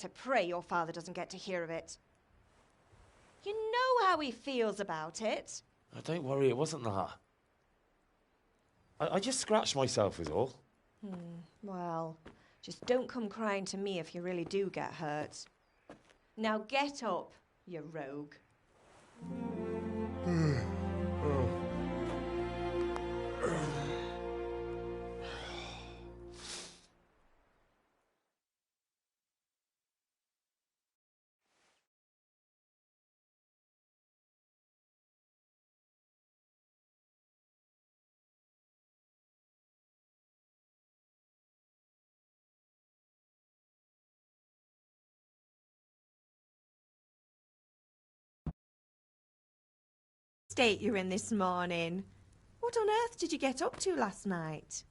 To pray your father doesn't get to hear of it. You know how he feels about it. Oh, don't worry, it wasn't that. I just scratched myself is all. Well, just don't come crying to me if you really do get hurt. Now get up, you rogue. State you're in this morning. What on earth did you get up to last night?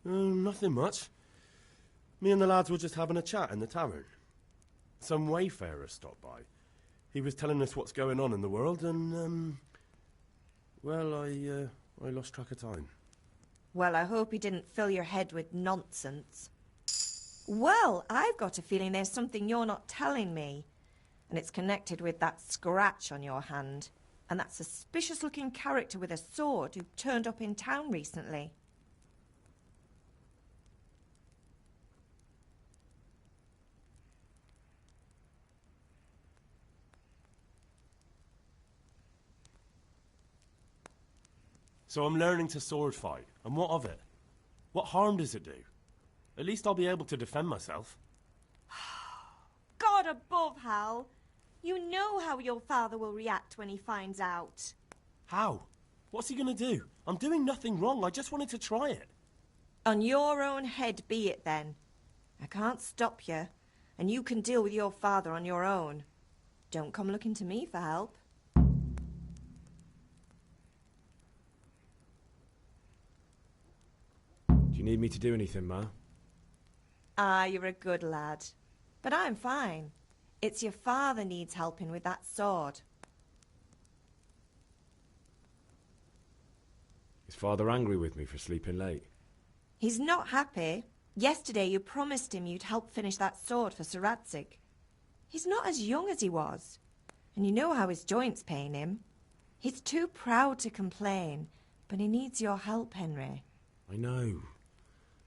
Nothing much. Me and the lads were just having a chat in the tavern. Some wayfarer stopped by. He was telling us what's going on in the world and, well, I lost track of time. Well, I hope he didn't fill your head with nonsense. Well, I've got a feeling there's something you're not telling me. And it's connected with that scratch on your hand. And that suspicious-looking character with a sword who turned up in town recently. So I'm learning to sword fight, and what of it? What harm does it do? At least I'll be able to defend myself. God above, Hal! You know how your father will react when he finds out. How? What's he gonna do? I'm doing nothing wrong, I just wanted to try it. On your own head be it then. I can't stop you, and you can deal with your father on your own. Don't come looking to me for help. Do you need me to do anything, Ma? Ah, you're a good lad. But I'm fine. It's your father needs helping with that sword. Is Father angry with me for sleeping late? He's not happy. Yesterday you promised him you'd help finish that sword for Sir Radzig. He's not as young as he was. And you know how his joints pain him. He's too proud to complain, but he needs your help, Henry. I know.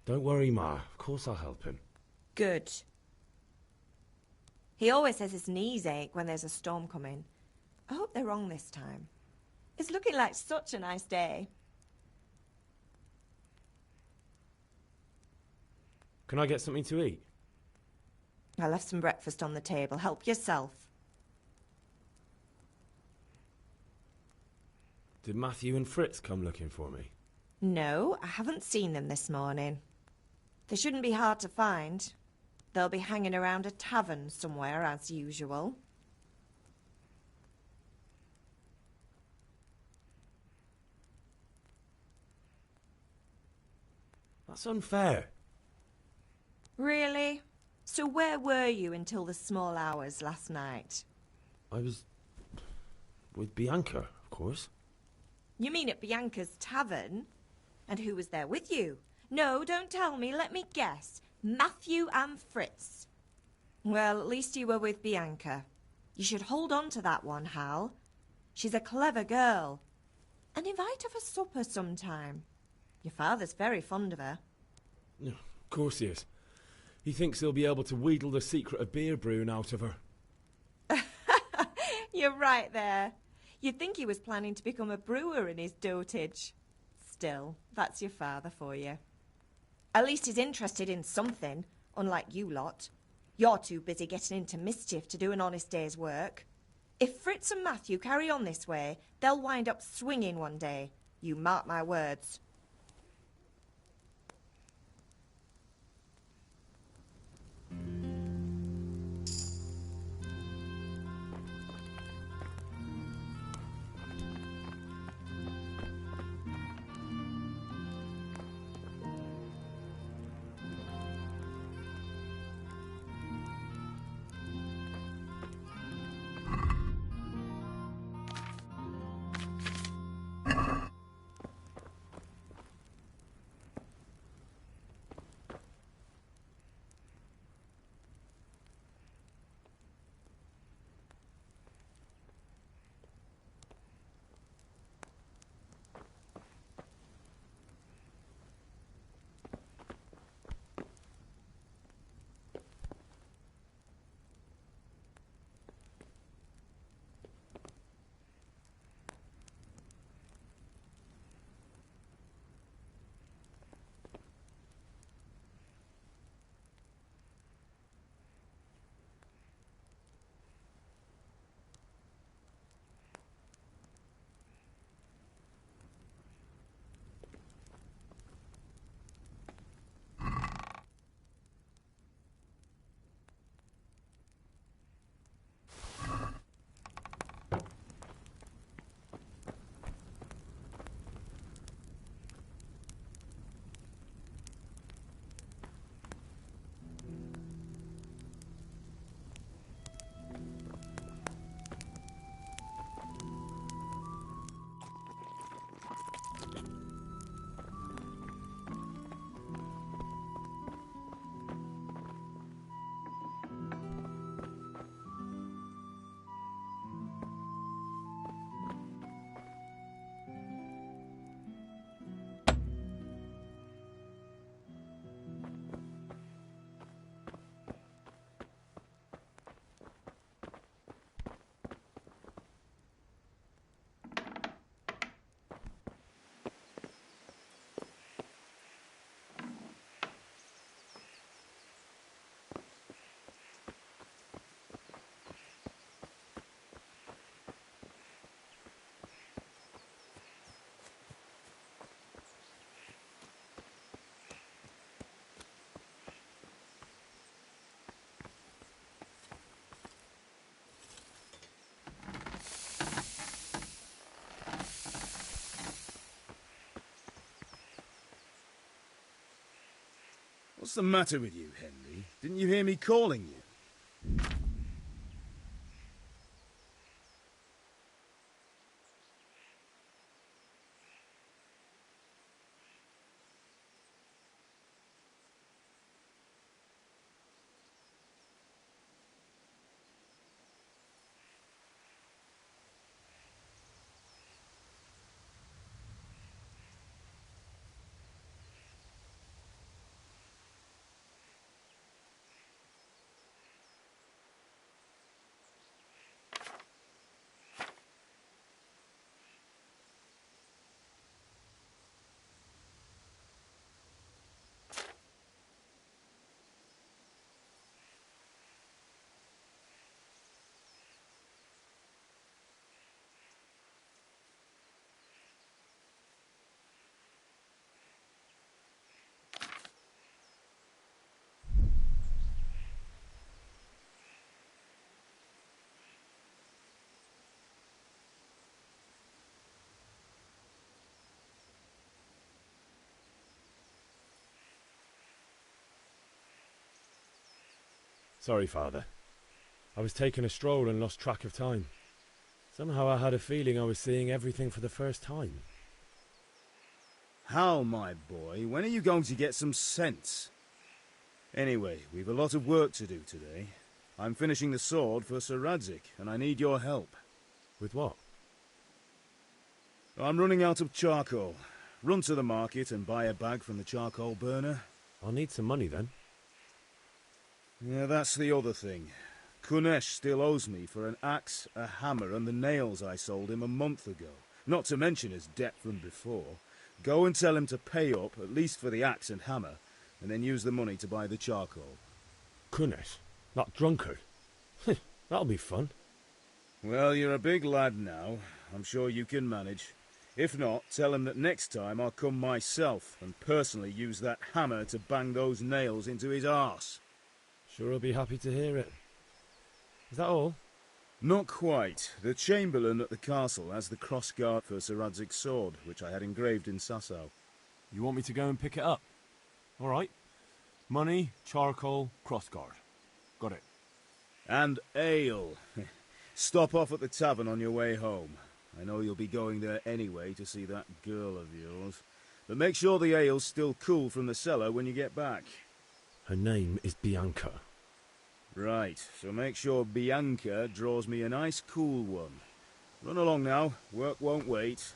Don't worry, Ma. Of course I'll help him. Good. He always says his knees ache when there's a storm coming. I hope they're wrong this time. It's looking like such a nice day. Can I get something to eat? I left some breakfast on the table. Help yourself. Did Matthew and Fritz come looking for me? No, I haven't seen them this morning. They shouldn't be hard to find. They'll be hanging around a tavern somewhere, as usual. That's unfair. Really? So where were you until the small hours last night? I was with Bianca, of course. You mean at Bianca's tavern? And who was there with you? No, don't tell me. Let me guess. Matthew and Fritz. Well, at least you were with Bianca. You should hold on to that one, Hal. She's a clever girl. And invite her for supper sometime. Your father's very fond of her. Of course he is. He thinks he'll be able to wheedle the secret of beer brewing out of her. You're right there. You'd think he was planning to become a brewer in his dotage. Still, that's your father for you. At least he's interested in something, unlike you lot. You're too busy getting into mischief to do an honest day's work. If Fritz and Matthew carry on this way, they'll wind up swinging one day, You mark my words. What's the matter with you, Henry? Didn't you hear me calling you? Sorry, Father. I was taking a stroll and lost track of time. Somehow I had a feeling I was seeing everything for the first time. Hal, my boy, when are you going to get some sense? Anyway, we've a lot of work to do today. I'm finishing the sword for Sir Radzig, and I need your help. With what? I'm running out of charcoal. Run to the market and buy a bag from the charcoal burner. I'll need some money then. Yeah, that's the other thing. Kunesh still owes me for an axe, a hammer, and the nails I sold him a month ago. Not to mention his debt from before. Go and tell him to pay up, at least for the axe and hammer, and then use the money to buy the charcoal. Kunesh? That drunkard? That'll be fun. Well, you're a big lad now. I'm sure you can manage. If not, tell him that next time I'll come myself and personally use that hammer to bang those nails into his arse. Sure he'll be happy to hear it. Is that all? Not quite. The Chamberlain at the castle has the crossguard for Sir Radzig's sword, which I had engraved in Sasau. You want me to go and pick it up? All right. Money, charcoal, crossguard. Got it. And ale. Stop off at the tavern on your way home. I know you'll be going there anyway to see that girl of yours. But make sure the ale's still cool from the cellar when you get back. Her name is Bianca. Right, so make sure Bianca draws me a nice cool one. Run along now, work won't wait.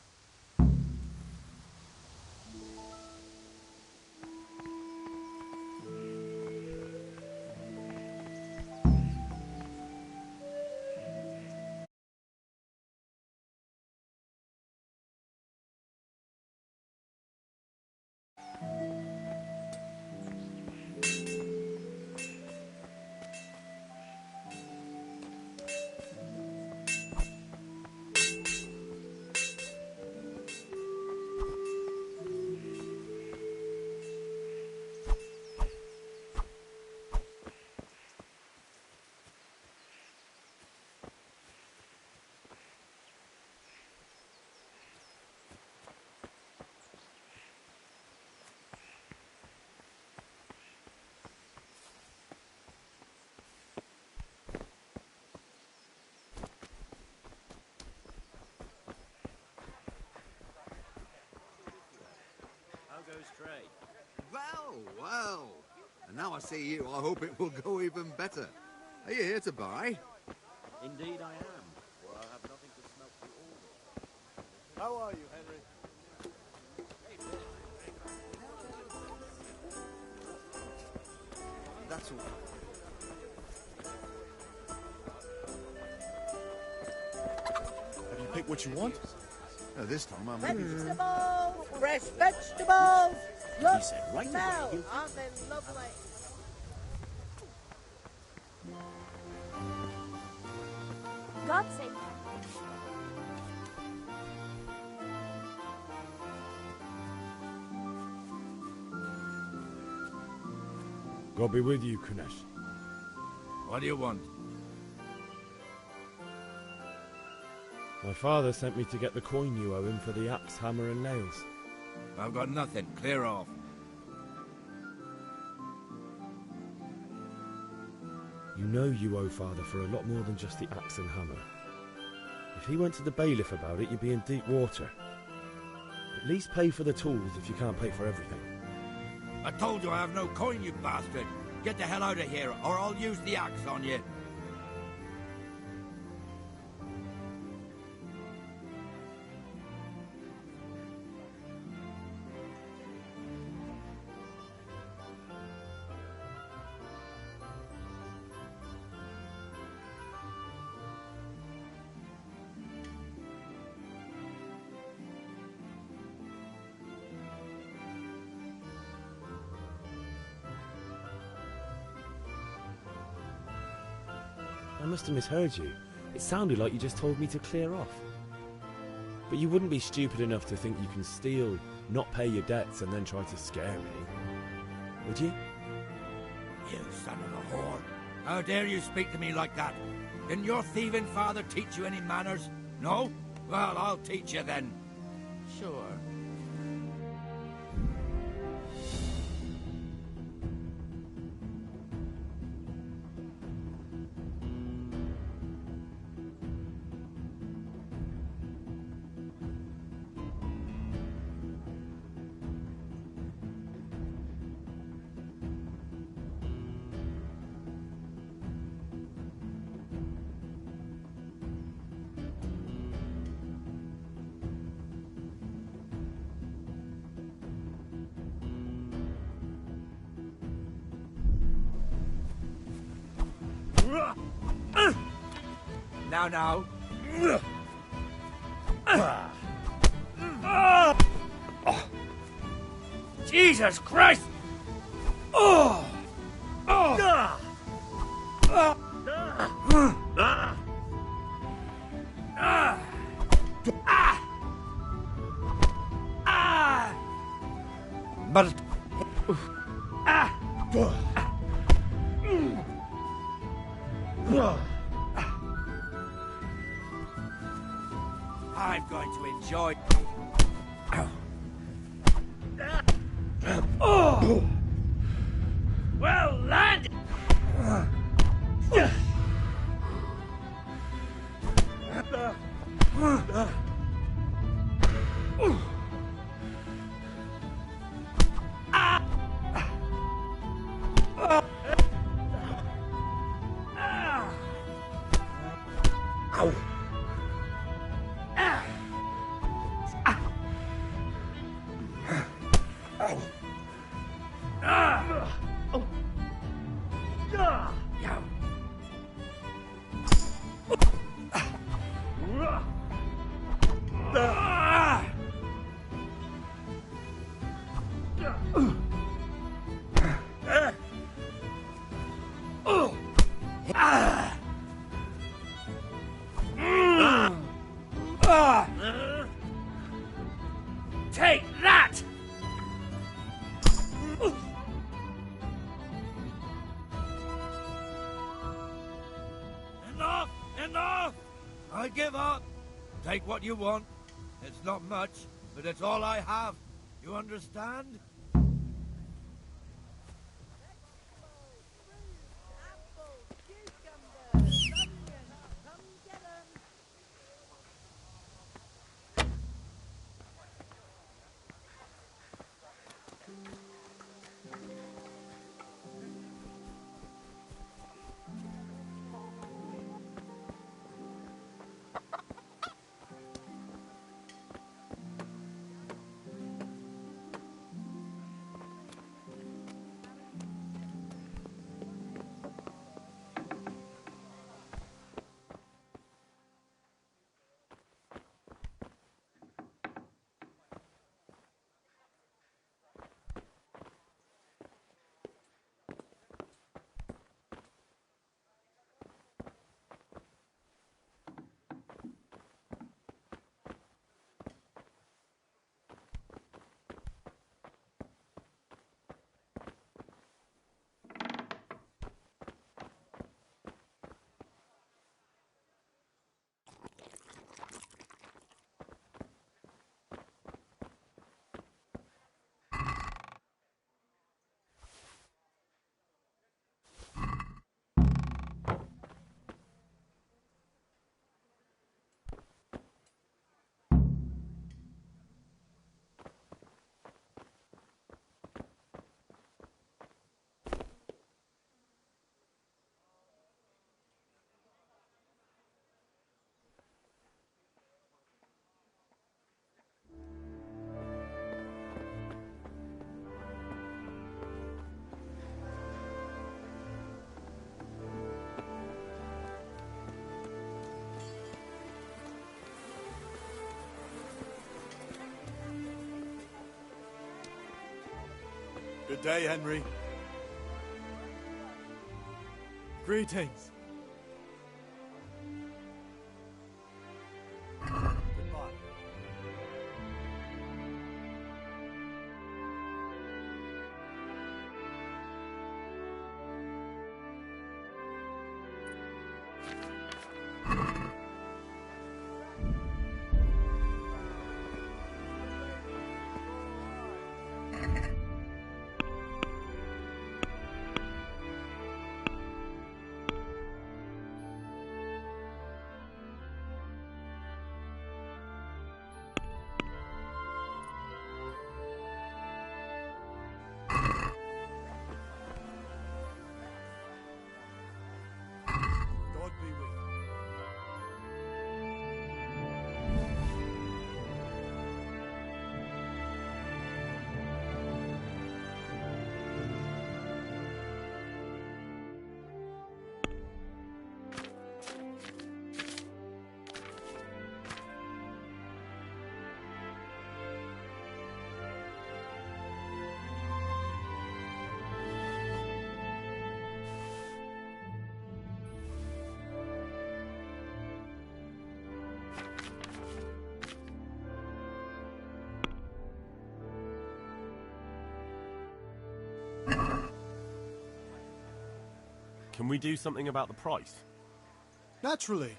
Well, well. And now I see you, I hope it will go even better. Are you here to buy? Indeed I am, for I have nothing to smelt the order. How are you, Henry? That's all. Have you picked what you want? This time I'm... Vegetables! Fresh vegetables! Look He said right now! away. I'm in lovely... God save you. God be with you, Kunesh. What do you want? My father sent me to get the coin you owe him for the axe, hammer and nails. I've got nothing. Clear off. You know you owe father for a lot more than just the axe and hammer. If he went to the bailiff about it, you'd be in deep water. At least pay for the tools if you can't pay for everything. I told you I have no coin, you bastard! Get the hell out of here, or I'll use the axe on you! I must have misheard you. It sounded like you just told me to clear off. But you wouldn't be stupid enough to think you can steal, not pay your debts, and then try to scare me, would you? You son of a whore! How dare you speak to me like that? Didn't your thieving father teach you any manners? No? Well, I'll teach you then. Sure. Now. Jesus Christ! but... I'm going to enjoy... Well landed! Take that! Enough! Enough! I give up. Take what you want. It's not much, but it's all I have. You understand? Good day, Henry. Greetings. Goodbye. Can we do something about the price? Naturally.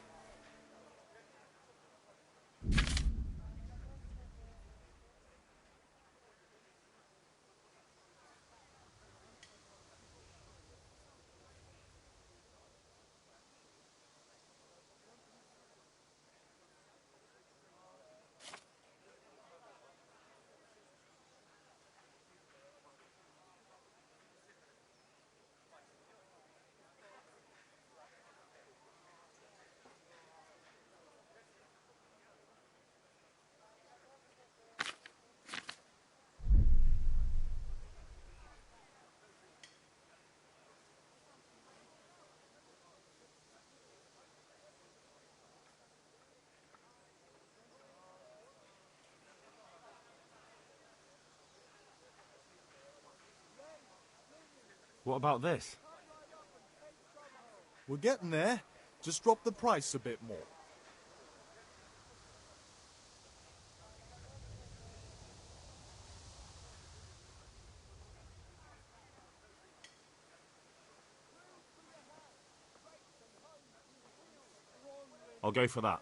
What about this? We're getting there. Just drop the price a bit more. I'll go for that.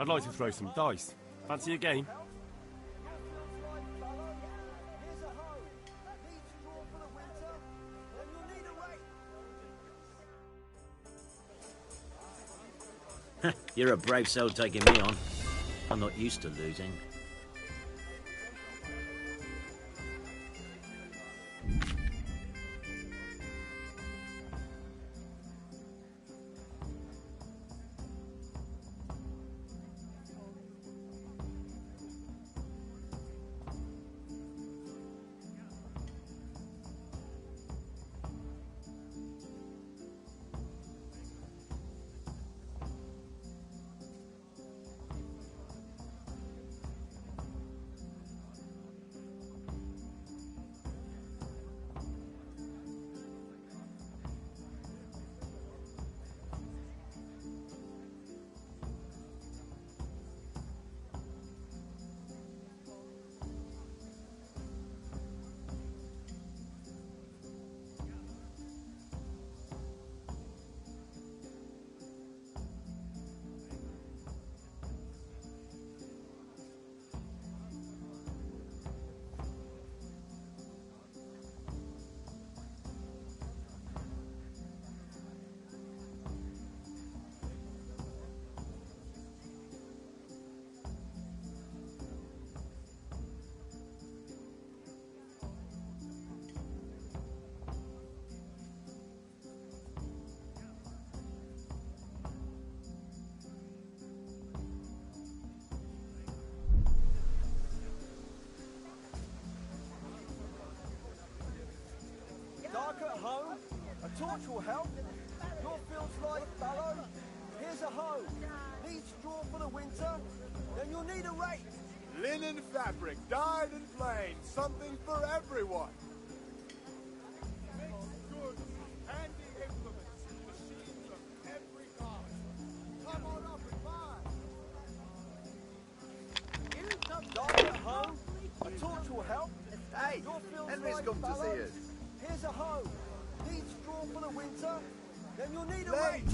I'd like to throw some dice. Fancy a game? You're a brave soul taking me on. I'm not used to losing. Dark at home? A torch will help. Your fields like fallow? Here's a hoe. Need straw for the winter? Then you'll need a rake. Linen fabric, dyed and plain. Something for everyone. Goods, handy implements, machines of every kind. Come on up and buy. Dark at home? A torch will help. Hey, Your fields Henry's like come to fallow? see us. Here's a hoe. Need straw for the winter? Then you'll need a Late. rake.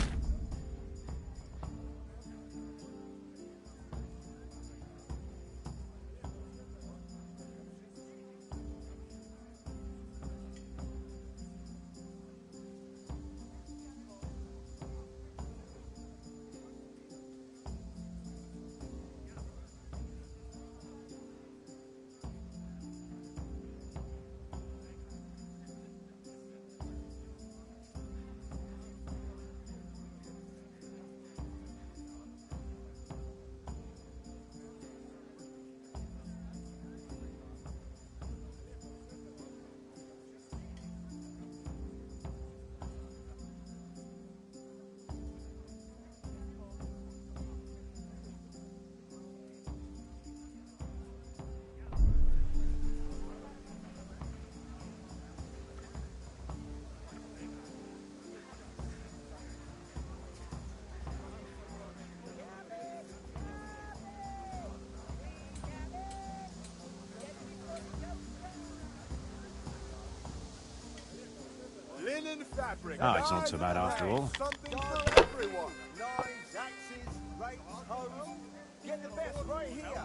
fabric. Oh, it's not so bad after all. Something for everyone. Knives, axes, rakes, hoes. Get the best right here.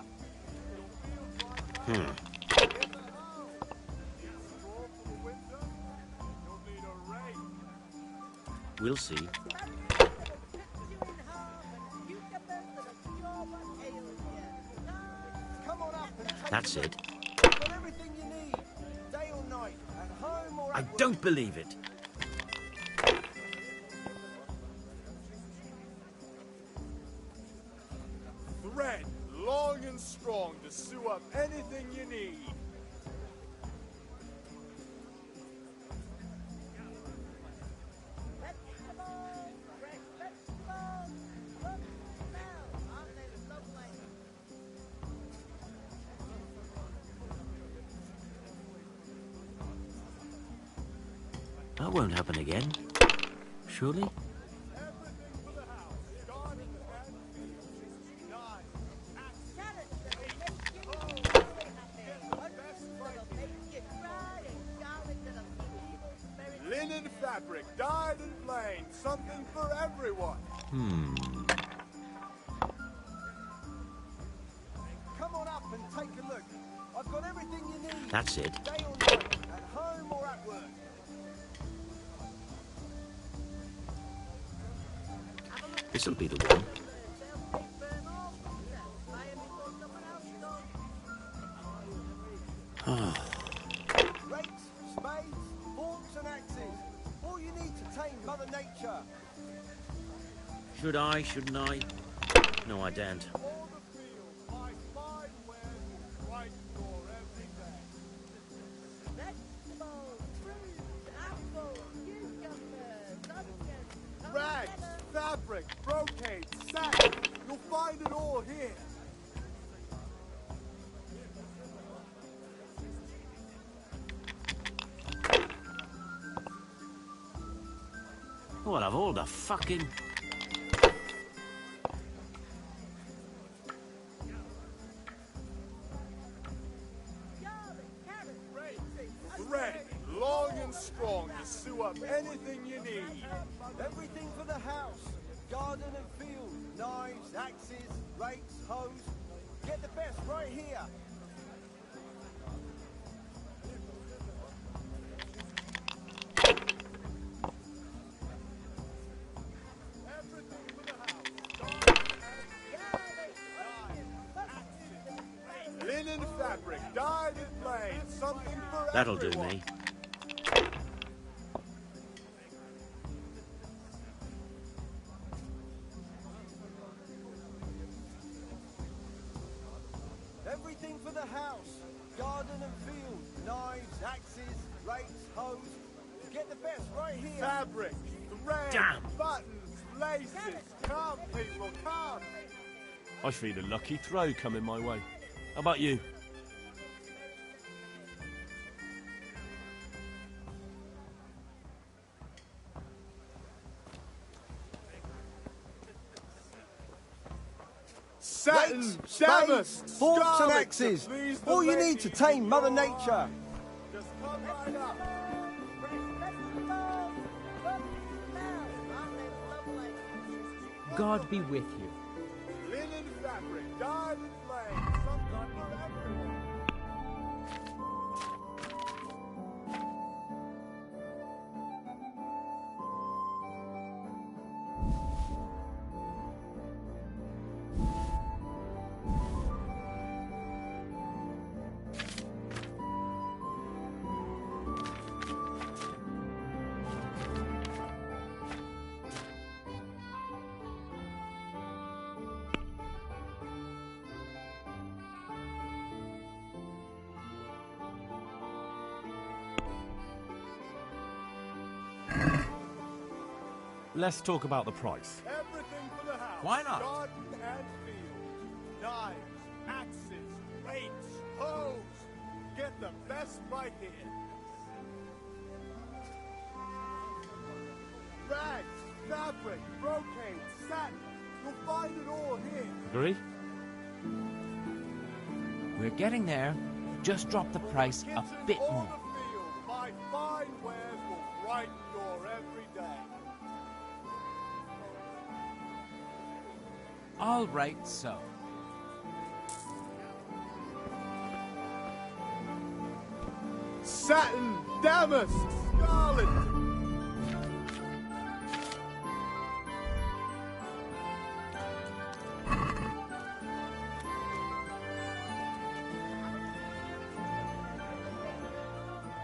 We'll see. Come on up and take That's it. got everything you need. Day or night, at home or I at work. don't believe it. Thread, long and strong to sew up anything you need. That won't happen again. Surely? Everything for the house. Garden and field. Knives, linen fabric, dyed and plain. Something for everyone. Come on up and take a look. I've got everything you need. That's it. Day or night, at home or at work. This'll be the one. Rakes, spades, forks and axes. All you need to tame Mother Nature. Should I? Shouldn't I? No, I don't. All the fields, my fine wares will brighten your every day. Rags, fabric, brocade, satin. You'll find it all here. Oh, I'll have all the fucking... Thread, long and strong to sew up anything you need. Everything for the house. Garden and field. Knives, axes, rakes, hoes. Get the best right here. Everything for the house. Linen fabric, dyed and plain. Something for That'll do everyone. me. Everything for the house. Garden and field. Knives, axes, rakes, hoes. Get the best right here. Fabric, thread, Damn. buttons, laces. Come, people, come. I feel a lucky throw coming my way. How about you? Satin, Rakes, damask, spades, forks and scarlet axes. to please the All you need to ladies tame in Mother your Nature. eyes. Just come right up. God be with you. Linen fabric, dyed and plain. Something for everyone. Let's talk about the price. Everything for the house. Why not? Garden and field. Knives, axes, rakes, hoes. Get the best right here. Rags, fabric, brocade, satin. You'll find it all here. Agree? We're getting there. Just drop the price a Kitchen bit or more. the field. My fine wares will brighten your every All right, so. Satin, damask, scarlet.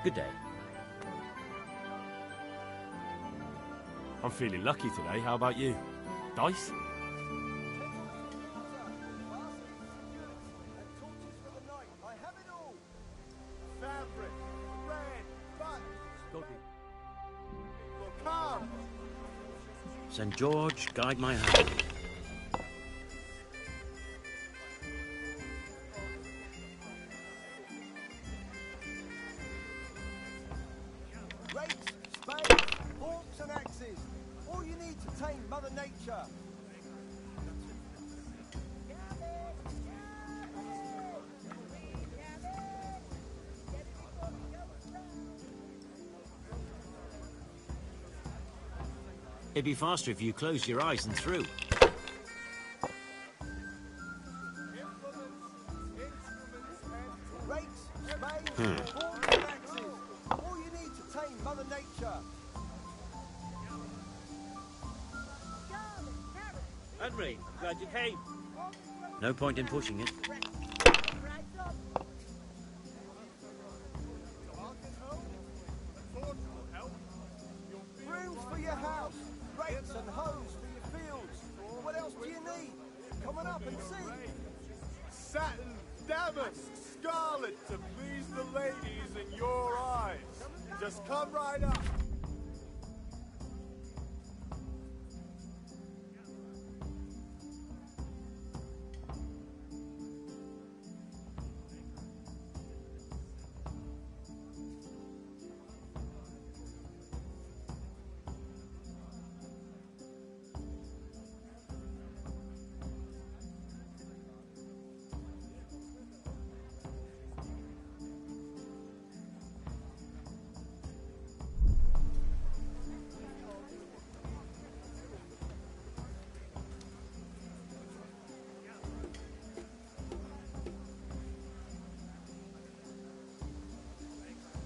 Good day. I'm feeling lucky today. How about you? Dice? Fabric, red, button. Come. St. George, guide my hand. Rakes, spades, forks and axes. All you need to tame Mother Nature. It'd be faster if you closed your eyes and threw. Rakes, spades, forks and axes. All you need to tame Mother Nature. Henry, I'm glad you came. No point in pushing it. Brooms for your house, rakes and hoes for your fields. What else do you need? Come on up and see. Satin, damask, scarlet to please the ladies in your eyes. Just come right up.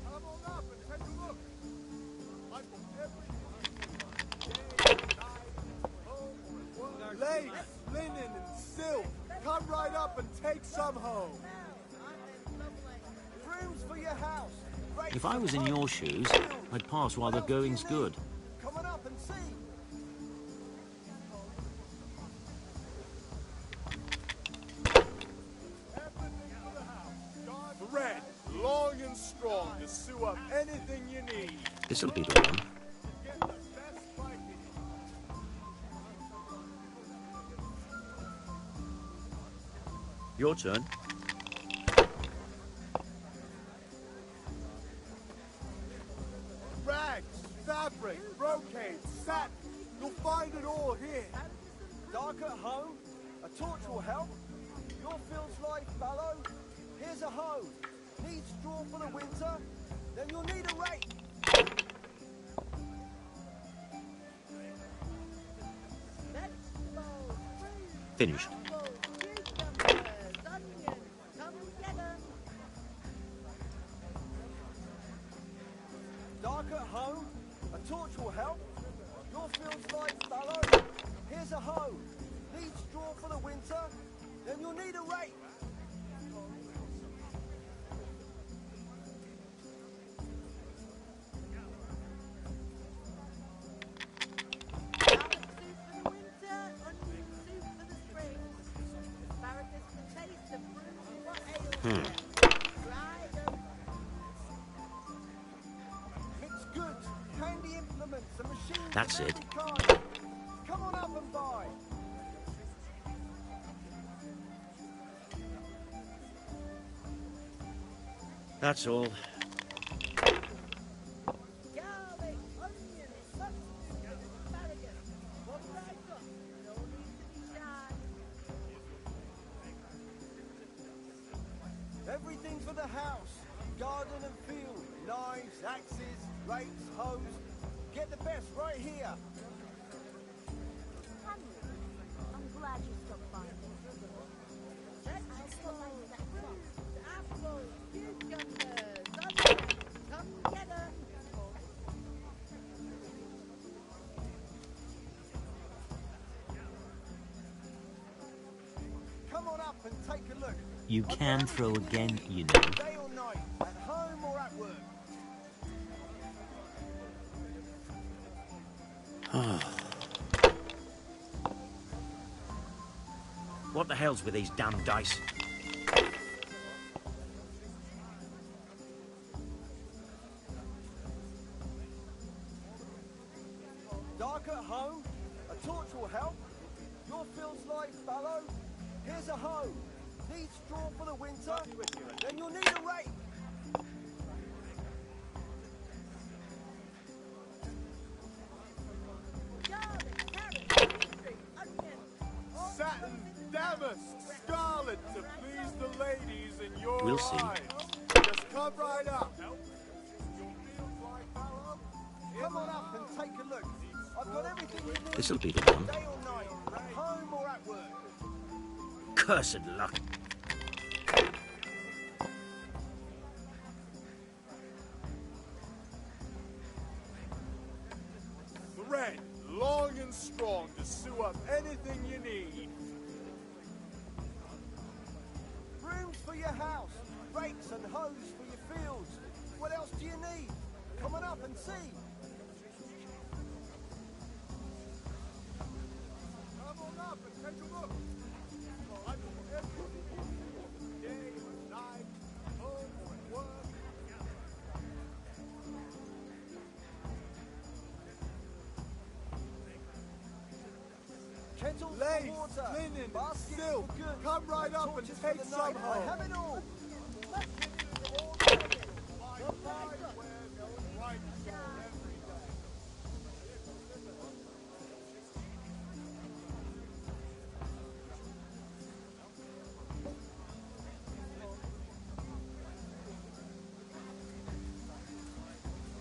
Come on up and take a look. I've got everything. Lace, linen, and silk. Come right up and take some home. Brooms for your house. Rakes If I and was in hoes your for shoes, fields. I'd pass while What the else do you going's need? good. Come on up and see. Everything for the house. Thread, long and strong to sew up anything you need. This'll be the one. Get the best biking. Your turn. Rags, fabric, brocade, satin. You'll find it all here. Dark at home? A torch will help. Your field's life fallow? Here's a hoe. Need straw for the winter? Then you'll need a rake. Finished. Dark at home? A torch will help. Your field's life fallow? Here's a hoe. Need straw for the winter? Then you'll need a rake. Mixed goods, handy implements, and machines. That's of it. every kind. Come on up and buy. That's all. Garlic, onion, sausage, asparagus. What have I got? No need to be shy. Everything for the house, garden and field, knives, axes, rakes, hoes. Get the best right here. Henry, I'm glad you stopped Come on up and take a look. You can throw again, you know. Day or night, at home or at work. What the hell's with these damn dice? Dark at home? A torch will help. Your fields like fallow? Here's a hoe. Need straw for the winter? Then you'll need a rake. Satin, damask, scarlet to please the ladies in your We'll see. eyes. Just come right up. Come on up and take a look. I've got everything you need. This'll be the one. Day or night, at home or at work. Cursed luck. Thread, long and strong to sew up anything you need. Brooms for your house, rakes and hoes for your fields. What else do you need? Come on up and see. Come on up and take a look. I do everything. Day or night, home or at work. Kettles Lace, for water, linen, baskets silk. for goods. Come right up and torches for take the some night. I home. have it all.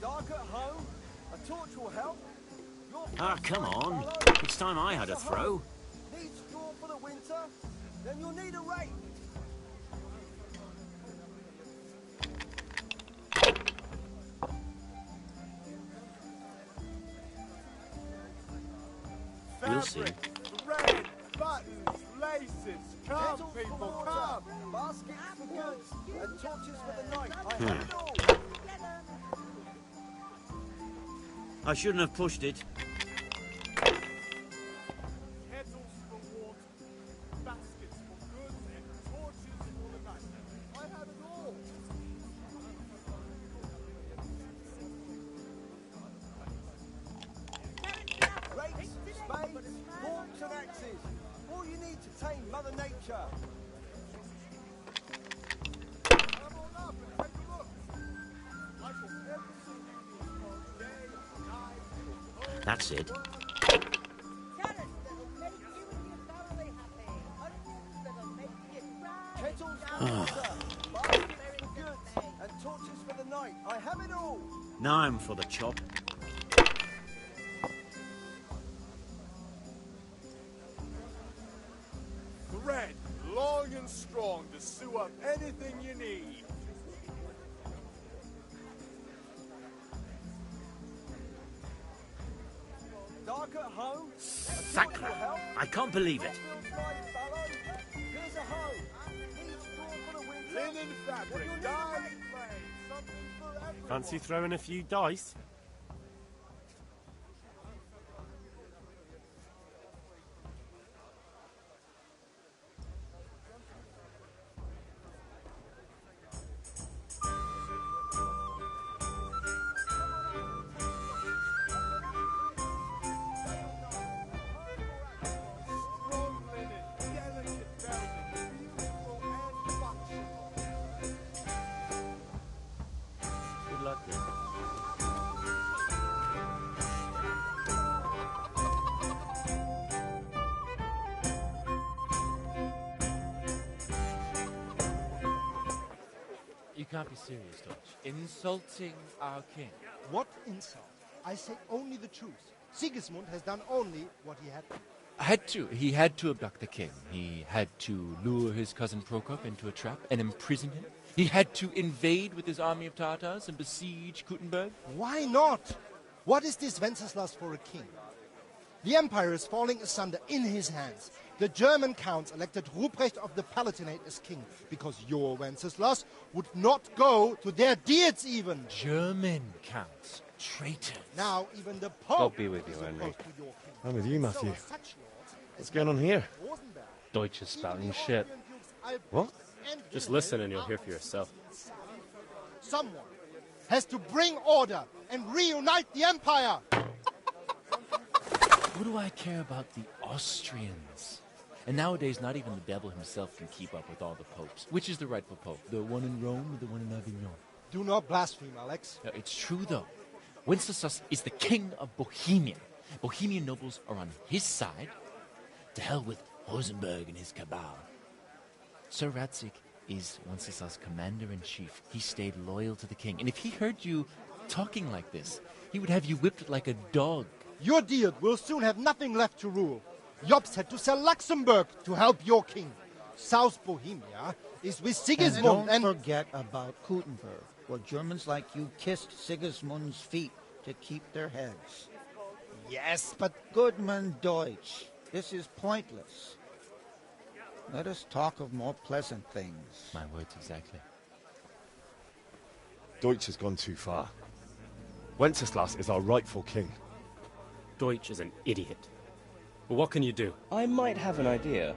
Dark at home, a torch will help. Ah, come on. It's time I had a throw. Need straw for the winter? Then you'll need a rake. We'll see. Thread, buttons, laces. Come, Kettles for people, water, come. baskets for goods, and torches for the night. I have it all. I shouldn't have pushed it. Kettles for water, baskets for goods, and torches for the night. I have it all. Rakes, spades, forks and axes. All you need to tame Mother Nature. Come on up and take a look. I shall everything you need for day, night, home. That's it. Kettles for water, baskets for goods, and torches for the night. I have it all. Now I'm for the chop. Thread, long and strong to sew up anything you need. Dark at home. Sacre. I can't believe it. Here's a hoe. Need straw for the winter. Linen fabric, dyed and plain, something for everyone. Fancy throwing a few dice? Strong linen, delicate velvet, beautiful and functional. Good luck then. You can't be serious, Dodge. Insulting our king. What insult? I say only the truth. Sigismund has done only what he had to. He had to abduct the king. He had to lure his cousin Prokop into a trap and imprison him. He had to invade with his army of Tartars and besiege Kuttenberg. Why not? What is this Wenceslas for a king? The empire is falling asunder in his hands. The German counts elected Ruprecht of the Palatinate as king because your Wenceslas would not go to their diets even. German counts. Traitors. Now even the Pope God be with you, Henry. I'm with you, Matthew. What's going on here? Deutsch is spouting shit. What? Just listen and you'll hear for yourself. Someone has to bring order and reunite the empire. What do I care about the Austrians? And nowadays, not even the devil himself can keep up with all the popes. Which is the rightful pope? The one in Rome or the one in Avignon? Do not blaspheme, Alex. No, it's true, though. Wenceslas is the king of Bohemia. Bohemian nobles are on his side. To hell with Rosenberg and his cabal. Sir Radzik is Wenceslas' commander-in-chief. He stayed loyal to the king. And if he heard you talking like this, he would have you whipped like a dog. Your Diet will soon have nothing left to rule. Jobst had to sell Luxembourg to help your king. South Bohemia is with Sigismund and don't forget about Kuttenberg, where Germans like you kissed Sigismund's feet to keep their heads. Yes, but... Goodman Deutsch, this is pointless. Let us talk of more pleasant things. My words exactly. Deutsch has gone too far. Wenceslas is our rightful king. Deutsch is an idiot. But what can you do? I might have an idea.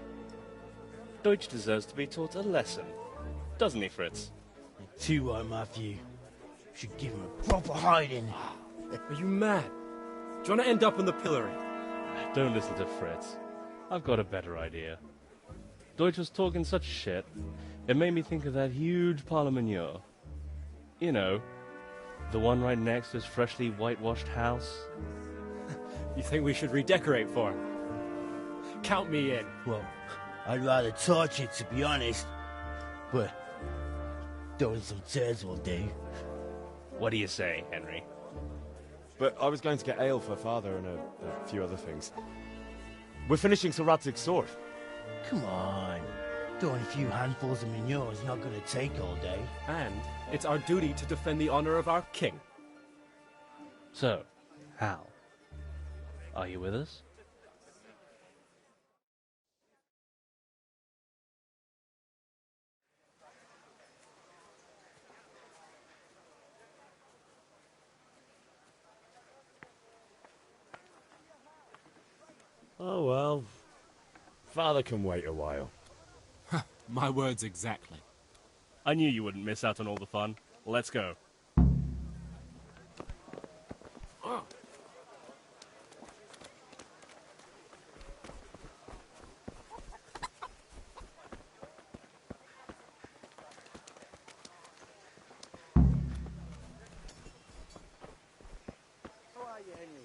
Deutsch deserves to be taught a lesson. Doesn't he, Fritz? Too right, Matthew. Should give him a proper hiding. Are you mad? Do you want to end up in the pillory? Don't listen to Fritz. I've got a better idea. Deutsch was talking such shit, it made me think of that huge parliament. You know, the one right next to his freshly whitewashed house. You think we should redecorate for him? Count me in. Well, I'd rather torch it, to be honest. But throwing some tears will do. What do you say, Henry? But I was going to get ale for father and a few other things. We're finishing Sir Radzig's sword. Come on. Throwing a few handfuls of manure is not going to take all day. And it's our duty to defend the honor of our king. So, Hal, are you with us? Oh well. Father can wait a while. My words exactly. I knew you wouldn't miss out on all the fun. Let's go. Oh. How are you, Henry?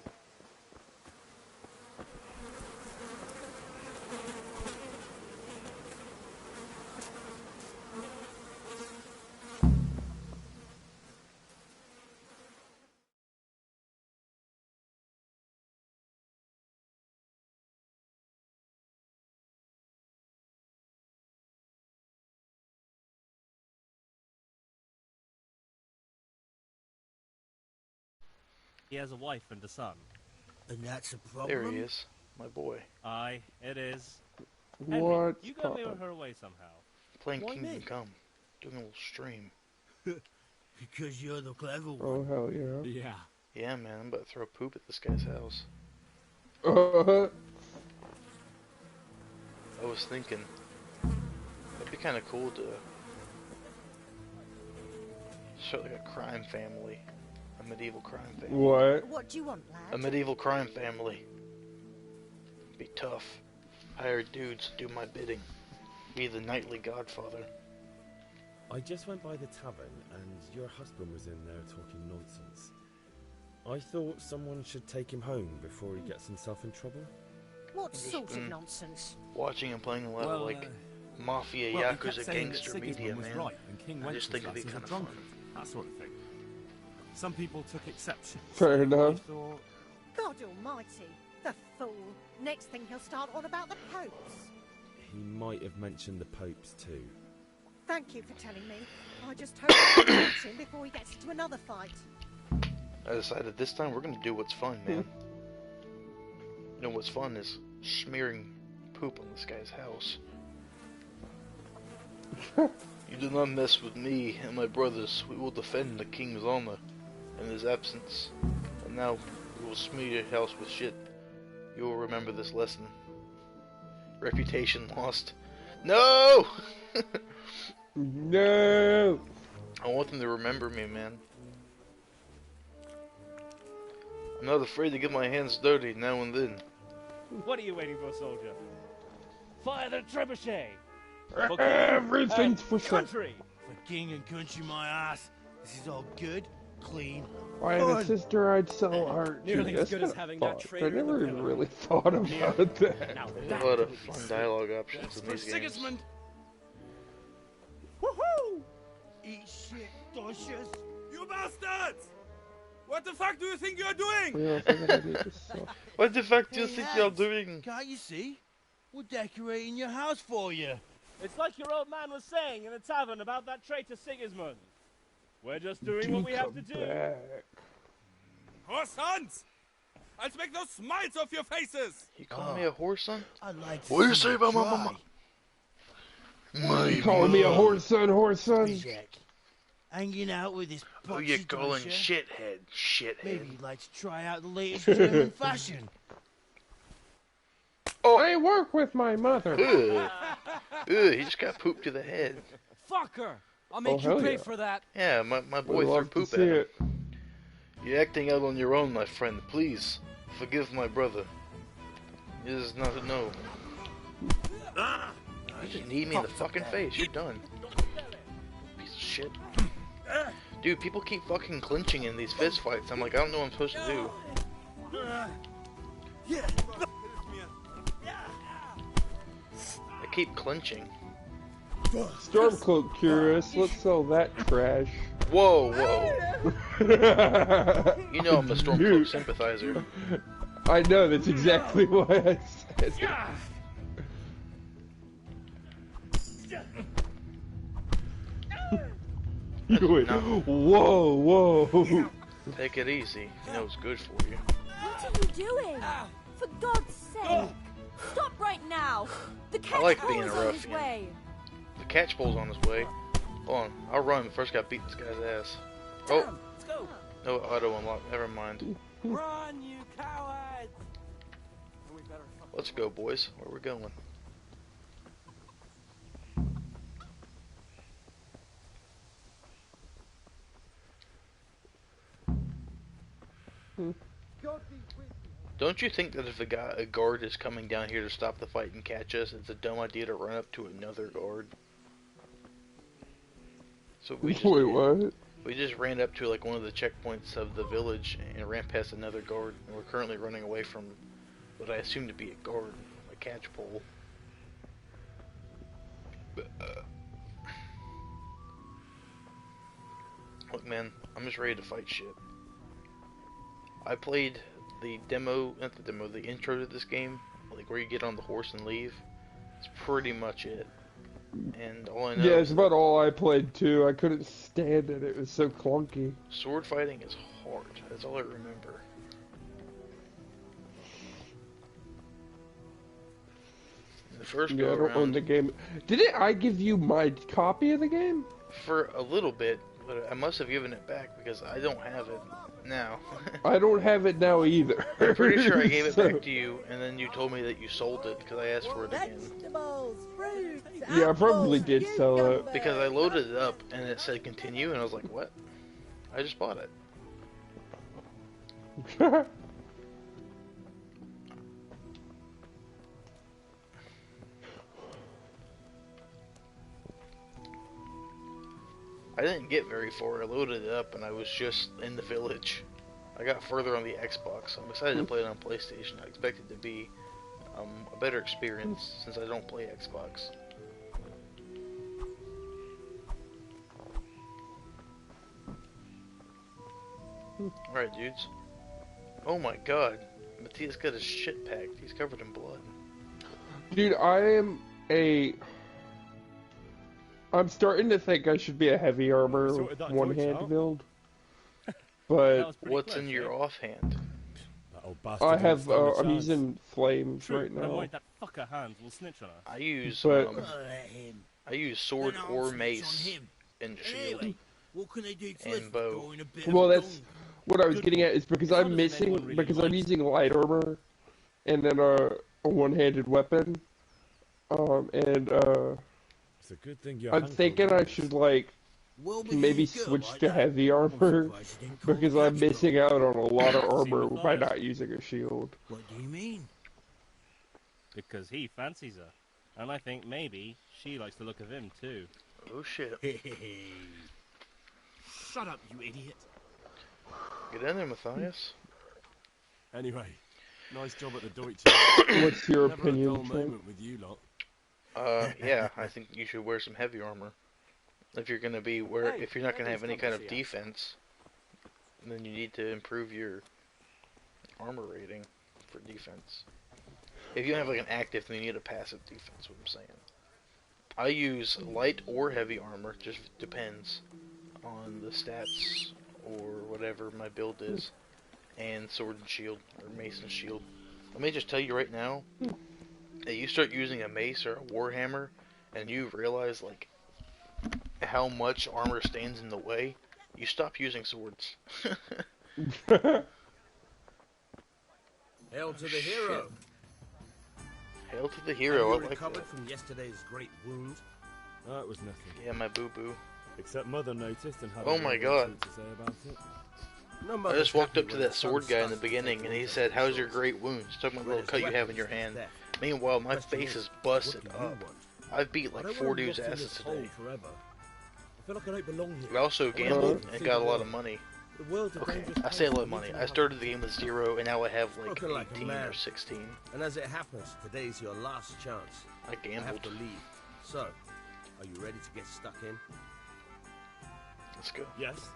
He has a wife and a son. And that's a problem? There he is, my boy. Aye, it is. What? Henry, you got me her away somehow. Playing Why Kingdom me? Come. Doing a little stream. Because you're the clever one. Oh, hell yeah. Yeah. Yeah, man, I'm about to throw poop at this guy's house. I was thinking, it'd be kind of cool to show like a crime family. A medieval crime family. What? What do you want, lad? A medieval crime family. Be tough. Hire dudes to do my bidding. Be the knightly godfather. I just went by the tavern and your husband was in there talking nonsense. I thought someone should take him home before he gets himself in trouble. What sort of nonsense? Watching and playing a lot of like mafia, yakuza, gangster media, man. Right, and King I just think it'd be Wenceslas is kind a of fun. drunkard, that sort of thing. Some people took exception. Fair enough. I thought, God almighty. The fool. Next thing he'll start on about the popes. He might have mentioned the popes too. Thank you for telling me. I just hope I can catch him before he gets into another fight. I decided this time we're gonna do what's fun, man. You know what's fun is smearing poop on this guy's house. You do not mess with me and my brothers. We will defend the king's honor in his absence. And now we will smear your house with shit. You will remember this lesson. Reputation lost. No! No! I want them to remember me, man. I'm not afraid to get my hands dirty now and then. What are you waiting for, soldier? Fire the trebuchet! Everything's for sure. country! For king and country, my ass. This is all good, clean. Why, the sister I'd sell art to. Nearly as That's good as kinda having thought. that traitor I in the never pillow. really thought about that. Now There's that a lot of would be fun sick. dialogue options in these games. Sigismund! Woohoo! Eat shit, doshes. You bastards! What the fuck do you think you're doing? Yeah, I think I need to sell. What the fuck do you Hey, think you're lads, doing? Can't you see? We're decorating your house for you. It's like your old man was saying in the tavern about that traitor Sigismund. We're just doing what we have to do. Back. Horse sons! I'll make those smiles off your faces! You call me a horse son? I'd like to What do you see say about my try. mama? My Call me a mom. horse son, horse son. Bizek, hanging out with this Who poxy you calling dosher. shithead? Shithead. Maybe you'd like to try out the latest German fashion. I work with my mother. Ugh. Ugh, he just got pooped to the head. Fucker! I'll make you hell pay yeah. for that. Yeah, my boy We'd threw love to poop see at him. it. You're acting out on your own, my friend. Please, forgive my brother. It is not a no. You just knee me in the fucking face. You're done. Piece of shit. Dude, people keep fucking clinching in these fist fights. I'm like, I don't know what I'm supposed to do. I keep clinching. Stormcloak curious. Let's sell that trash. Whoa, whoa. You know I'm a Stormcloak sympathizer. I know, that's exactly why I said it. You went, whoa, whoa. Take it easy. You know it's good for you. What are you doing? For God's sake! Stop right now! The I like catch being is a on his ruffian. way. The catch pole's on his way. Hold on, I'll run, but first gotta beat this guy's ass. Oh! Let's go. No auto unlock, never mind. Run, you cowards! We better fuck. Let's go, boys. Where we going? Don't you think that if a guard is coming down here to stop the fight and catch us, it's a dumb idea to run up to another guard? So we just Wait, did. what? We just ran up to like one of the checkpoints of the village and ran past another guard, and we're currently running away from what I assume to be a guard, a catch pole. Look, man, I'm just ready to fight shit. I played the demo, not the demo, the intro to this game, like where you get on the horse and leave. It's pretty much it. And all I know Yeah, is it's about all I played too. I couldn't stand it. It was so clunky. sword fighting is hard. That's all I remember. The first Yeah, go I don't own around the game. Didn't I give you my copy of the game? for a little bit, but I must have given it back because I don't have it now. I don't have it now either. I'm pretty sure I gave it So- back to you, and then you told me that you sold it because I asked for it again. Yeah, I probably did sell it. Because I loaded it up and it said continue, and I was like, what? I just bought it. I didn't get very far. I loaded it up and I was just in the village. I got further on the Xbox. I'm excited to play it on PlayStation. I expect it to be a better experience since I don't play Xbox. Alright, dudes. Oh my god. Matthias got his shit packed. He's covered in blood. Dude, I'm starting to think I should be a heavy armor one-hand build. But what's in your offhand? I have I'm using flames True, right never now. mind, that fucker Hans will snitch on us. I use But- I use sword or mace and shield and bow. Well, that's what I was getting at. Is because I'm using light armor, and then a one-handed weapon, and It's a good thing you're I'm thinking I should maybe switch to heavy armor because I'm missing out on a lot of armor by not using a shield. What do you mean? Because he fancies her. And I think maybe she likes the look of him too. Oh shit. Shut up, you idiot. Get in there, Matthias. Anyway, nice job at the Deutsche. What's your Never a opinion, dull Trent? moment with you lot. Yeah, I think you should wear some heavy armor. If you're gonna be if you're not gonna have any kind of defense, then you need to improve your armor rating for defense. If you don't have like an active, then you need a passive defense. What I'm saying. I use light or heavy armor, just depends on the stats or whatever my build is, and sword and shield or mace and shield. Let me just tell you right now, that you start using a mace or a warhammer, and you realize like how much armor stands in the way, you stop using swords. Hail to the hero. Hail to the hero. I Have you like recovered that. from yesterday's great wound? That was nothing. Yeah, my boo-boo. Except Mother noticed and had Oh a my little God. something to say about it. I just walked up to that sword guy in the beginning, and he said, "How's your great wound?" He's talking about the little cut you have in your hand. Meanwhile, my face is busted up. I've beat like 4 dudes' asses today. I feel like I don't belong here. I also gambled and got a lot of money. Okay, I say a lot of money. I started the game with 0, and now I have like Spoken like a 18 man. or 16. And as it happens, today's your last chance. I I have gambled. to leave. So, are you ready to get stuck in? Let's go. Yes.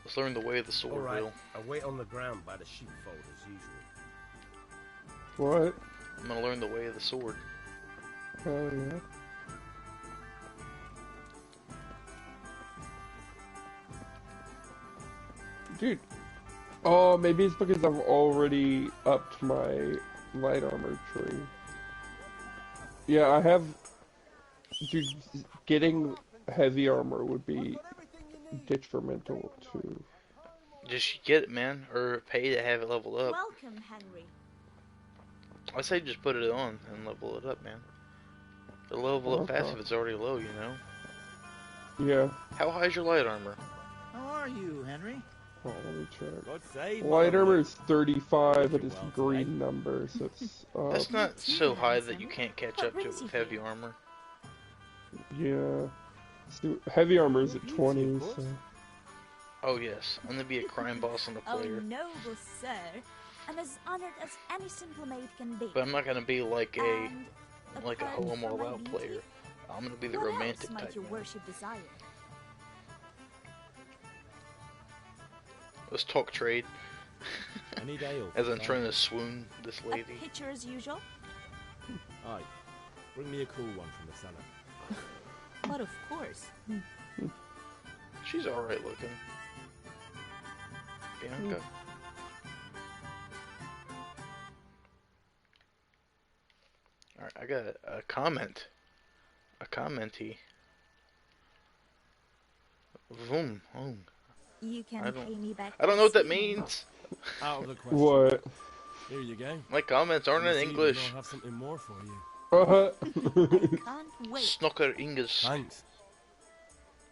Let's learn the way of the sword Alright, wheel. I wait on the ground by the sheepfold as usual. What? I'm gonna learn the way of the sword. Oh yeah. Dude. Oh, maybe it's because I've already upped my light armor tree. Yeah, I have. Dude, getting heavy armor would be detrimental too. Just get it, man, or pay to have it leveled up. Welcome, Henry. I say just put it on and level it up, man. The level up fast if it's already low, you know. Yeah. How high is your light armor? How are you, Henry? Oh, let me check. God save Light my armor life. is 35, and it's green number, so it's That's not so high that you can't catch up to it with heavy armor. yeah. So heavy armor is at 20, so Oh yes, I'm gonna be a crime boss on the Oh, player. noble sir. I'm as honored as any simple maid can be. But I'm not gonna be like a And apart home from all my out beauty, player. I'm gonna be the what romantic else might type. your Man. worship desire? Let's talk trade. I need ale. As I'm trying to swoon this A lady. pitcher as usual? Aye. Bring me a cool one from the cellar. But of course. She's alright looking. Bianca. Alright, I got a comment. A commenty. Vroom, vroom. You can pay me back. I don't know what that means. Out of the question. What? Here you go. My comments aren't in This evening English. I'll have something more for you. Can't wait. Snocker English. Thanks.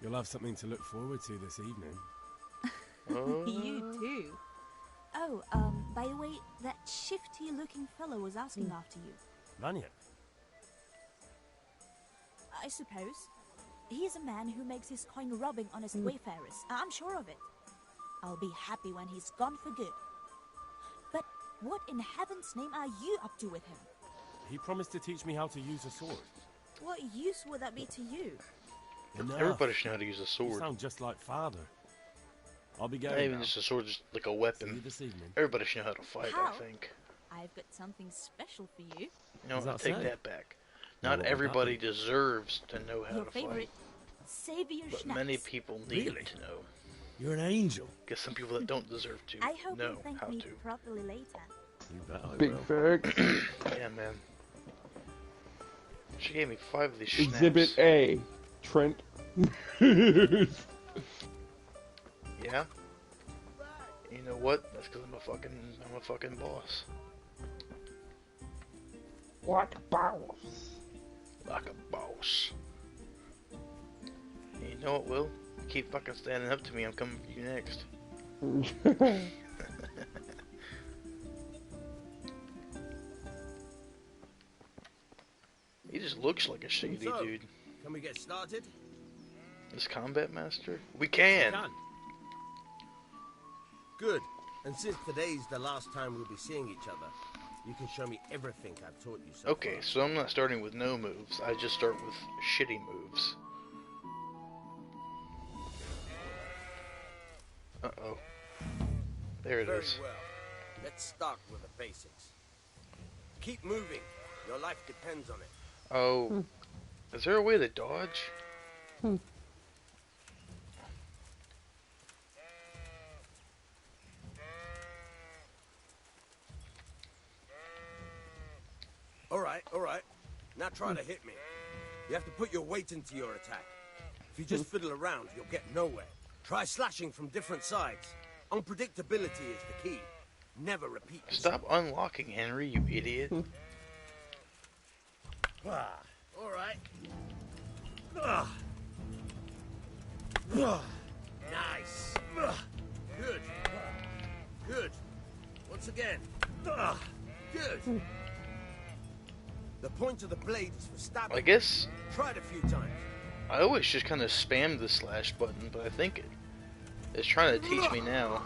You'll have something to look forward to this evening. You too. Oh, by the way, that shifty-looking fellow was asking after you. Vanya. I suppose. He is a man who makes his coin robbing honest wayfarers. I'm sure of it. I'll be happy when he's gone for good. But what in heaven's name are you up to with him? He promised to teach me how to use a sword. What use would that be to you? Enough. Everybody should know how to use a You sword. sound just like father. I'll be Not going even now. just a sword, just like a weapon. this evening. Everybody should know how to fight, How? I think. I've got something special for you. No, Does that I take say? that back. Now, Not what would that everybody be? deserves to know how Your to favorite fight. savior But schnapps. many people need Really? to know. You're an angel. Guess some people that don't deserve to I hope know you'll thank how me to. properly later. You bet I Big will. fact. Yeah, man. She gave me 5 of these schnapps. Exhibit A. Trent. Yeah? You know what? That's because I'm a fucking boss. Like a boss. Like a boss. And you know what, Will? Keep fucking standing up to me, I'm coming for you next. He just looks like a shady So, dude. Can we get started? This combat master? We can! Good. And since today's the last time we'll be seeing each other, you can show me everything I've taught you so Okay, far. so I'm not starting with no moves. I just start with shitty moves. Uh-oh. There it Very is. well. Let's start with the basics. Keep moving. Your life depends on it. Oh. Is there a way to dodge? All right. Now try to hit me. You have to put your weight into your attack. If you just fiddle around, you'll get nowhere. Try slashing from different sides. Unpredictability is the key. Never repeat. Stop unlocking, Henry, you idiot. All right. Nice. Good. Good. Once again. Good. The point of the blade is for stabbing. I guess Try it a few times. I always just kind of spam the slash button, but I think it's trying to teach me now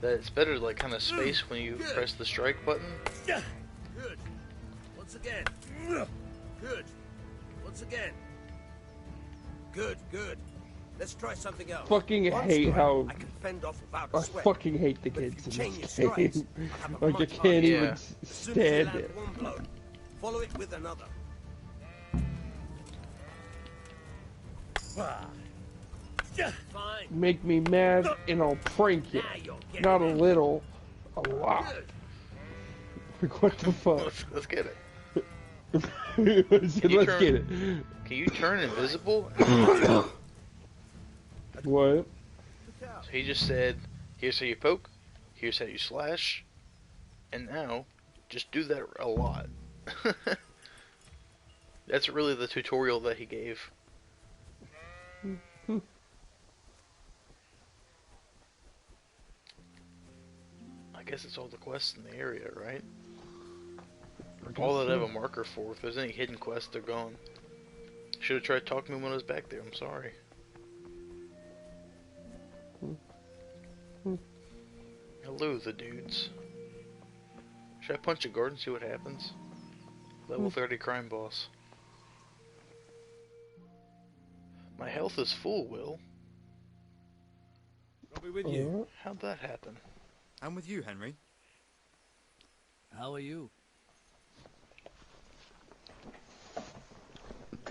that it's better to like kind of space when you press the strike button. Good. Once again. Good. Once again. Good. Let's try something else. Fucking One hate strike, how I can fend off without a I sweat. fucking hate the But if kids you in chain this your strikes, game. I have a Like I much can't harder even time. As soon as you stand land it. one blow, follow it with another. Fine. Make me mad and I'll prank you. Not a little, a lot. Like, what the fuck? Let's get it. I said, let's get it. Can you turn invisible? What? So he just said, here's how you poke, here's how you slash, and now, just do that a lot. That's really the tutorial that he gave. I guess it's all the quests in the area, right? All that I have a marker for. If there's any hidden quests, they're gone. Should have tried talking to me when I was back there, I'm sorry. Hello, the dudes. Should I punch a guard and see what happens? Level 30 crime boss. My health is full, Will. I'll be with you. How'd that happen? I'm with you, Henry. How are you?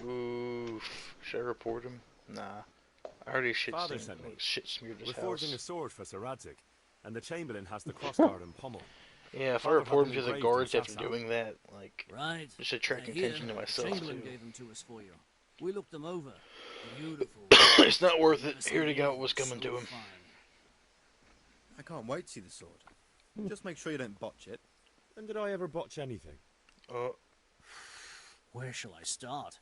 Oof. Should I report him? Nah. I already Father sent me. shit smeared his We're house. forging a sword for Sir Radzig, and the Chamberlain has the crossguard and pommel. Yeah, if I Father report him had to them the engraved guards in after Sasau. doing that, like, Right. just attract They're here. attention to myself, Chamberlain too. gave them to us for you. We looked them over. Beautiful. It's not worth it. He already got what was coming to him. I can't wait to see the sword. Just make sure you don't botch it. When did I ever botch anything? Where shall I start?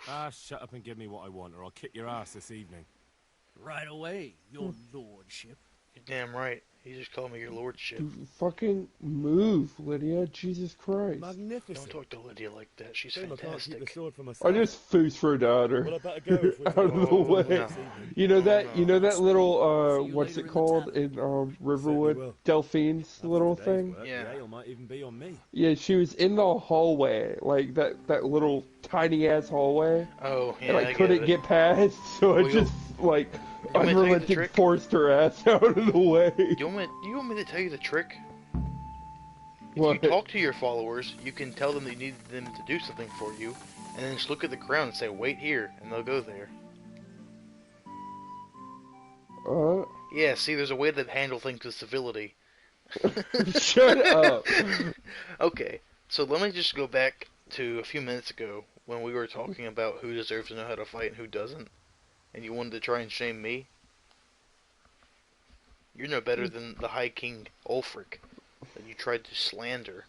Ah, shut up and give me what I want, or I'll kick your ass this evening. Right away, your lordship. You're damn right. He just called me your lordship. Dude, fucking move, Lydia. Jesus Christ. Magnificent. Don't talk to Lydia like that. She's Shame I can't keep the fantastic. sword for myself. I just foos for daughter. Well, I better go if we're Out of the talking way. about this You know that you know that little what's it called in Riverwood? will. Delphine's little Today's thing? work, Yeah. The ale might even be on me. Yeah, she was in the hallway, like that little tiny ass hallway. Oh, yeah, And I couldn't get past, so I Well, just, like, you want me to tell you the unrelenting trick? forced her ass out of the way. You want me to tell you the trick? If What? you talk to your followers, you can tell them that you need them to do something for you, and then just look at the ground and say, wait here, and they'll go there. Yeah, see, there's a way to handle things with civility. Shut up. Okay, so let me just go back to a few minutes ago when we were talking about who deserves to know how to fight and who doesn't, and you wanted to try and shame me. You're no better than the High King Ulfric that you tried to slander.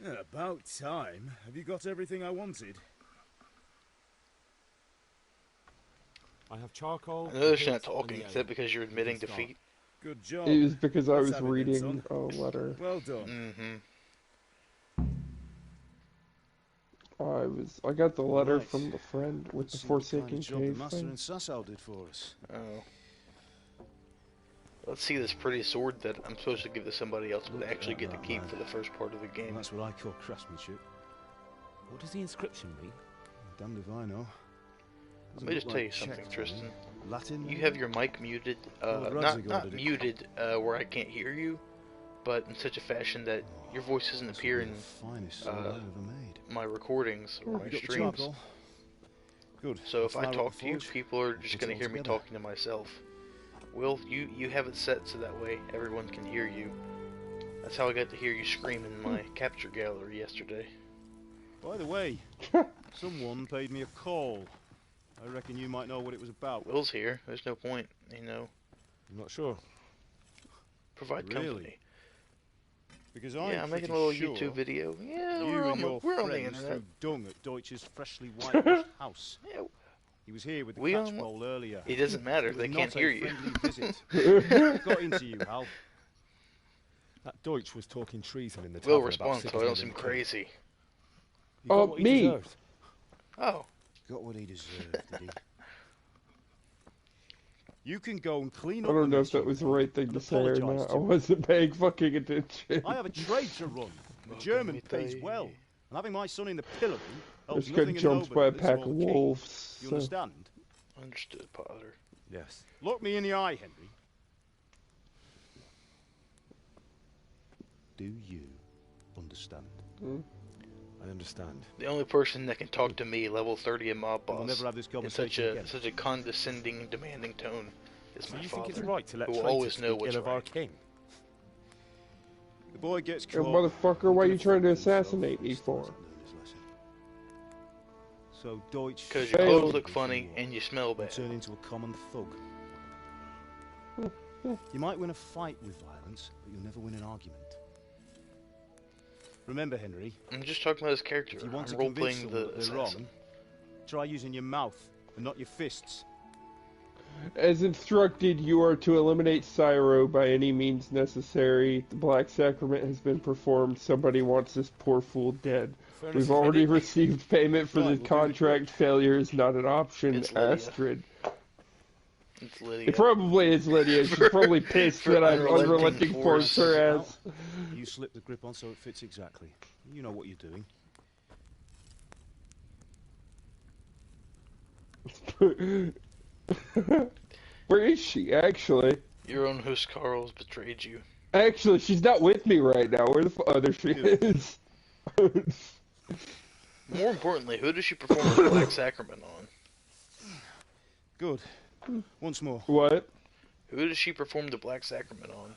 Yeah, about time. Have you got everything I wanted? I have charcoal. I noticed you're not talking. Is that because you're admitting defeat? Good job. It was because I Let's was have it then, reading son. a letter. Well done. I got the letter Right. from the friend with the Let's see Forsaken what kind of job Cave the Master thing. and Sasau did for us. Oh. Let's see this pretty sword that I'm supposed to give to somebody else, but actually get to keep for the first part of the game. That's what I call craftsmanship. What does the inscription mean? Damned if I know. Let me just tell you something, Tristan. Latin? You have your mic muted, Lord not Radzig ordered it. muted where I can't hear you, but in such a fashion that your voice doesn't appear in finest sword I've ever made. my recordings or my You got the streams. charcoal? Good. So if I Fire up talk the to you, forge. people are just Put going it to hear all me together. talking to myself. Will, you have it set so that way everyone can hear you. That's how I got to hear you scream in my capture gallery yesterday. By the way, someone paid me a call. I reckon you might know what it was about. Will's here. There's no point, you know. I'm not sure. Provide Really? company. Because Yeah, I'm making a pretty little sure YouTube video. Yeah, you we're and on your we're on the friends internet. threw dung at Deutsch's freshly whitewashed house. Yeah. He was here with the We catch on- bowl earlier. It doesn't matter, It was they can't not hear a you. friendly visit. What got into you, Hal? That Deutsch was talking treason in the Will tavern responds about so I don't Sigismund seem the King. crazy. He got what he me. deserved. Oh. Got what he deserved, did he? You can go and clean I up. don't the know mess if that you was the made right thing and to say or apologise not. to I him. wasn't paying fucking attention. I have a trade to run. The German pays well. And having my son in the pillory I helps just got nothing in jumped an by a oven, pack or of the king. wolves. You so- understand? Understood, Potter. Yes. Look me in the eye, Henry. Do you understand? I understand. The only person that can talk to me, level 30 in Mob We'll Boss, never have this in such conversation a again. such a condescending, demanding tone is So my you father, think it's right to let who will traitors always know speak what's ill of our right. king? The boy gets Yo, caught. motherfucker, why are you trying to assassinate me for? So Deutsch. Because your clothes look funny and you smell will bad. turn into a common thug. You might win a fight with violence, but you'll never win an argument. Remember, Henry, I'm just talking about his character. if you want I'm to convince role-playing someone the that they're assassin. wrong, try using your mouth and not your fists. As instructed, you are to eliminate Cyro by any means necessary. The Black Sacrament has been performed. Somebody wants this poor fool dead. Fairness We've is already Lydia. received payment for Right, the we'll do it contract. Failure is not an option. It's Lydia. Astrid. It's Lydia. It probably is Lydia. She's probably pissed for that I've unrelenting unrelenting forced force. her ass. You slip the grip on so it fits exactly. You know what you're doing. Where is she, actually? Your own host Carl's betrayed you. Actually, she's not with me right now. Where the oh, there she is. More importantly, who does she perform the Black Sacrament on? Good. Once more. What? Who does she perform the Black Sacrament on?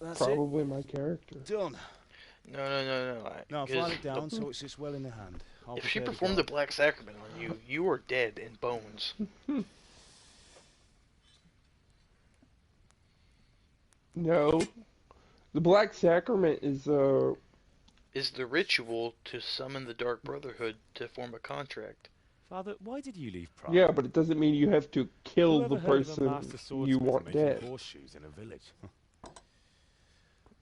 That's Probably my character. it. Done. No. Now 'cause file it down the- so it sits well in the hand. I'll if she prepare the performed the guard. Black Sacrament on you, you are dead in bones. No. The Black Sacrament is Is the ritual to summon the Dark Brotherhood to form a contract. Father, why did you leave Prague? yeah, but it doesn't mean you have to kill Whoever the heard of a person master you swordsmith want making dead. horseshoes in a village?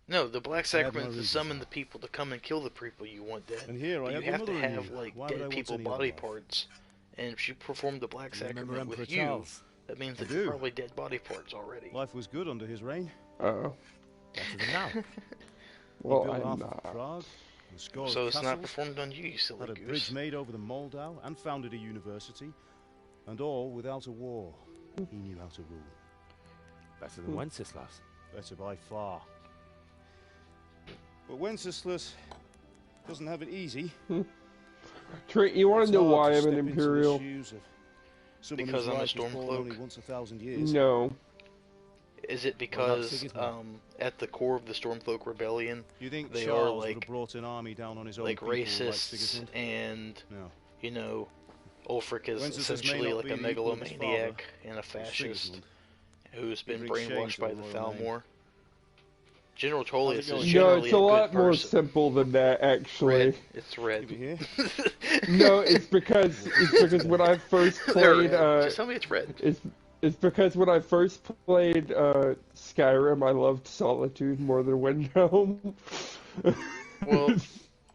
No, the Black I have my Sacrament is to reasons. summon the people to come and kill the people you want dead. And here But I you have have the to mother in have you. like Why would I dead want people any other body life? parts. And if she performed the Black You remember Sacrament Emperor with you, Charles? that means I that you're do. probably dead body parts already. Life was good under his reign. Uh-oh. Better than now. Well, He built I'm half not. of Prague, a score So of it's not castles, performed on you, silly had a goose. bridge made over the Moldau, and founded a university, and all without a war. He knew how to rule. Better than Wenceslas. Better by far. But Wenceslas doesn't have it easy. Trent, you want It's to know hard why to I'm step an into the Imperial? shoes of someone Because whose I'm a life was born only Stormcloak? once 1,000 years. No. Is it because at the core of the Stormcloak Rebellion, You think they Charles are would like have brought an army down on his own like people racists Sigismund? and No. you know, Ulfric is Wenceslas may essentially not like be a the equal of his megalomaniac father, and a fascist Sigismund. who's He been brings shame brainwashed to by the the royal name. Thalmor. General Tullius is No, generally it's a a lot good more person. simple than that, actually. Red. It's red. No, it's because when I first They're played, red. Just tell me it's red. It's because when I first played Skyrim, I loved Solitude more than Windhelm. Well,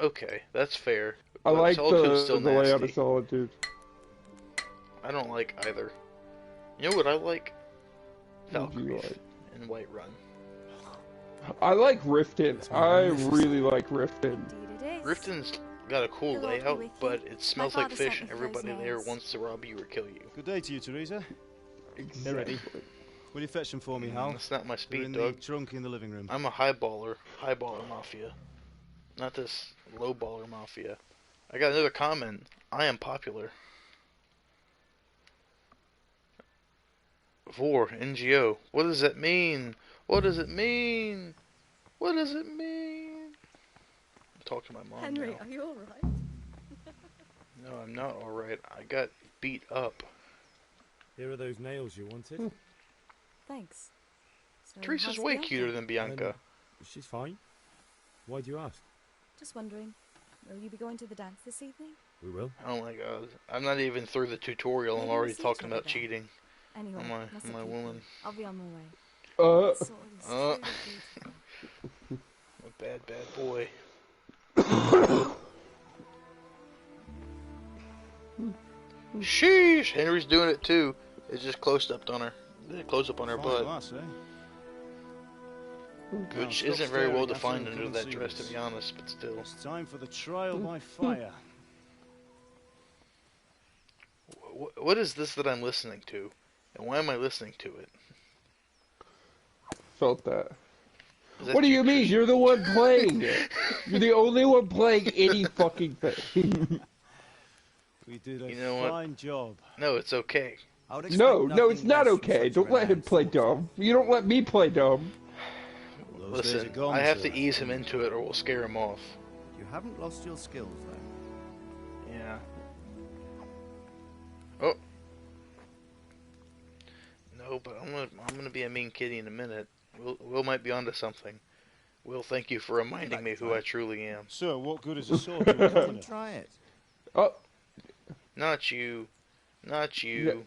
okay, that's fair. I But like Solitude's still the layout nasty. of Solitude. I don't like either. You know what I like? What do you Valkyries like? and Whiterun. I like Riften. I really like Riften. Riften's got a cool layout, but it smells like fish and everybody there wants to rob you or kill you. Good day to you, Teresa. They're ready. Will you fetch them for me, Hal? That's not my They're speed, in Doug. the trunk in the living room. I'm a highballer mafia. Not this lowballer mafia. I got another comment. I am popular. Vor, NGO. What does that mean? What does it mean? What does it mean? Talk to my mom Henry, now. are you alright? No, I'm not alright. I got beat up. Here are those nails you wanted. Thanks. So Teresa's how's way Bianca? cuter than Bianca. She's fine. Why do you ask? Just wondering, will you be going to the dance this evening? We will. Oh my god. I'm not even through the tutorial. I'm Maybe already we'll see talking each other about then. cheating. Anyway, on mustn't my keep woman. you. I'll be on my way. Uh. That sword is truly beautiful. A bad, bad boy. Sheesh! Henry's doing it too. It's just close up on her. Close up on her Fine butt. lass, eh? Which Now, isn't stop very well staring at defined her and under come that and see dress, to us. be honest, but still. It's time for the trial by fire. What is this that I'm listening to? And why am I listening to it? Felt that. Is that What do you mean? You're the one playing it. You're the only one playing any fucking thing. We did a You know what? fine job. No, it's okay. No, it's not okay. Don't let him play dumb. You don't let me play dumb. Those days Listen, are gone, I have sir. to ease him into it or we'll scare him off. You haven't lost your skills, though. Yeah. Oh. No, but I'm gonna be a mean kitty in a minute. Will might be onto something. Will, thank you for reminding me who I truly am. Sir, what good is a sword to a governor? Try it. Oh. Not you. Not you.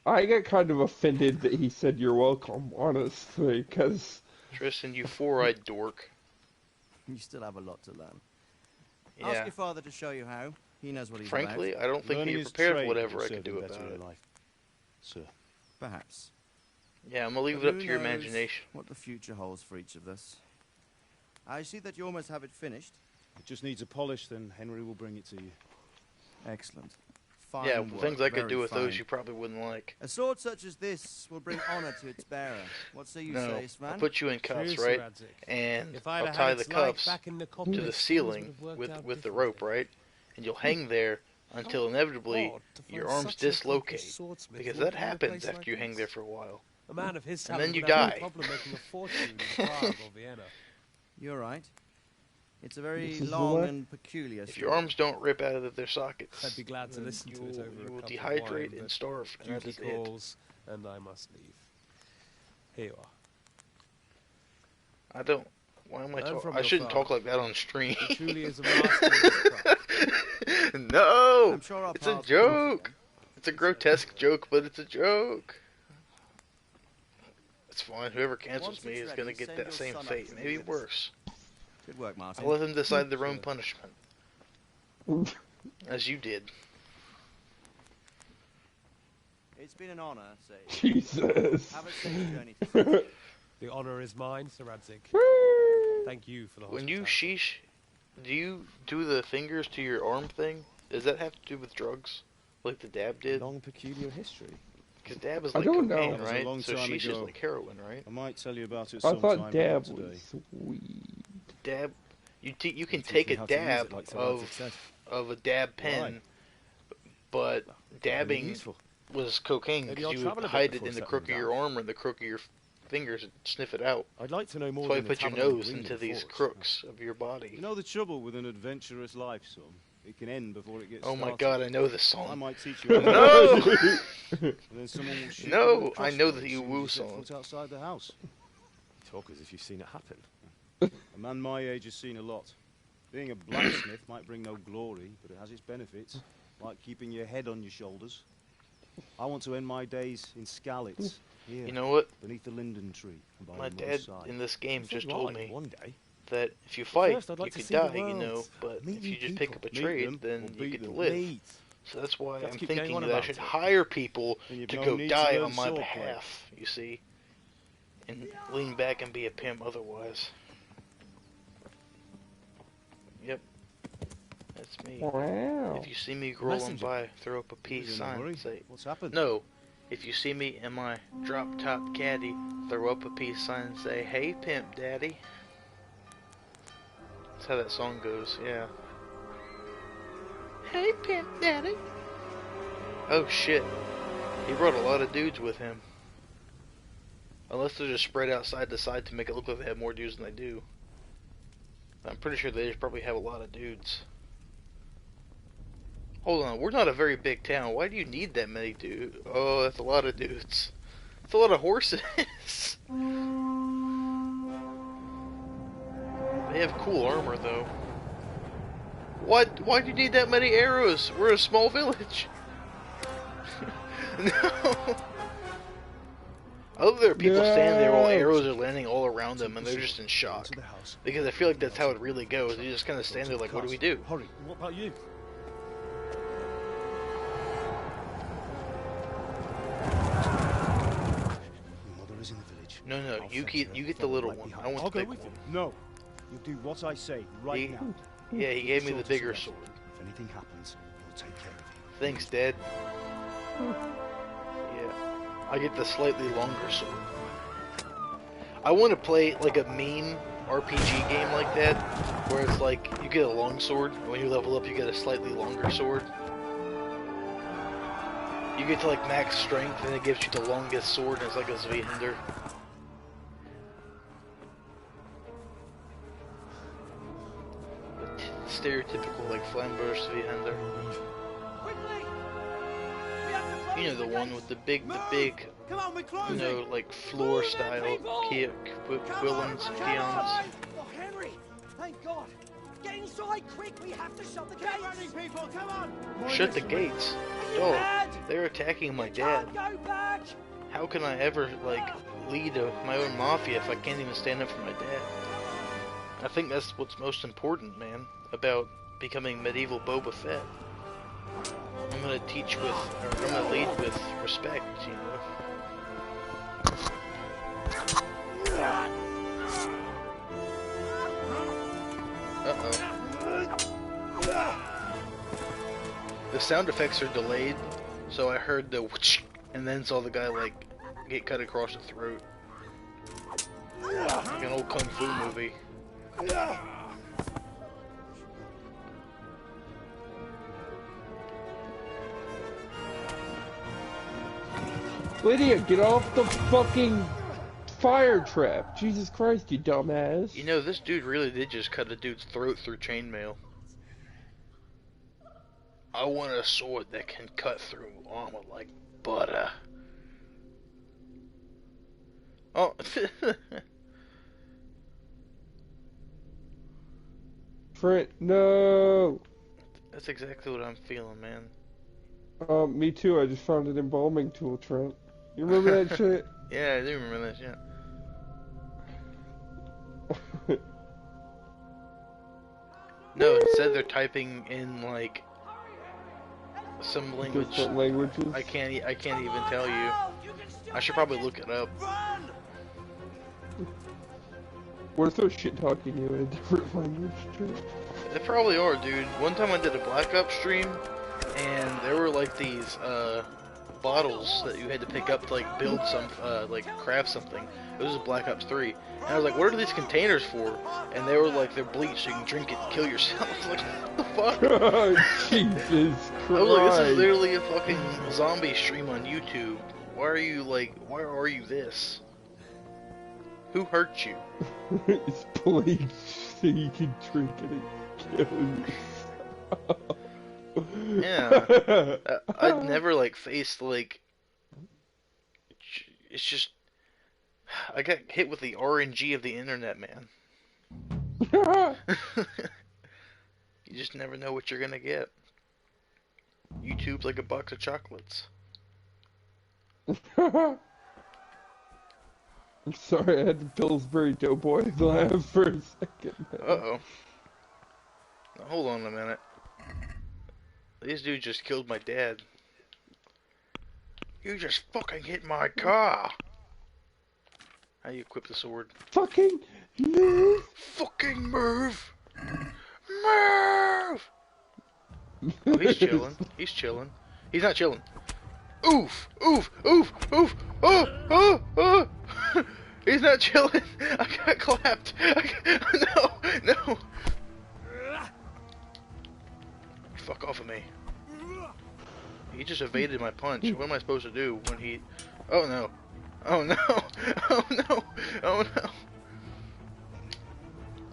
I got kind of offended that he said you're welcome, honestly, because... Tristan, you four-eyed dork. You still have a lot to learn. Yeah. Ask your father to show you how. He knows what he's Frankly, about. I don't think Learning he his prepared trade for whatever will I serve could him do better about in it. life, sir. Perhaps. Yeah, I'm gonna leave But it up to who your knows imagination. what the future holds for each of us. I see that you almost have it finished. It just needs a polish, then Henry will bring it to you. Excellent. Fine Yeah, work, things I could very do with those fine. you probably wouldn't like. A sword such as this will bring honor to its bearer. What say you, No, Sace, man? I'll put you in cuffs, True, right? Sir Radzik. And If I'd I'll have tie had the its like cuffs back in the to Copper, the things ceiling would have worked out with the rope, right? And you'll hang there until inevitably your arms dislocate, because that happens after you hang there for a while. A man of his And talent then you would have no die. problem making a fortune in Prague or Vienna. You're right. It's a very This is the long way? and peculiar If your story. arms don't rip out of their sockets, I'd be glad to then listen to you it will- over you a will cup of dehydrate wine, and but starve, and that duty is it. calls, and I must leave. Here you are. I don't. Why am I Learn talking? from I your shouldn't talk father. like that on stream. He truly is a master of his craft. No, I'm sure our it's a paths will cross joke. It's a grotesque joke, but it's a joke. It's fine. Whoever cancels Once me it's is ready, gonna get send that your same son up fate, to maybe meet us. worse. Good work, Martin. I'll let them decide their own punishment, as you did. It's been an honor, Sace. Jesus. Have a safe journey to Sicily. The honor is mine, Sir Radzik. Thank you for the When you hospitality. sheesh, do you do the fingers to your arm thing? Does that have to do with drugs? Like the dab did? Long peculiar history. Because dab is I like don't know. cocaine, That was a right? long So time sheesh ago. is like heroin, right? I might tell you about it I sometime. thought but dab not today. was weed. Dab, you can Teach take me a how to use dab it like Sir Radzik said. of a dab pen, but dabbing useful. was cocaine Maybe because I'll you would travel a bit hide it before in the settling crook of your down. arm or the crook of your fingers and sniff it out. I'd like to know more That's why you than the put your tavern on nose Green into and these Forge. crooks of your body. You know the trouble with an adventurous life, son? It can end before it gets Oh started. my god, I know this song. I might teach you. No! And then someone will shoot No, you with a I know crossbow the as you soon as woo set song. foot outside the house. You talk as if you've seen it happen. A man my age has seen a lot. Being a blacksmith might bring no glory, but it has its benefits, like keeping your head on your shoulders. I want to end my days in Skalitz, here, You know what? beneath the linden tree. And by My your mother's dad side. in this game It's just not told right, me one day. that if you fight, First, I'd like you to could see the die, you know, world. but Meet if you new just pick up a people. trade, them then or you beat get to them. live. Meet. So that's why Let's I'm keep going thinking on that I about should it. hire people Then you've to no go need to die learn on my swordplay. behalf, you see, and lean back and be a pimp otherwise. Yep, that's me. Wow. If you see me rolling messenger. by, throw up a peace in a sign. hurry? Say, What's happened? no. If you see me in my drop top caddy, throw up a peace sign and say, "Hey, pimp, daddy." That's how that song goes. Yeah. Hey, pimp, daddy. Oh shit. He brought a lot of dudes with him. Unless they're just spread out side to side to make it look like they have more dudes than they do. I'm pretty sure they just probably have a lot of dudes. Hold on, we're not a very big town. Why do you need that many dudes? Oh, that's a lot of dudes. That's a lot of horses. They have cool armor, though. What? Why do you need that many arrows? We're a small village. No. I love there are people standing there while arrows are landing all around them, and they're just in shock. Because I feel like that's how it really goes. You just kind of stand there like, what do we do? Hurry, what about you? Your mother is in the village. No, no, I'll you fetch get her you get the from little right one. behind. I want I'll the go big with one. you. No, you do what I say right He- now. Yeah, he gave me the bigger sword. If anything happens, we'll take care of you. Thanks, Dad. Yeah, I get the slightly longer sword. I want to play like a meme RPG game like that, where it's like you get a long sword, and when you level up, you get a slightly longer sword. You get to like max strength, and it gives you the longest sword, and it's like a Zweihander. Stereotypical like Flamberge Zweihander. You know, the one with the big, you know, like floor style quillons, peons. Oh, Henry! Thank God! Get inside, quick! We have to shut the gates! Get running, people! Come on! Shut the gates. Dog, they're attacking my dad. Go back! How can I ever, like, lead my own mafia if I can't even stand up for my dad? I think that's what's most important, man, about becoming medieval Boba Fett. I'm gonna teach with, or I'm gonna lead with respect, you know? The sound effects are delayed, so I heard the whoosh, and then saw the guy, like, get cut across the throat. Like an old kung fu movie. Lydia, get off the fucking fire trap! Jesus Christ, you dumbass. You know, this dude really did just cut a dude's throat through chainmail. I want a sword that can cut through armor like butter. Oh. Trent, no! That's exactly what I'm feeling, man. Me too, I just found an embalming tool, Trent. You remember that shit? Yeah, I do remember that shit. No, instead they're typing in, like, some language. Different languages? I can't even tell you. I should probably look it up. What if they're shit talking you in a different language too? They probably are, dude. One time I did a Black Ops stream, and there were like these bottles that you had to pick up to like build some, like craft something. It was Black Ops 3, and I was like, "What are these containers for?" And they were like, "They're bleach, so you can drink it and kill yourself." I was like, "What the fuck?" Jesus Christ! I was like, "This is literally a fucking zombie stream on YouTube. Why are you like? Why are you this? Who hurt you?" It's bleach, so you can drink it and kill yourself. Yeah, I'd never like faced like. It's just I got hit with the RNG of the internet, man. You just never know what you're gonna get. YouTube's like a box of chocolates. I'm sorry, I had the Pillsbury Doughboy laugh for a second. Uh-oh. Now, hold on a minute. These dudes just killed my dad. You just fucking hit my car! How do you equip the sword? Fucking move! Fucking move! Move! Oh, he's chilling. He's chilling. He's not chilling. Oof! Oof! Oof! Oof! Oh! Oh! Oh! He's not chilling! I got clapped! No! No! Fuck off of me. He just evaded my punch. What am I supposed to do when he... Oh no. Oh no. Oh no. Oh no.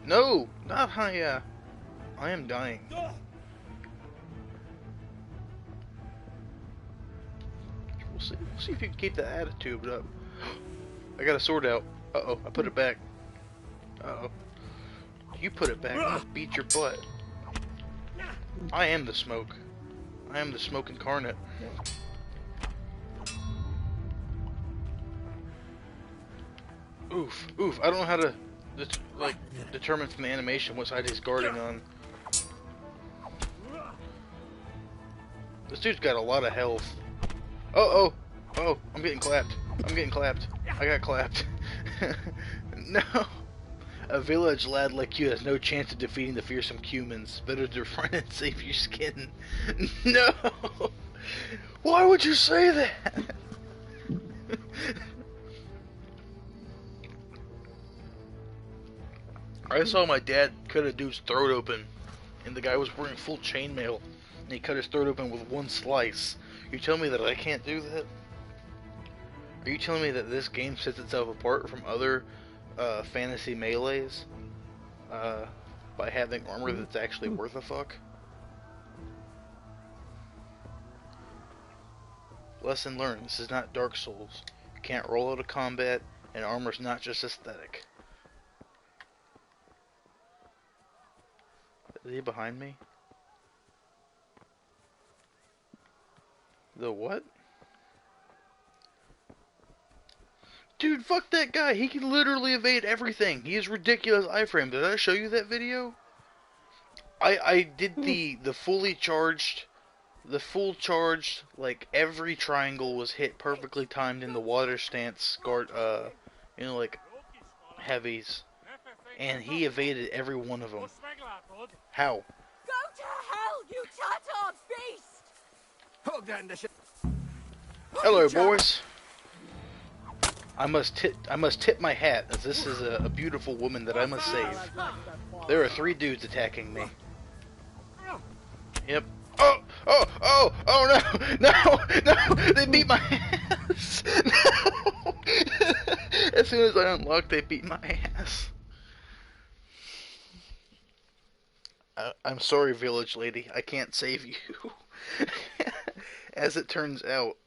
No! Not I am dying. We'll see if you can keep that attitude up. I got a sword out. Uh-oh, I put it back. Uh-oh. You put it back, I'm gonna beat your butt. I am the smoke. I am the smoke incarnate. Oof, oof. I don't know how to determine from the animation what side he's guarding on. This dude's got a lot of health. Oh, I'm getting clapped. I'm getting clapped. I got clapped. No. A village lad like you has no chance of defeating the fearsome humans. Better to run and save your skin. No! Why would you say that? I saw my dad cut a dude's throat open, and the guy was wearing full chainmail, and he cut his throat open with one slice. You're telling me that I can't do that? Are you telling me that this game sets itself apart from other fantasy melees by having armor that's actually worth a fuck? Lesson learned, this is not Dark Souls. You can't roll out of combat, and armor's not just aesthetic. Is he behind me? The what? Dude, fuck that guy. He can literally evade everything. He has ridiculous iframe. Did I show you that video? I did the fully charged, like every triangle was hit perfectly timed in the water stance guard, like heavies, and he evaded every one of them. How? Go to hell, you Tatar beast! Hold down the shit. Hello, boys. I must tip my hat, as this is a beautiful woman that I must save. There are 3 dudes attacking me. Yep. Oh no! They beat my ass! No! As soon as I unlocked, they beat my ass. I'm sorry, village lady. I can't save you. As it turns out,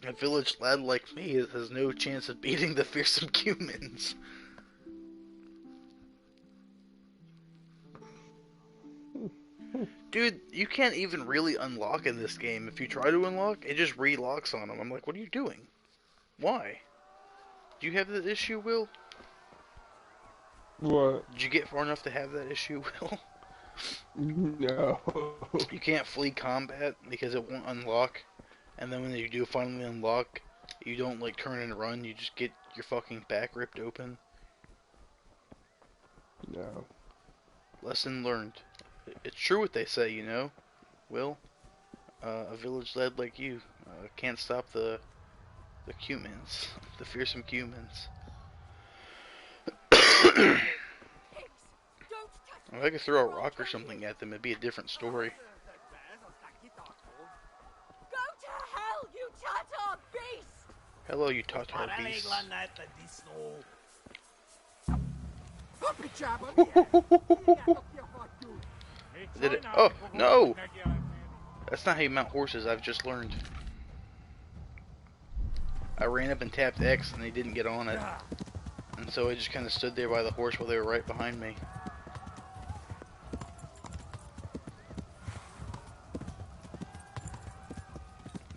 a village lad like me has no chance of beating the fearsome humans. Dude, you can't even really unlock in this game. If you try to unlock, it just relocks on them. I'm like, what are you doing? Why? Do you have that issue, Will? What? Did you get far enough to have that issue, Will? No. You can't flee combat because it won't unlock. And then when you do finally unlock, you don't like turn and run, you just get your fucking back ripped open? No. Lesson learned. It's true what they say, you know, Will. A village lad like you can't stop the humans, the fearsome humans. If I could throw a rock or something at them, it'd be a different story. Go to hell, you Tatar beast! Hello, you Tatar beast. Did it? Oh, no! That's not how you mount horses, I've just learned. I ran up and tapped X and they didn't get on it. And so I just kind of stood there by the horse while they were right behind me.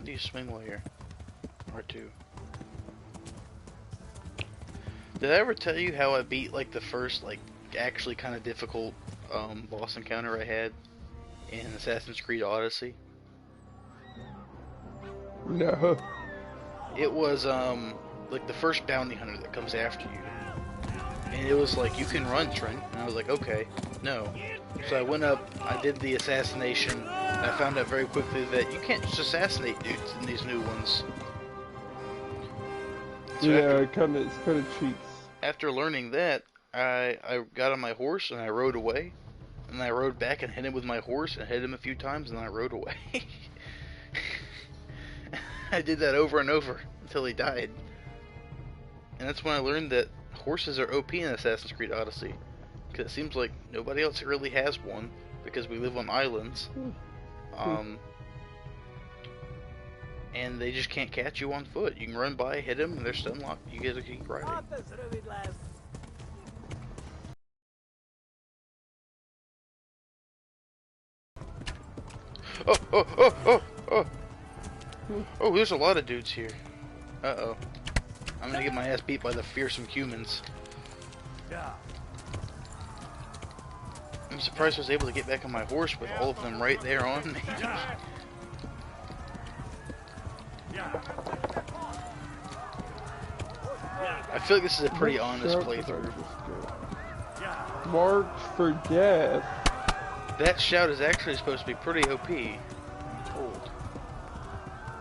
Do you swing while you're R2? Did I ever tell you how I beat like the first like actually kind of difficult boss encounter I had in Assassin's Creed Odyssey? No. It was like the first bounty hunter that comes after you. And it was like, you can run, Trent. And I was like, okay, no. So I went up, I did the assassination, and I found out very quickly that you can't just assassinate dudes in these new ones. So Yeah, it's kind of cheats. after learning that, I got on my horse and I rode away. And I rode back and hit him with my horse and hit him a few times and I rode away. I did that over and over until he died. And that's when I learned that horses are OP in Assassin's Creed Odyssey. Because it seems like nobody else really has one, because we live on islands. And they just can't catch you on foot. You can run by, hit them, and they're stun locked. You get to keep riding. Oh, there's a lot of dudes here. Uh-oh. I'm gonna get my ass beat by the fearsome humans. I'm surprised I was able to get back on my horse with all of them right there on me. I feel like this is a pretty honest playthrough. March for death. That shout is actually supposed to be pretty OP. I'm told.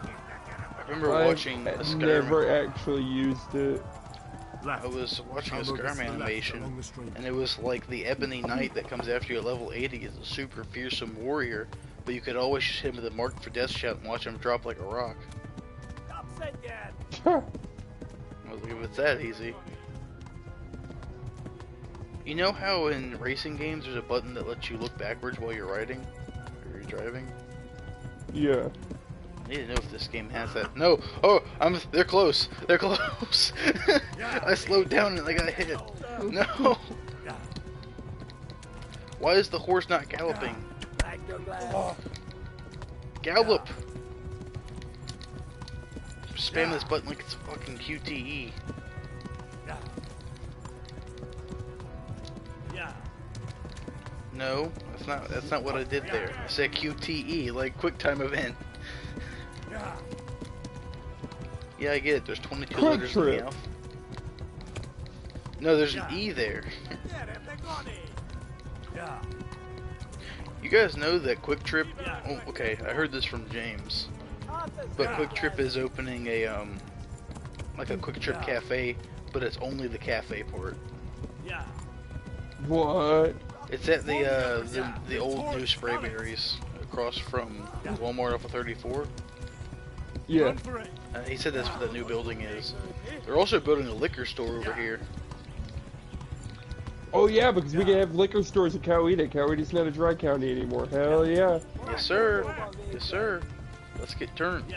I remember watching a Skyrim. Never actually used it. I was watching a Skyrim animation, and it was like the Ebony Knight that comes after you at level 80 is a super fearsome warrior, but you could always just hit him with a mark for death shout and watch him drop like a rock. I was like, if it's that easy. You know how in racing games there's a button that lets you look backwards while you're riding? Or you're driving? Yeah. I need to know if this game has that. No! Oh! They're close! They're close! I slowed down and I got hit. No! Why is the horse not galloping? Gallop! Spam this button like it's fucking QTE. No, that's not what I did there. I said QTE, like quick time event. Yeah, I get it. There's 22 letters in the alphabet. No, there's an E there. You guys know that Quick Trip? Oh, okay, I heard this from James. But Quick Trip is opening a like a Quick Trip cafe, but it's only the cafe part. What? It's at the old New Sprayberries across from Walmart off of 34. Yeah. He said that's what that new building is. They're also building a liquor store over here. Oh yeah, because we can have liquor stores in Coweta. Coweta's not a dry county anymore. Hell yeah. Yes sir. Yes sir. Let's get turned.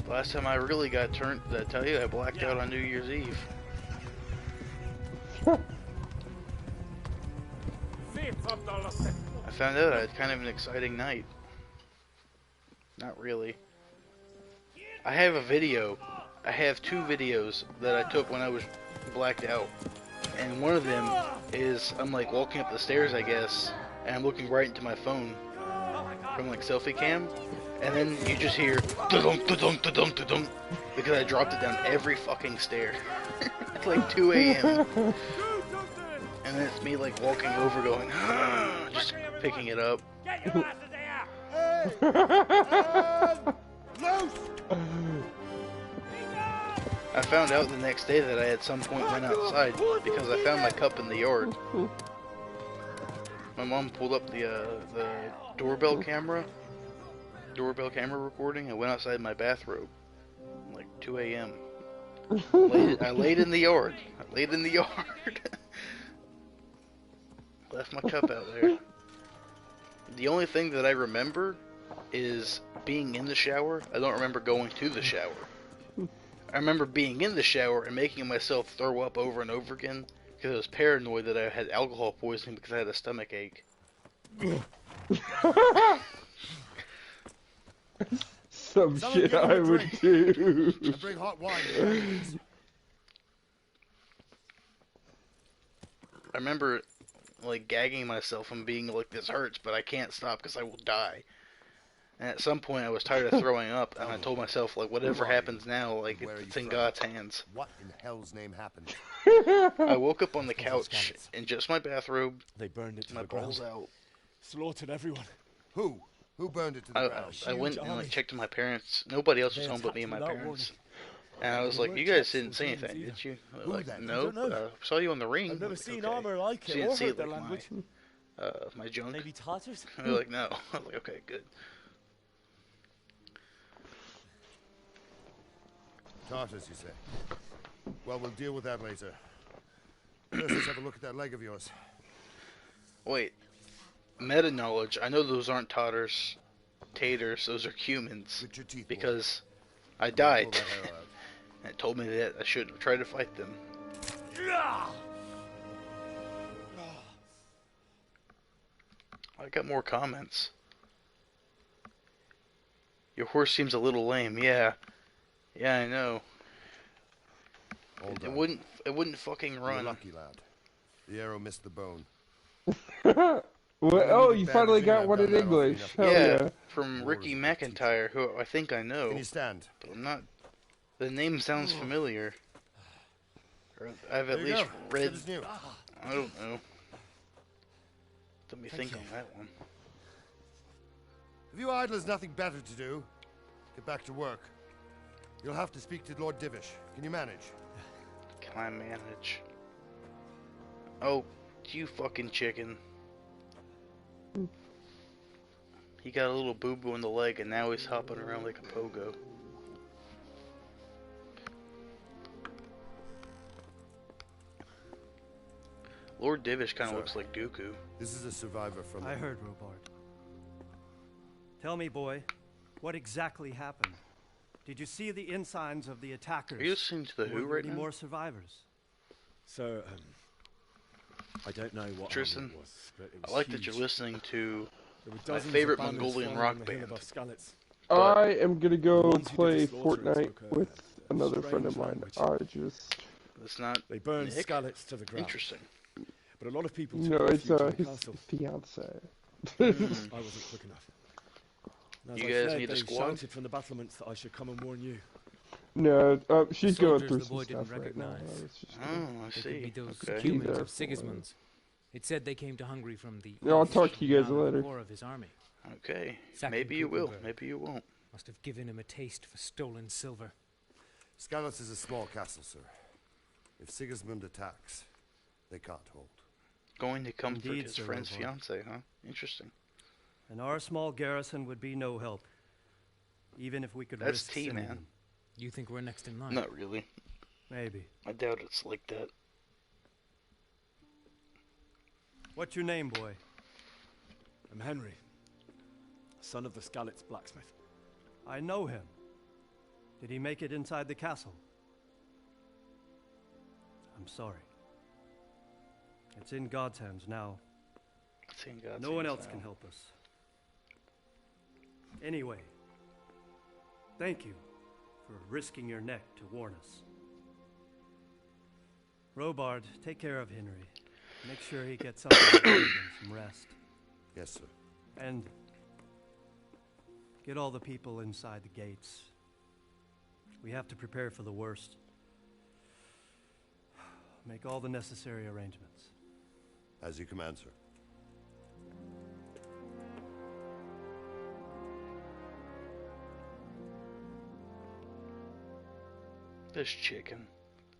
Last time I really got turned, did I tell you I blacked out on New Year's Eve? I found out I had kind of an exciting night. Not really. I have a video. I have 2 videos that I took when I was blacked out. And one of them is I'm like walking up the stairs, I guess, and I'm looking right into my phone. from like selfie cam, and then you just hear da-dunk, da-dunk, da-dunk, da-dunk, because I dropped it down every fucking stair. It's like 2 a.m. And then it's me like walking over going, just picking it up. I found out the next day that I at some point went outside because I found my cup in the yard. My mom pulled up the doorbell camera recording. I went outside my bathrobe, like 2 a.m. I laid in the yard. Left my cup out there. The only thing that I remember is being in the shower. I don't remember going to the shower. I remember being in the shower and making myself throw up over and over again because I was paranoid that I had alcohol poisoning because I had a stomach ache. Some shit I would do. Bring hot wine. I remember like gagging myself and being like, this hurts, but I can't stop because I will die. And at some point I was tired of throwing up, and I told myself, like, whatever happens now, like, it's in God's hands. What in hell's name happened? I woke up on the couch in just my bathrobe. They burned it to my the ground. balls out. Slaughtered everyone. Who? Who burned it to the ground? I went and like checked to my parents. Nobody else was home but me and my parents. And I was like, you guys didn't say anything, did you? Like, no. I saw you on the ring. I've never like, seen okay. armor like She it didn't or see heard their like, language. my junk. Maybe Tartars? They're like, no. I was like, okay, good. Tartars, you say? Well, we'll deal with that later. First, let's have a look at that leg of yours. Wait. Meta knowledge. I know those aren't taters. Those are humans. With your teeth, because I died. And it told me that I shouldn't try to fight them. I got more comments. Your horse seems a little lame. Yeah. Yeah, I know. It wouldn't fucking run. You're lucky, lad. The arrow missed the bone. Well, oh, you finally got one in English. Yeah, from Ricky McIntyre, who I think I know. Can you stand? But I'm not. The name sounds familiar. Or I've at least read. I don't know. Let me think on that one. If you idlers nothing better to do, get back to work. You'll have to speak to Lord Divish. Can you manage? Can I manage? Oh, you fucking chicken. He got a little boo-boo in the leg and now he's hopping around like a pogo. Lord Divish kind of looks like Dooku. This is a survivor from... I heard, Robard. Tell me, boy, what exactly happened? Did you see the insigns of the attackers? Are you listening to the Who right now? More survivors. So, I don't know what Tristan, it was, but it was I like huge. that you're listening to There were my dozens favorite of banners Mongolian flying rock on the hill band. above Skalitz. I am gonna go ones who play did the slaughter Fortnite spoke a with another friend of strange mine. language. It's not. They burned Nick? Skalitz to the ground. Interesting. But a lot of people No, took it's refuge in his the castle. fiance. I wasn't quick enough. And as You I guys fled, need a they squad? shouted from the battlements that I should come and warn you. No, she's going Soldiers through the some boy stuff didn't right now. recognize. It's just Oh, I They see. could be those Okay. humans There of for Sigismund's. It said they came to Hungary from the Yeah, I'll east, talk to you guys down in the later. core of his army. Okay. Sacked Maybe you will. Kuchenberg. Maybe you won't. Must have given him a taste for stolen silver. Skalitz is a small castle, sir. If Sigismund attacks, they can't hold. Going to comfort Indeed, his Sir friend's Robard. fiance, huh? Interesting. And our small garrison would be no help, even if we could That's risk tea, sending man. them. You think we're next in line? Not really. Maybe. I doubt it's like that. What's your name, boy? I'm Henry, son of the Skalitz blacksmith. I know him. Did he make it inside the castle? I'm sorry. It's in God's hands now. It's in God's No one hands else now. can help us. Anyway, thank you for risking your neck to warn us. Robard, take care of Henry. Make sure he gets something to eat and some rest. Yes, sir. And Get all the people inside the gates. We have to prepare for the worst. Make all the necessary arrangements. As you command, sir. This chicken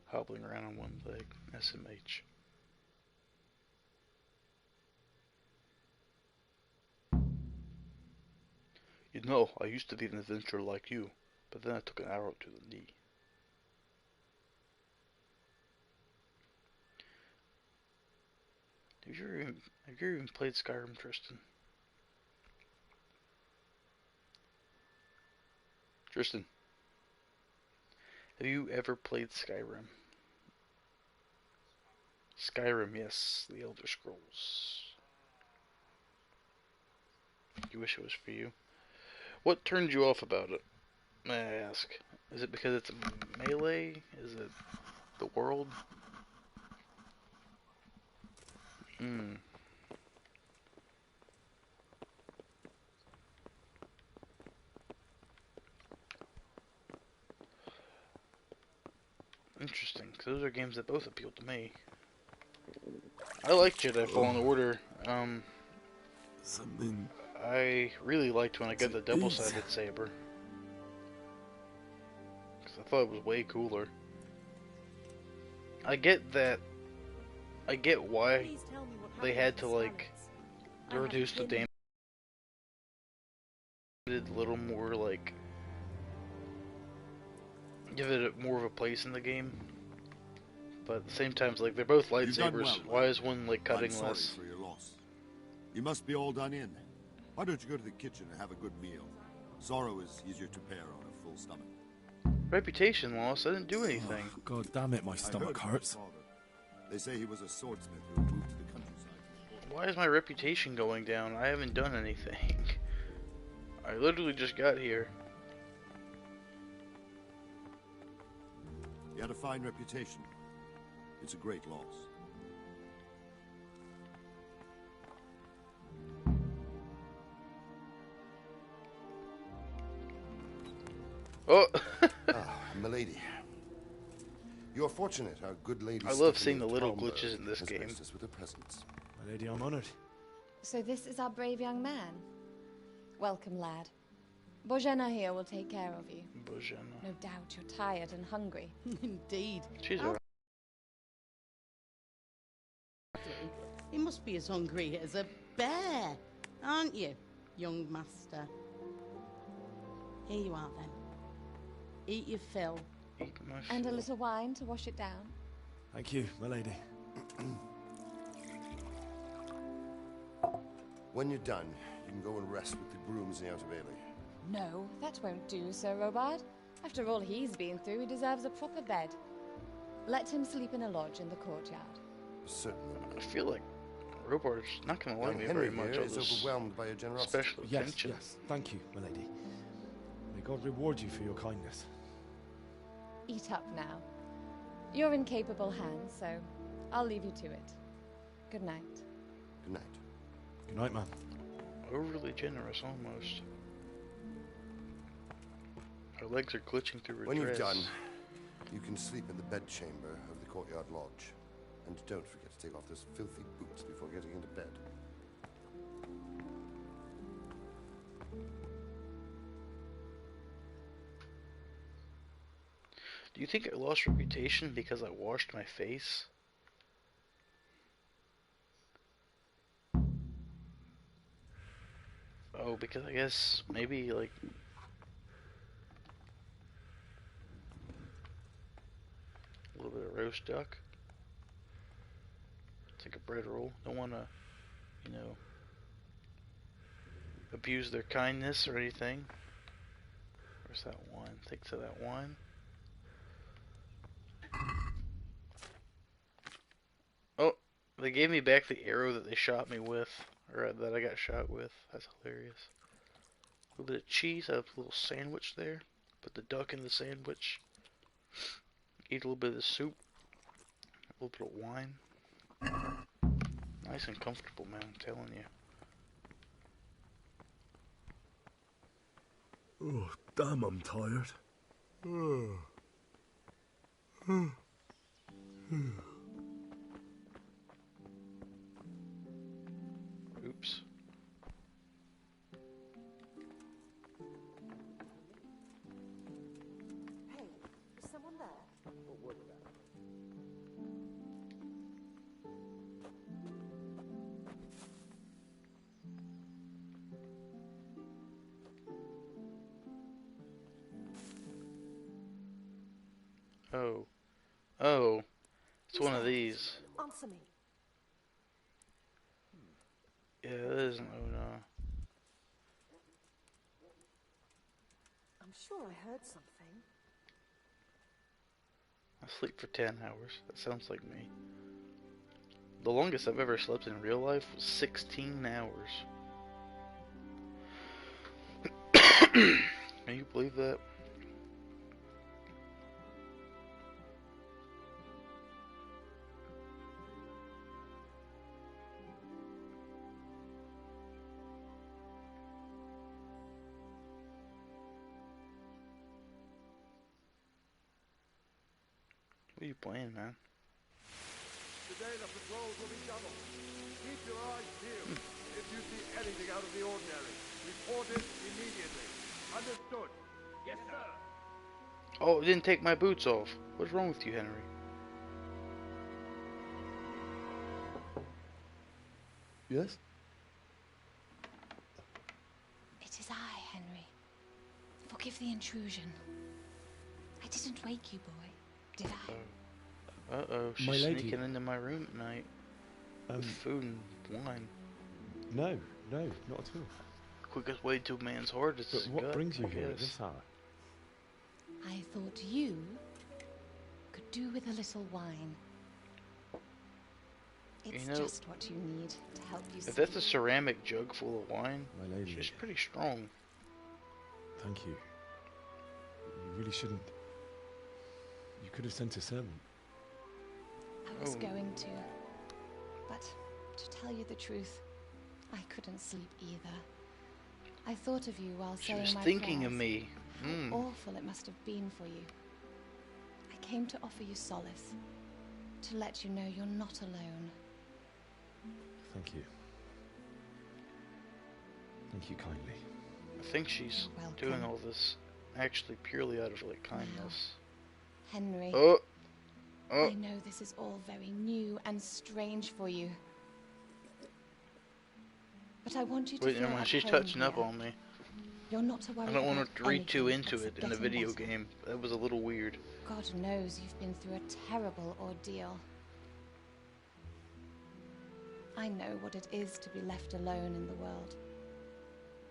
hobbling around on one leg. SMH. You know, I used to be an adventurer like you, but then I took an arrow to the knee. Have you even played Skyrim, Tristan? Tristan, have you ever played Skyrim? Skyrim, yes, the Elder Scrolls. You wish it was for you. What turned you off about it, may I ask? Is it because it's melee? Is it the world? Interesting, because those are games that both appeal to me. I like Jedi Fallen Order. Something. I really liked when I got the double-sided saber. Because I thought it was way cooler. I get that. I get why they had to, like, reduce the damage. A little more, like, give it more of a place in the game. But at the same time, like, they're both lightsabers. Well, why is one, like, cutting I'm sorry less? for your loss. You must be all done in. Why don't you go to the kitchen and have a good meal? Sorrow is easier to bear on a full stomach. Reputation loss? I didn't do anything. Oh, God damn it, my stomach hurts. They say he was a swordsmith who moved to the countryside. Why is my reputation going down? I haven't done anything. I literally just got here. He had a fine reputation. It's a great loss. Oh! Milady. You are fortunate our good lady I love Stephanie seeing the of little Talmberg glitches in this has game. graced us with her presence. My lady, I'm honoured. So this is our brave young man. Welcome, lad. Bojana here will take care of you. Bojana. No doubt you're tired and hungry. Indeed. She's alright. You must be as hungry as a bear, aren't you, young master? Here you are, then. Eat your fill. And a little wine to wash it down. Thank you, my lady. When you're done, you can go and rest with the grooms in the Outer Bailey. No, that won't do, Sir Robard. After all he's been through, he deserves a proper bed. Let him sleep in a lodge in the courtyard. Certainly. I feel like Robart's not going to like Young me Henry very much. here All is this overwhelmed by your generosity. special Yes, attention. yes. Thank you, my lady. May God reward you for your kindness. Eat up now. You're in capable hands, so I'll leave you to it. Good night. Good night. Good night, man. Overly generous, almost. Her legs are glitching through her When dress. you've done, you can sleep in the bedchamber of the courtyard lodge. And don't forget to take off those filthy boots before getting into bed. Do you think I lost reputation because I washed my face? Oh, because I guess maybe like a little bit of roast duck. It's like a bread roll. Don't want to, you know, abuse their kindness or anything. Where's that one? Take to that one. Oh, they gave me back the arrow that they shot me with, or that I got shot with. That's hilarious. A little bit of cheese, I have a little sandwich there. Put the duck in the sandwich. Eat a little bit of the soup. A little bit of wine. Nice and comfortable, man, I'm telling you. Oh, damn, I'm tired. Oops. Hey, is someone there? What was that? Oh. Oh. It's one of these. Answer me. Yeah, it isn't. Oh no. I'm sure I heard something. I sleep for 10 hours. That sounds like me. The longest I've ever slept in real life was 16 hours. Can you believe that? What are you playing, man? Today the patrols will be doubled. Keep your eyes peeled. If you see anything out of the ordinary, report it immediately. Understood? Yes, sir. Oh, it didn't take my boots off. What's wrong with you, Henry? Yes? It is I, Henry. Forgive the intrusion. I didn't wake you, boy, did I? Uh-oh, she's My lady. sneaking into my room at night. With food and wine. No, not at all. Quickest way to a man's heart is But what gut, brings you I here at guess. this hour? I thought you could do with a little wine. It's You know, just what you need to help you If sleep. that's a ceramic jug full of wine, My lady. she's pretty strong. Thank you. You really shouldn't. You could have sent a servant. I was going to. But to tell you the truth, I couldn't sleep either. I thought of you while She saying was my thinking of prayers. me. How awful it must have been for you. I came to offer you solace, to let you know you're not alone. Thank you. Thank you kindly. I think she's doing all this actually purely out of like kindness. Henry, Oh. I know this is all very new and strange for you. But I want you to Wait, feel never mind. at She's home touching up here. on me. You're not to worry I don't want her about to read too anything into it except in the getting video better. game. That was a little weird. God knows you've been through a terrible ordeal. I know what it is to be left alone in the world.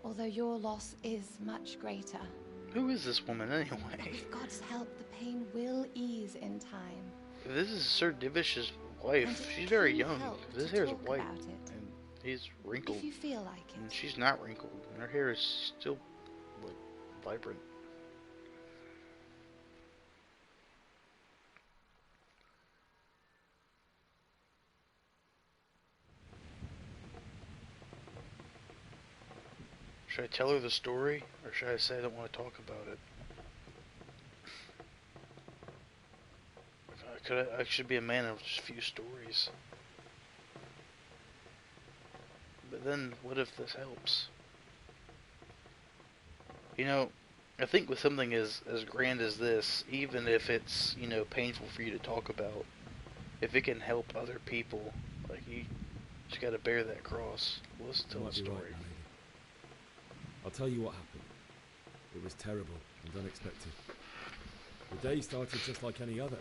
Although your loss is much greater. Who is this woman But anyway? with God's help, the pain will ease in time. If this is Sir Divish's wife, And it she's very can young. help This to hair's talk white, about it. and he's wrinkled. If you feel like it. And she's not wrinkled, and her hair is still, like, vibrant. Should I tell her the story, or should I say I don't want to talk about it? I should be a man of just a few stories. But then, what if this helps? You know, I think with something as grand as this, even if it's, you know, painful for you to talk about, if it can help other people, like, you just gotta bear that cross. Let's tell the might be right, story. my lady. I'll tell you what happened. It was terrible and unexpected. The day started just like any other.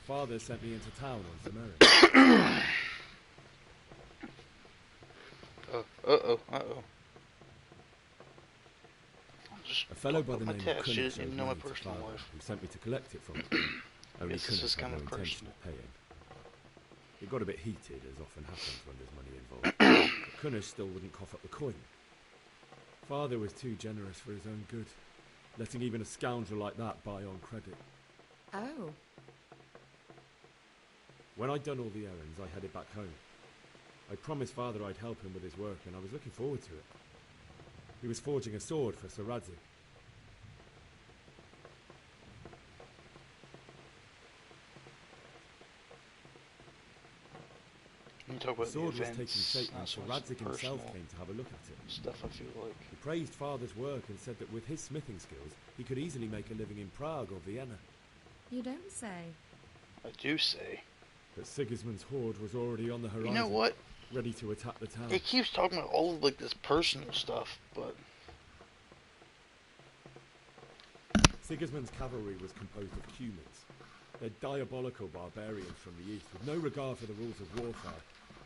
Father sent me into town on some errands. A fellow by the name of Kunich She showed didn't know my money to personal Father, life. who sent me to collect it from him. Only Yes, this is Kunich kind had no of intention personal. of paying. It got a bit heated, as often happens when there's money involved. But Kunich still wouldn't cough up the coin. Father was too generous for his own good, letting even a scoundrel like that buy on credit. Oh. When I'd done all the errands, I headed back home. I promised Father I'd help him with his work, and I was looking forward to it. He was forging a sword for Sir Radzik, talk The about the sword was events, taking shape when not so Sir much the Radzig himself personal came to have a look at it. stuff, I feel like. He praised Father's work and said that with his smithing skills, he could easily make a living in Prague or Vienna. You don't say. I do say. But Sigismund's horde was already on the horizon. You know what? Ready to attack the town. He keeps talking about all of like this personal stuff, but Sigismund's cavalry was composed of humans. They're diabolical barbarians from the east, with no regard for the rules of warfare.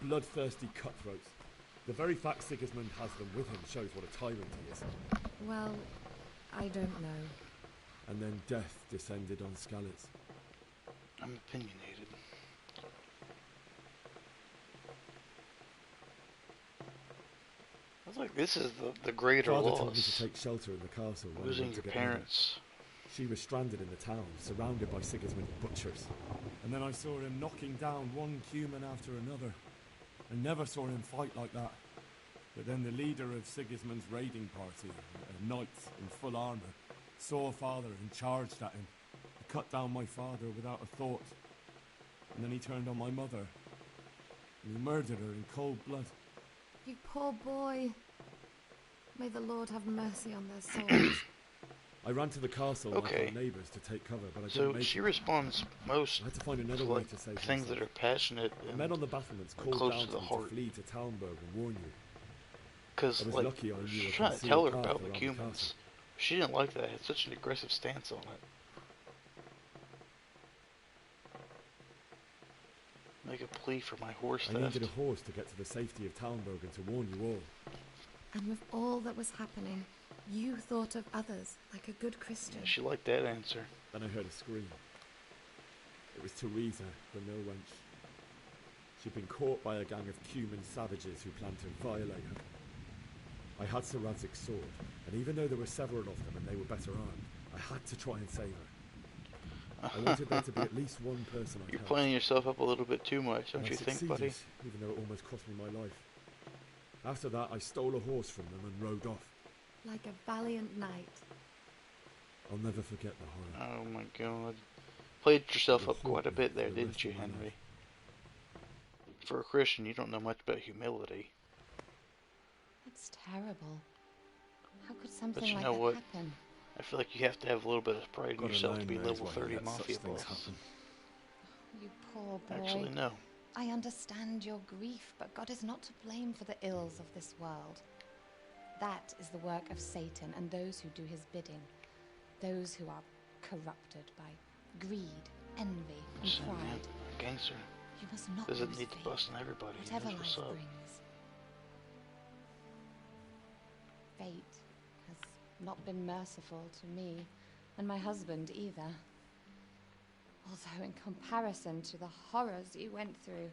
Bloodthirsty cutthroats. The very fact Sigismund has them with him shows what a tyrant he is. Well, I don't know. And then death descended on Skalitz. I'm opinionated. I was like, this is the greater Father loss. told me to take shelter in the castle. when I Losing went to your get ready. parents. She was stranded in the town, surrounded by Sigismund's butchers. And then I saw him knocking down one human after another. I never saw him fight like that. But then the leader of Sigismund's raiding party, a knight in full armour, saw Father and charged at him. He cut down my father without a thought. And then he turned on my mother. And he murdered her in cold blood. You poor boy. May the Lord have mercy on their souls. I ran to the castle like our neighbours to take cover, but I didn't So make she it. responds most I had to find another to way like to save things myself. that are passionate The and men on the battlements called close down to the me heart. to flee to Talmberg and warn you. Because I was like lucky I knew a she's trying to concealed tell her path about around the the humans. castle. She didn't like that. It had such an aggressive stance on it. Make a plea for my horse I theft. needed a horse to get to the safety of Talmberg and to warn you all. And with all that was happening, you thought of others like a good Christian. She liked that answer. Then I heard a scream. It was Teresa, the mill wench. She'd been caught by a gang of Cuman savages who planned to violate her. I had Sir Radzig's sword, and even though there were several of them and they were better armed, I had to try and save her. I wanted there to be at least one person I'd You're help. playing yourself up a little bit too much, don't And I you think, buddy? succeeded, even though it almost cost me my life. After that, I stole a horse from them and rode off. Like a valiant knight. I'll never forget the horror. Oh my god. Played yourself You'll up quite a haunt me bit there, for the didn't rest you, of my life. Henry? For a Christian, you don't know much about humility. It's terrible. How could something But you like know that what? happen? I feel like you have to have a little bit of pride in God yourself to alone be knows level why he 30 lets such mafia things boss. happen. You poor boy. Actually, no. I understand your grief, but God is not to blame for the ills of this world. That is the work of Satan and those who do his bidding. Those who are corrupted by greed, envy, and Same, man. pride. Gangster. You must not Doesn't lose need to faith, bust on everybody. He whatever knows what's life up. brings. Fate has not been merciful to me, and my husband either. Although in comparison to the horrors you went through.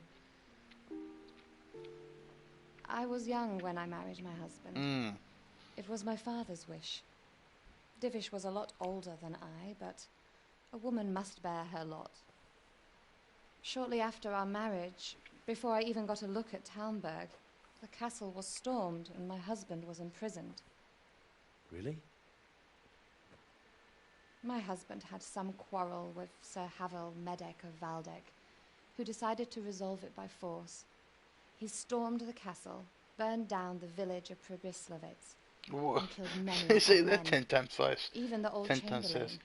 I was young when I married my husband. It was my father's wish. Divish was a lot older than I, but a woman must bear her lot. Shortly after our marriage, before I even got a look at Talmberg, the castle was stormed and my husband was imprisoned. Really? My husband had some quarrel with Sir Havel Medek of Valdek, who decided to resolve it by force. He stormed the castle, burned down the village of Pribyslavitz, and killed many They of say our that men, 10 times fast. even the old 10 times chamberlain. fast.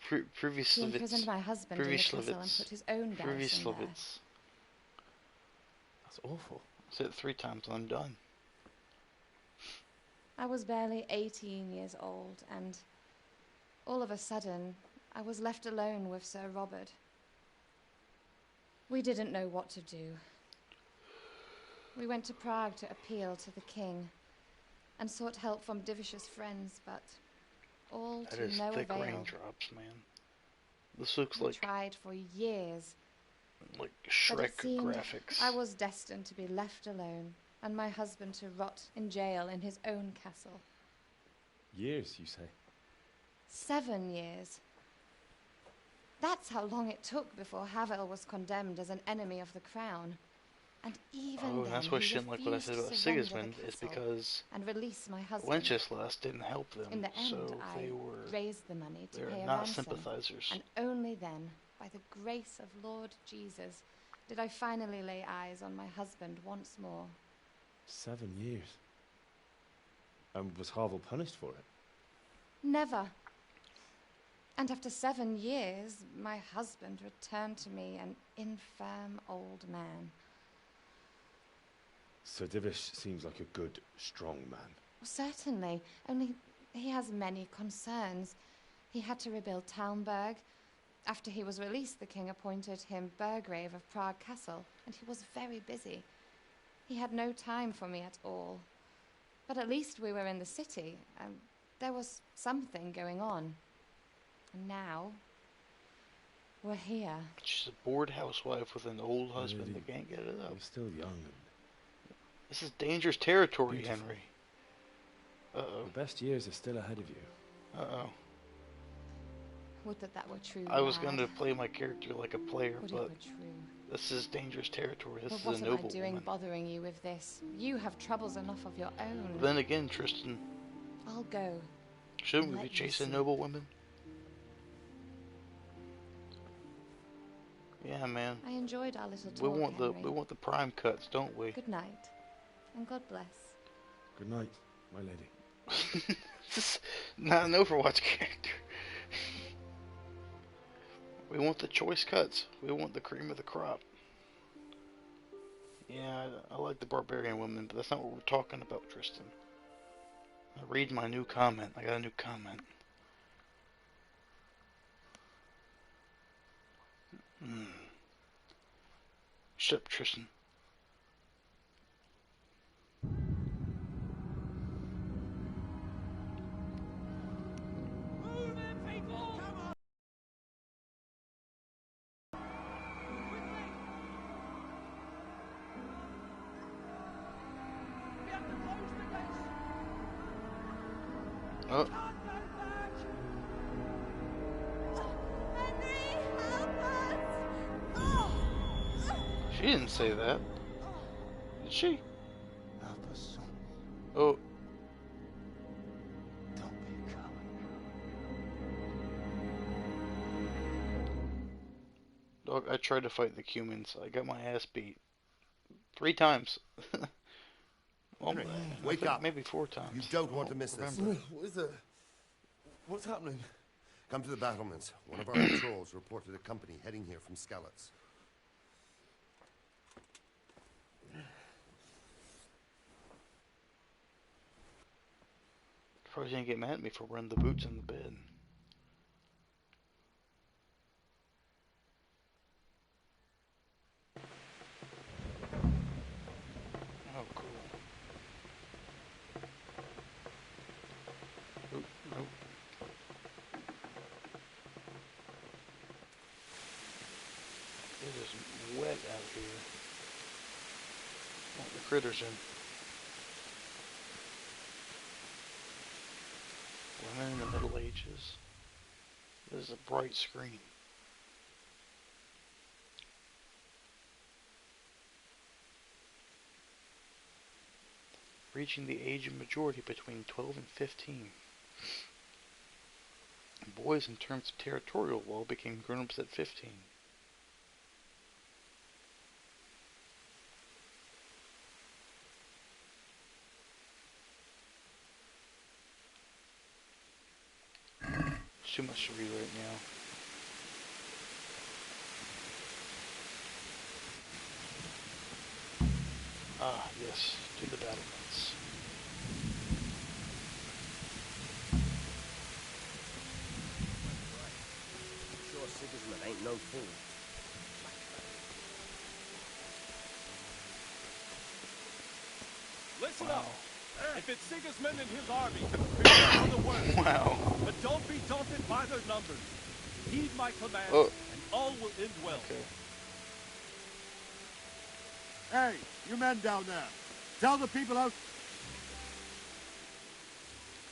He imprisoned my husband in the castle and put his own garrison there. That's awful. Say it 3 times and I'm done. I was barely 18 years old, and all of a sudden, I was left alone with Sir Robert. We didn't know what to do. We went to Prague to appeal to the king, and sought help from Divish's friends, but all That to is no thick avail. raindrops, man. This looks We like tried for years, but Shrek it seemed graphics. I was destined to be left alone, and my husband to rot in jail in his own castle. Years, you say? 7 years. That's how long it took before Havel was condemned as an enemy of the crown. And even Oh, then, that's why he she didn't like what I said refused about to surrender the Sigismund, is castle because and release my husband. Wenceslas didn't help them, In the end, so I they were raised the money to they're pay a not ransom, sympathizers. and only then, by the grace of Lord Jesus, did I finally lay eyes on my husband once more. 7 years. And was Harville punished for it? Never. And after 7 years, my husband returned to me an infirm old man. Sir Divish seems like a good, strong man. Certainly, only he has many concerns. He had to rebuild Talmberg. After he was released, the king appointed him Burgrave of Prague Castle, and he was very busy. He had no time for me at all. But at least we were in the city, and there was something going on. And now, we're here. She's a bored housewife with an old husband that can't get it up. You're still young. This is dangerous territory, Henry. Uh-oh. The best years are still ahead of you. Uh-oh. Would that were true. I was going to play my character like a player, Would but it were true. This is dangerous territory. This But is what a am noble I doing woman. bothering you with this? You have troubles enough of your own. Then again, Tristan, I'll go. shouldn't we Let be you chasing see. noble women? Yeah, man. I enjoyed our little talk, We want Henry. the prime cuts, don't we? Good night, and God bless. Good night, my lady. This is not an Overwatch character. We want the choice cuts. We want the cream of the crop. Yeah, I like the barbarian women, but that's not what we're talking about, Tristan. Read my new comment. I got a new comment. Shut up, Tristan. Oh. She didn't say that. Did she? Help us, son. Oh. Don't be a coward. Dog, I tried to fight the humans. I got my ass beat 3 times. Well, Wake up. Maybe 4 times. You don't want to miss this. What is it? What's happening? Come to the battlements. One of our patrols reported a company heading here from Skalitz. Probably gonna get mad at me for wearing the boots in the bed. Oh, cool. Oop, nope. It is wet out here. Want the critters in. Women in the Middle Ages. This is a bright screen. Reaching the age of majority between 12 and 15. Boys, in terms of territorial law, became grown-ups at 15. Too much to read right now. Ah, yes, to the battlements. Sure, Sigismund ain't no fool. Listen up. If it's Sigismund and his army, prepare for the worst. Wow. But don't be daunted by their numbers. Heed my command, Oh. and all will end well. Okay. Hey, you men down there. Tell the people out.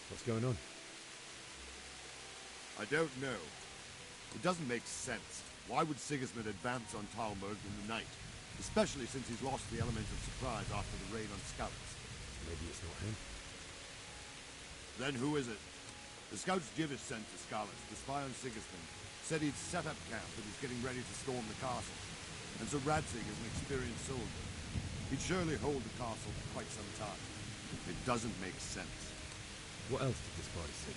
What's going on? I don't know. It doesn't make sense. Why would Sigismund advance on Talmberg in the night? Especially since he's lost the element of surprise after the raid on Skalitz. Maybe it's not him. Then who is it? The scouts Divish sent to Skalitz to spy on Sigismund said he'd set up camp and is getting ready to storm the castle. And Sir Radzig is an experienced soldier. He'd surely hold the castle for quite some time. It doesn't make sense. What else did the spies see?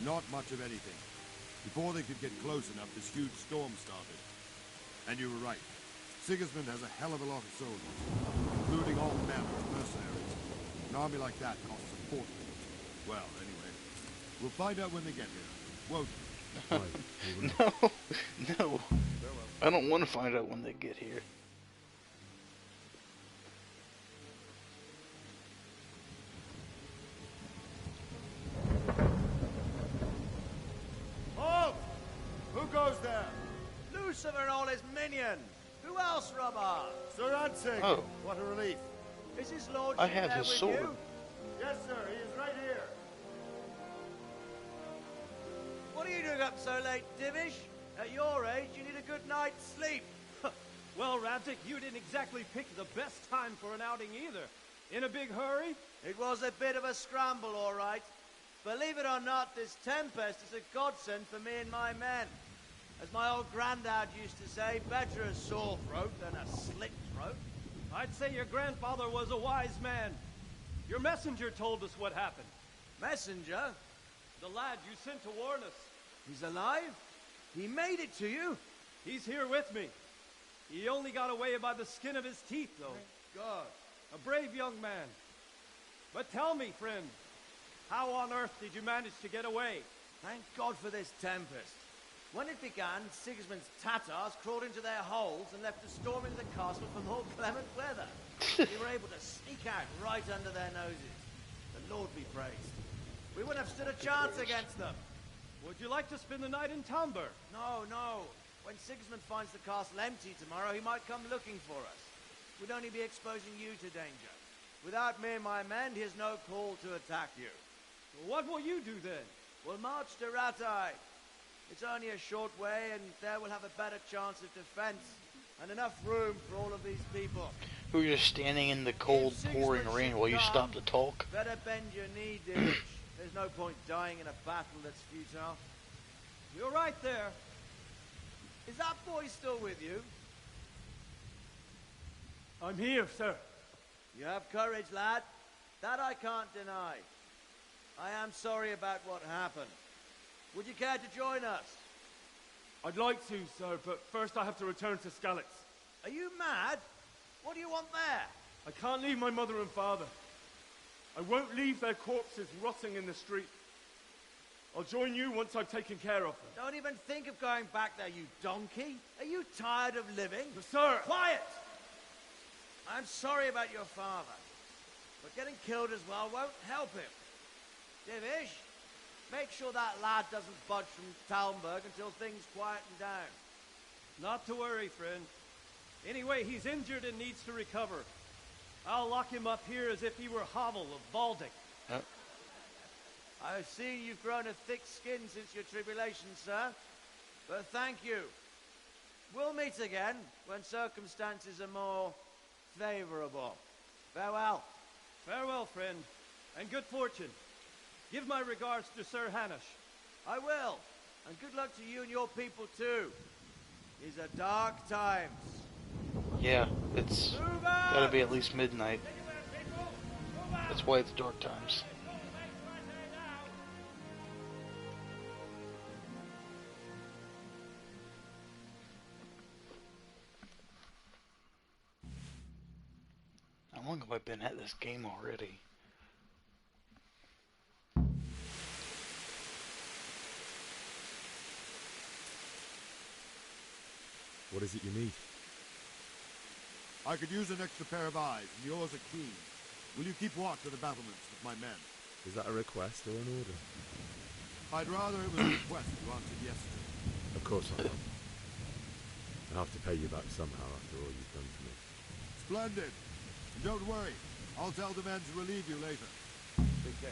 Not much of anything. Before they could get close enough, this huge storm started. And you were right. Sigismund has a hell of a lot of soldiers, including all manner of mercenaries. An army like that costs a fortune. Well, anyway, we'll find out when they get here, won't we? No. I don't want to find out when they get here. Halt! Who goes there? Lucifer and all his minions. Who else, Robert? Sir Radzig. Oh. What a relief. Is his lordship I have there his with sword. you? Yes, sir. He is right here. What are you doing up so late, Divish? At your age, you need a good night's sleep. Well, Radzig, you didn't exactly pick the best time for an outing either. In a big hurry? It was a bit of a scramble, all right. Believe it or not, this tempest is a godsend for me and my men. As my old granddad used to say, better a sore throat than a slit throat. I'd say your grandfather was a wise man. Your messenger told us what happened. Messenger? The lad you sent to warn us. He's alive? He made it to you? He's here with me. He only got away by the skin of his teeth, though. Thank God. A brave young man. But tell me, friend, how on earth did you manage to get away? Thank God for this tempest. When it began, Sigismund's Tatars crawled into their holes and left a storm into the castle for more clement weather. We were able to sneak out right under their noses. The Lord be praised. We wouldn't have stood a chance against them. Would you like to spend the night in Tamber? No, no. When Sigismund finds the castle empty tomorrow, he might come looking for us. We'd only be exposing you to danger. Without me and my men, he has no call to attack you. Well, what will you do then? We'll march to Ratai. It's only a short way, and there we'll have a better chance of defense and enough room for all of these people. Who are just standing in the cold, pouring rain while you stop to talk? Better bend your knee, Divish. There's no point dying in a battle that's futile. You're right there. Is that boy still with you? I'm here, sir. You have courage, lad. That I can't deny. I am sorry about what happened. Would you care to join us? I'd like to, sir, but first I have to return to Skalitz. Are you mad? What do you want there? I can't leave my mother and father. I won't leave their corpses rotting in the street. I'll join you once I've taken care of them. Don't even think of going back there, you donkey. Are you tired of living? Sir! Quiet! I'm sorry about your father, but getting killed as well won't help him. Divish, make sure that lad doesn't budge from Talmberg until things quieten down. Not to worry, friend. Anyway, he's injured and needs to recover. I'll lock him up here as if he were Havel of Baldic. I've seen you've grown a thick skin since your tribulation, sir. But thank you. We'll meet again when circumstances are more favorable. Farewell. Farewell, friend, and good fortune. Give my regards to Sir Hanush. I will. And good luck to you and your people, too. These are dark times. Yeah, it's gotta be at least midnight. That's why it's dark times. How long have I been at this game already? What is it you need? I could use an extra pair of eyes, and yours are keen. Will you keep watch of the battlements with my men? Is that a request or an order? I'd rather it was a request you answered yes to. Of course I will. I'll have to pay you back somehow after all you've done for me. Splendid. And don't worry. I'll tell the men to relieve you later. Take care.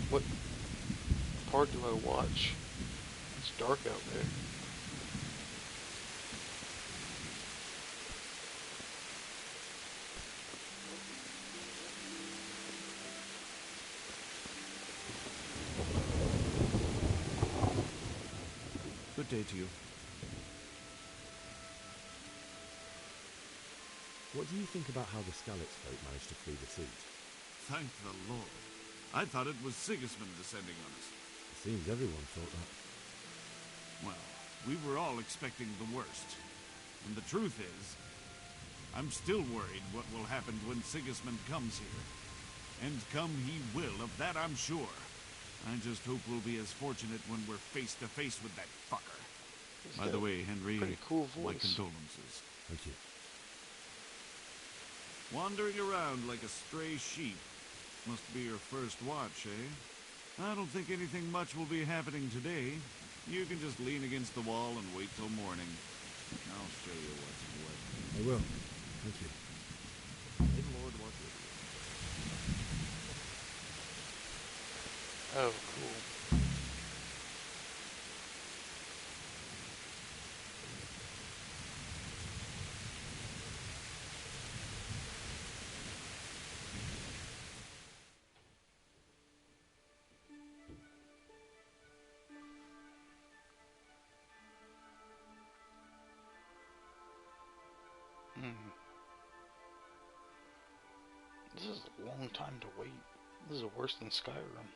What part do I watch? It's dark out there. day to you. What do you think about how the Skalitz folk managed to flee the siege? Thank the Lord. I thought it was Sigismund descending on us. It seems everyone thought that. Well, we were all expecting the worst. And the truth is, I'm still worried what will happen when Sigismund comes here. And come he will, of that I'm sure. I just hope we'll be as fortunate when we're face to face with that fucker. By the way, Henry, cool my voice. condolences. Thank you. Wandering around like a stray sheep. Must be your first watch, eh? I don't think anything much will be happening today. You can just lean against the wall and wait till morning. I'll show you what's what. I will. Thank you. May the Lord watch with you. Oh, cool. This is a long time to wait. This is worse than Skyrim.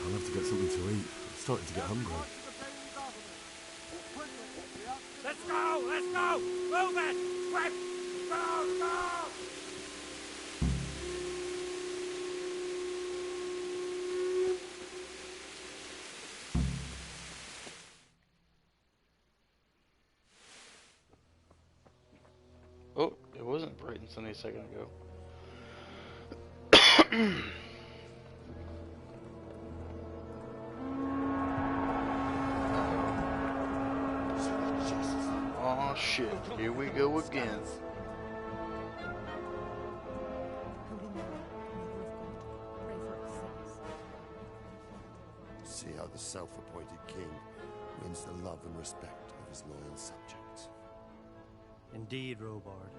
I'll have to get something to eat. I'm starting to get hungry. Let's go! Let's go! Move it! Quick! Go! Go! Oh, it wasn't bright and sunny a second ago. Oh shit, here we go again. See how the self-appointed king wins the love and respect of his loyal subjects. Indeed, Robard.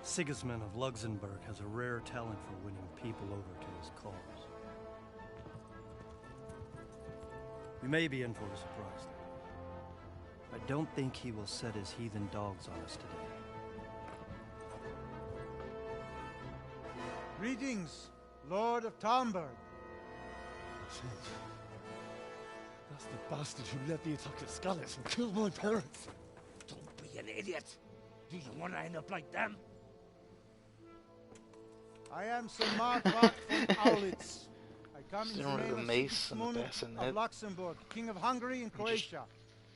Sigismund of Luxembourg has a rare talent for winning people over to his cause. We may be in for a surprise, though. I don't think he will set his heathen dogs on us today. Greetings, Lord of Talmberg. That's the bastard who led the attack at Skalitz and killed my parents. Don't be an idiot. Do you want to end up like them? I am Sir Marquardt von Aulitz. I come in the Remember name the of mace and the Sigismund bassinet? of Luxembourg, King of Hungary and Croatia,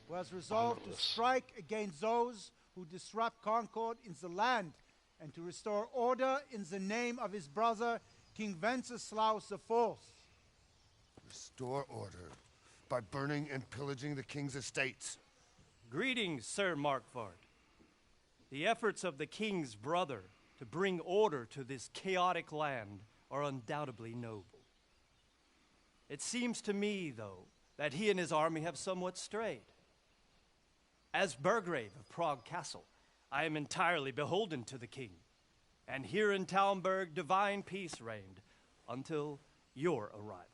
who has resolved to strike against those who disrupt concord in the land and to restore order in the name of his brother, King Wenceslaus IV. Restore order by burning and pillaging the king's estates. Greetings, Sir Marquardt. The efforts of the king's brother to bring order to this chaotic land are undoubtedly noble. It seems to me, though, that he and his army have somewhat strayed. As Burgrave of Prague Castle, I am entirely beholden to the king, and here in Talmberg divine peace reigned until your arrival.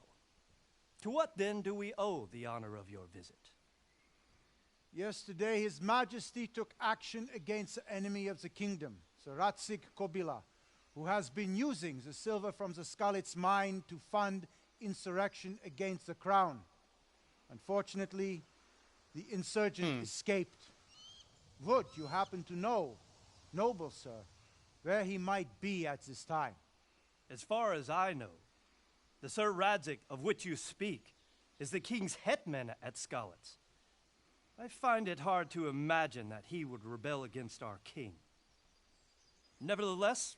To what then do we owe the honor of your visit? Yesterday, His Majesty took action against the enemy of the kingdom, Sir Radzig Kobyla, who has been using the silver from the Skalitz mine to fund insurrection against the crown. Unfortunately, the insurgent escaped. Would you happen to know, noble sir, where he might be at this time? As far as I know, the Sir Radzig of which you speak is the king's hetman at Skalitz. I find it hard to imagine that he would rebel against our king. Nevertheless,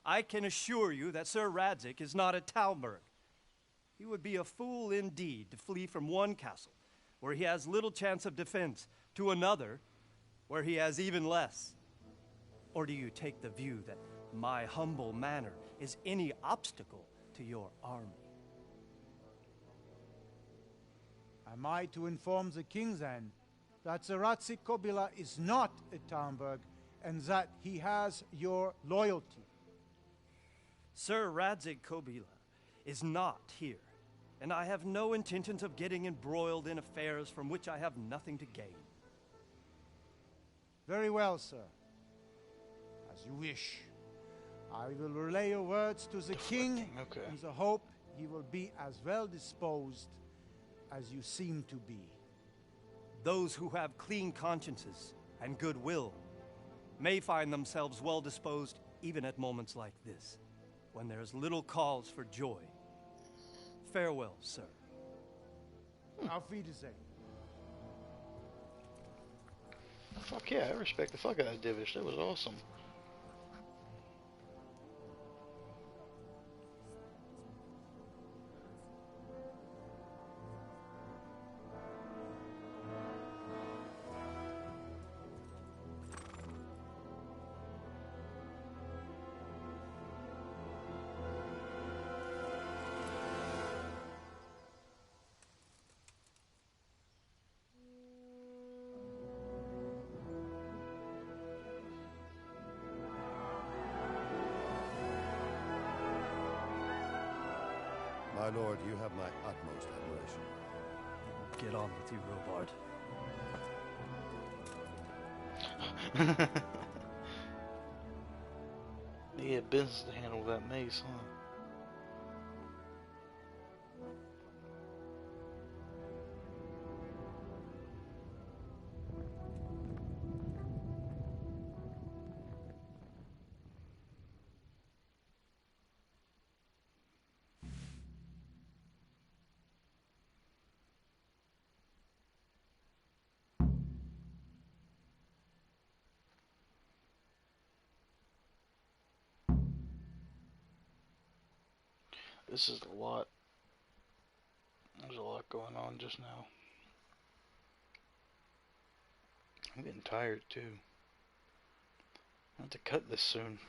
I can assure you that Sir Radzig is not at Talmberg. He would be a fool indeed to flee from one castle, where he has little chance of defense, to another, where he has even less. Or do you take the view that my humble manner is any obstacle to your army? Am I to inform the king then that Sir Radzig Kobyla is not at Talmberg and that he has your loyalty. Sir Radzig Kobyla is not here, and I have no intentions of getting embroiled in affairs from which I have nothing to gain. Very well, sir. As you wish. I will relay your words to the king in the hope he will be as well disposed as you seem to be. Those who have clean consciences and goodwill may find themselves well disposed even at moments like this, when there is little cause for joy. Farewell, sir. Auf Wiedersehen. Fuck yeah, I respect the fuck out of Divish. That was awesome. My lord, you have my utmost admiration. Get on with you, Robard. He had business to handle that mace, huh? This is a lot. There's a lot going on just now. I'm getting tired too. I have to cut this soon.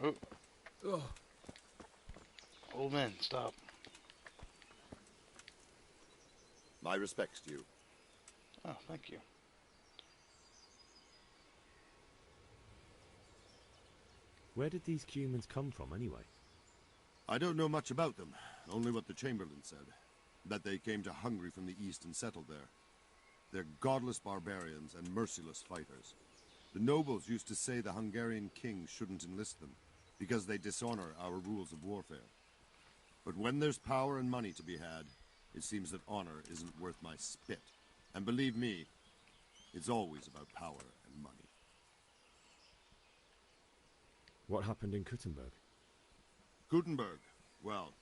Oh. Oh. Old man, stop. My respects to you. Oh, thank you. Where did these humans come from, anyway? I don't know much about them, only what the Chamberlain said. That they came to Hungary from the east and settled there. They're godless barbarians and merciless fighters. The nobles used to say the Hungarian king shouldn't enlist them, because they dishonor our rules of warfare. But when there's power and money to be had, it seems that honor isn't worth my spit. And believe me, it's always about power and money. What happened in Kuttenberg? Gutenberg. Well,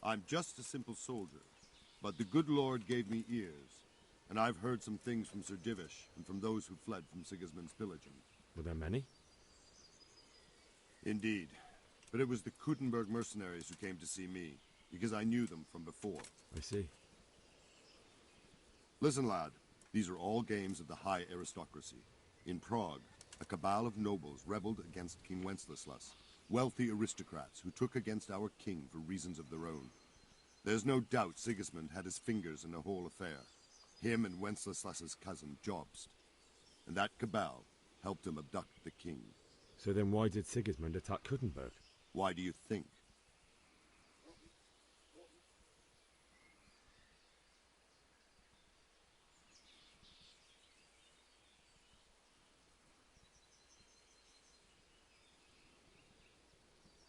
I'm just a simple soldier, but the good Lord gave me ears, and I've heard some things from Sir Divish and from those who fled from Sigismund's pillaging. Were there many? Indeed, but it was the Kuttenberg mercenaries who came to see me, because I knew them from before. I see. Listen, lad, these are all games of the high aristocracy. In Prague, a cabal of nobles rebelled against King Wenceslas, wealthy aristocrats who took against our king for reasons of their own. There's no doubt Sigismund had his fingers in the whole affair, him and Wenceslas's cousin Jobst. And that cabal helped him abduct the king. So then why did Sigismund attack Kuttenberg? Why do you think?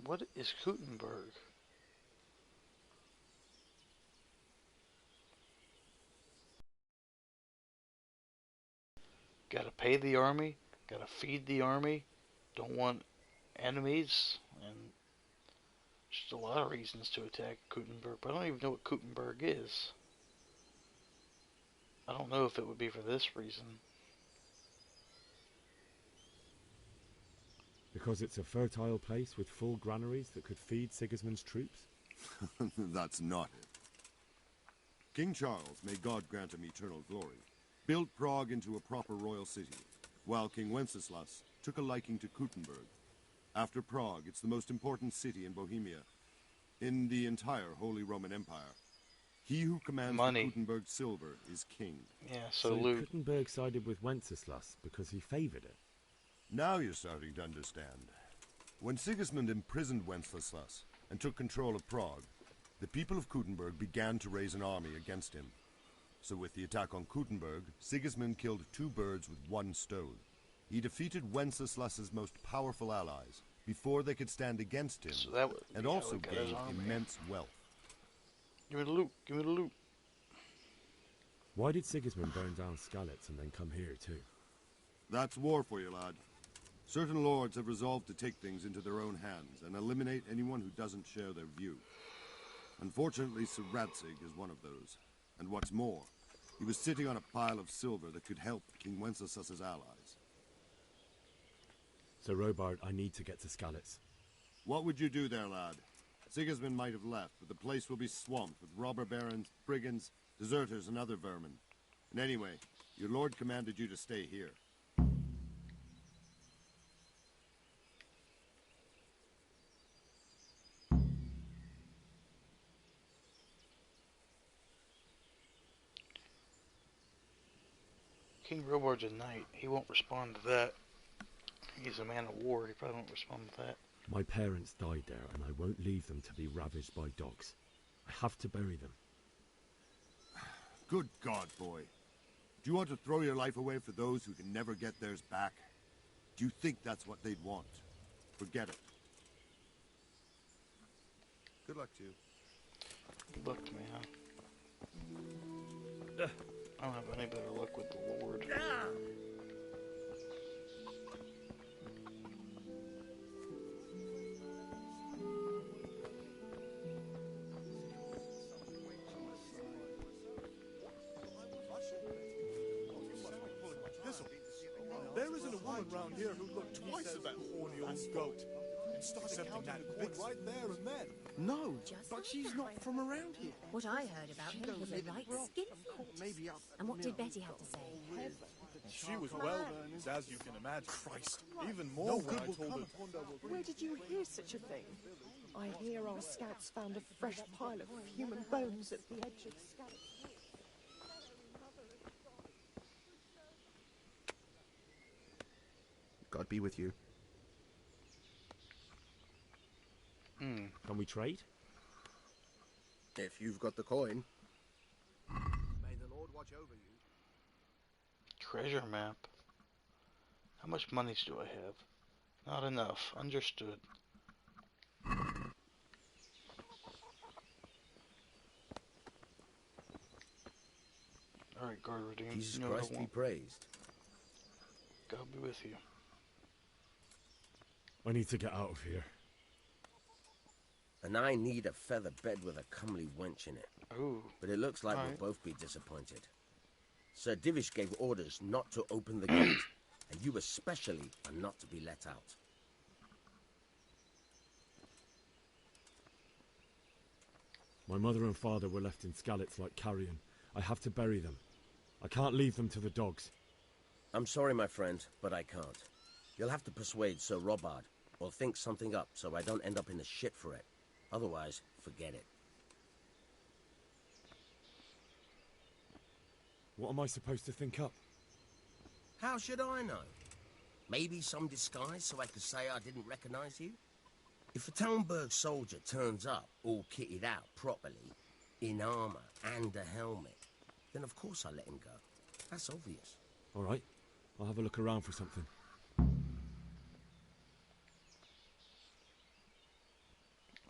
What is Kuttenberg? Gotta pay the army, gotta feed the army, don't want enemies, and just a lot of reasons to attack Kuttenberg, but I don't even know what Kuttenberg is. I don't know if it would be for this reason. Because it's a fertile place with full granaries that could feed Sigismund's troops? That's not it. King Charles, may God grant him eternal glory, built Prague into a proper royal city, while King Wenceslas took a liking to Kuttenberg. After Prague, it's the most important city in Bohemia, in the entire Holy Roman Empire. He who commands Money. the Kuttenberg silver is king. Yeah, so So loot. Kuttenberg sided with Wenceslas because he favoured it. Now you're starting to understand. When Sigismund imprisoned Wenceslas and took control of Prague, the people of Kuttenberg began to raise an army against him. So with the attack on Kuttenberg, Sigismund killed 2 birds with 1 stone. He defeated Wenceslas's most powerful allies before they could stand against him, So that would and be how also he got his gained army. immense wealth. Give me the loot. Give me the loot. Why did Sigismund burn down Skalitz and then come here too? That's war for you, lad. Certain lords have resolved to take things into their own hands and eliminate anyone who doesn't share their view. Unfortunately, Sir Radzig is one of those. And what's more, he was sitting on a pile of silver that could help King Wenceslas's allies. So Robard, I need to get to Skalitz. What would you do there, lad? Sigismund might have left, but the place will be swamped with robber barons, brigands, deserters, and other vermin. And anyway, your lord commanded you to stay here. King Robard's a knight. He won't respond to that. He's a man of war. He probably won't respond to that. My parents died there, and I won't leave them to be ravaged by dogs. I have to bury them. Good God, boy. Do you want to throw your life away for those who can never get theirs back? Do you think that's what they'd want? Forget it. Good luck to you. Good luck to me, huh? I don't have any better luck with the Lord. There isn't a woman round here who looked twice at that horny old goat. And started counting that bit right there and then. No, but she's not from around here. What I heard about him was a right skinflint. Maybe up. And what did Betty have to say? She was well burned, as you can imagine. Christ, even more when I told her. Where did you hear such a thing? I hear our scouts found a fresh pile of human bones at the edge of Skalitz. God be with you. Can we trade? If you've got the coin. May the Lord watch over you. Treasure map. How much money do I have? Not enough. Understood. Alright, guard redeemed. Jesus You know what I Christ be want. praised. God be with you. I need to get out of here. And I need a feather bed with a comely wench in it. Ooh. But it looks like Alright. we'll both be disappointed. Sir Divish gave orders not to open the gate, and you especially are not to be let out. My mother and father were left in Skalitz like carrion. I have to bury them. I can't leave them to the dogs. I'm sorry, my friend, but I can't. You'll have to persuade Sir Robard, or think something up so I don't end up in the shit for it. Otherwise, forget it. What am I supposed to think up? How should I know? Maybe some disguise so I could say I didn't recognize you? If a Talmberg soldier turns up, all kitted out properly, in armor and a helmet, then of course I let him go. That's obvious. All right, I'll have a look around for something.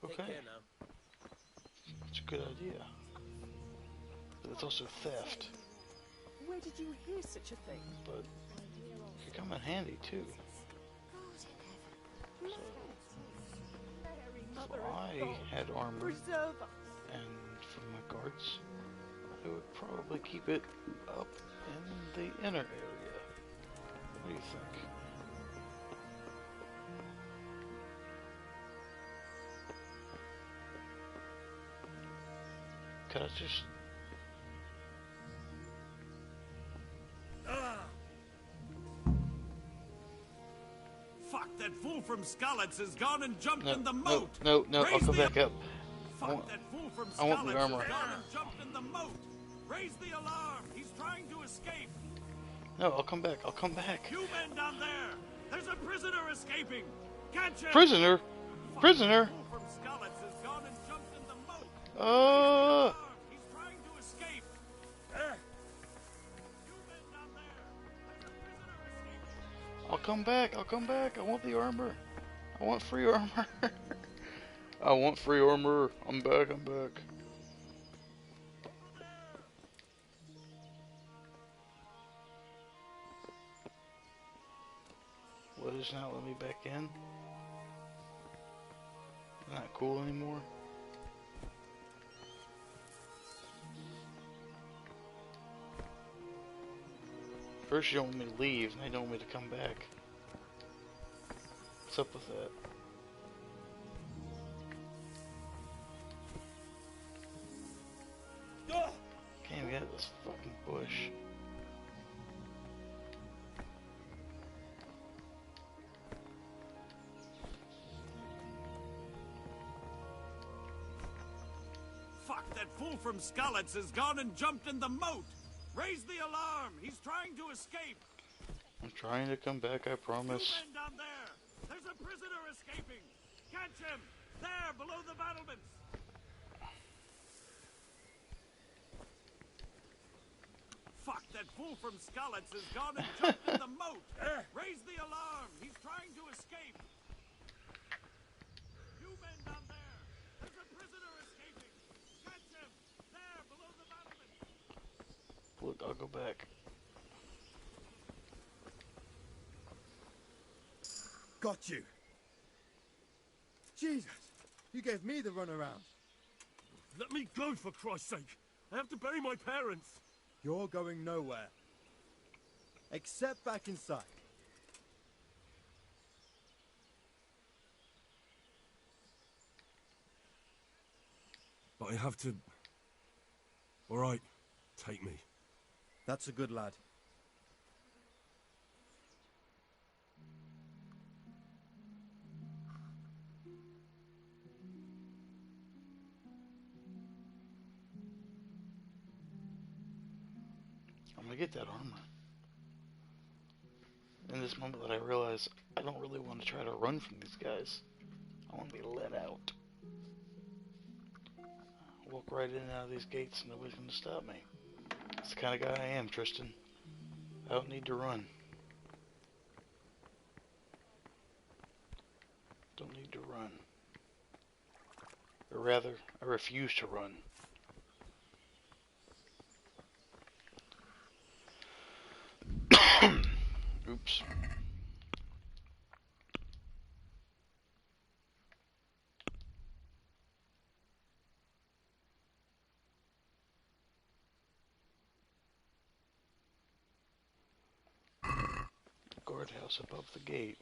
Okay. Take care now. It's a good idea. But it's also theft. Where did you hear such a thing? But it could come in handy too. So I had armor, Preserver. and for my guards, I would probably keep it up in the inner area. What do you think? Could I just... Fuck, that fool from Skalitz has gone and jumped No, in the no, moat! no, I'll Raise go the- back up. Fuck, that fool from I want the Scarlet's armor. has gone and jumped in the moat. Raise the alarm. He's trying to escape. No, I'll come back. I'll come back. You men down there. There's a prisoner escaping. Catch him. Prisoner? Prisoner? The fool from Scarlet's has gone and jumped in the moat. He's trying to escape. You men down there. There's a prisoner escaping. I'll come back. I'll come back. I want the armor. I want free armor. I want free armor. I'm back. I'm back. What is not letting me back in? Not cool anymore. First you don't want me to leave, and they don't want me to come back. What's up with that? Can't get out of this fucking bush. Fuck, that fool from Scarlet's has gone and jumped in the moat. Raise the alarm. He's trying to escape. I'm trying to come back, I promise. You men down there. There's a prisoner escaping. Catch him. There, below the battlements. Fuck, that fool from Scarlet's has gone and jumped in the moat. Raise the alarm. He's trying to escape. You men down there. There's a prisoner escaping. Catch him. There, below the battlements. Look, I'll go back. Got you. Jesus, you gave me the runaround. Let me go, for Christ's sake. I have to bury my parents. You're going nowhere. Except back inside. But I have to... All right, take me. That's a good lad. I'm gonna get that armor. In this moment that I realize I don't really want to try to run from these guys. I want to be let out. Walk right in and out of these gates and nobody's gonna stop me. That's the kind of guy I am, Tristan. I don't need to run. Don't need to run. Or rather, I refuse to run. Oops. Guardhouse above the gate.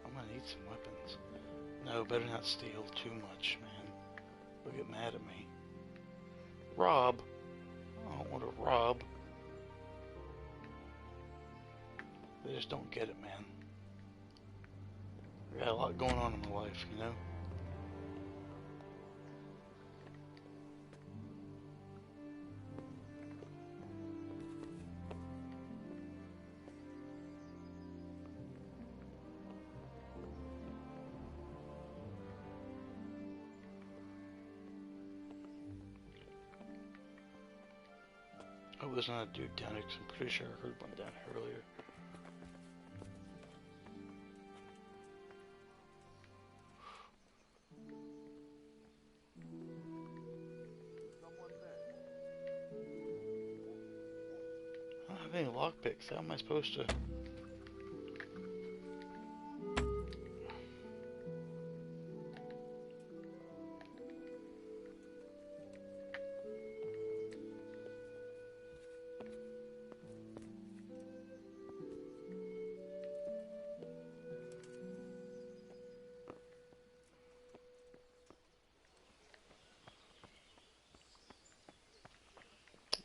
I'm gonna need some weapons. No, better not steal too much, man. They'll get mad at me. Rob? I don't want to rob. They just don't get it, man. I got a lot going on in my life, you know? Oh, there's not a dude down here, 'cause I'm pretty sure I heard one down here earlier. I don't have any lockpicks. How am I supposed to?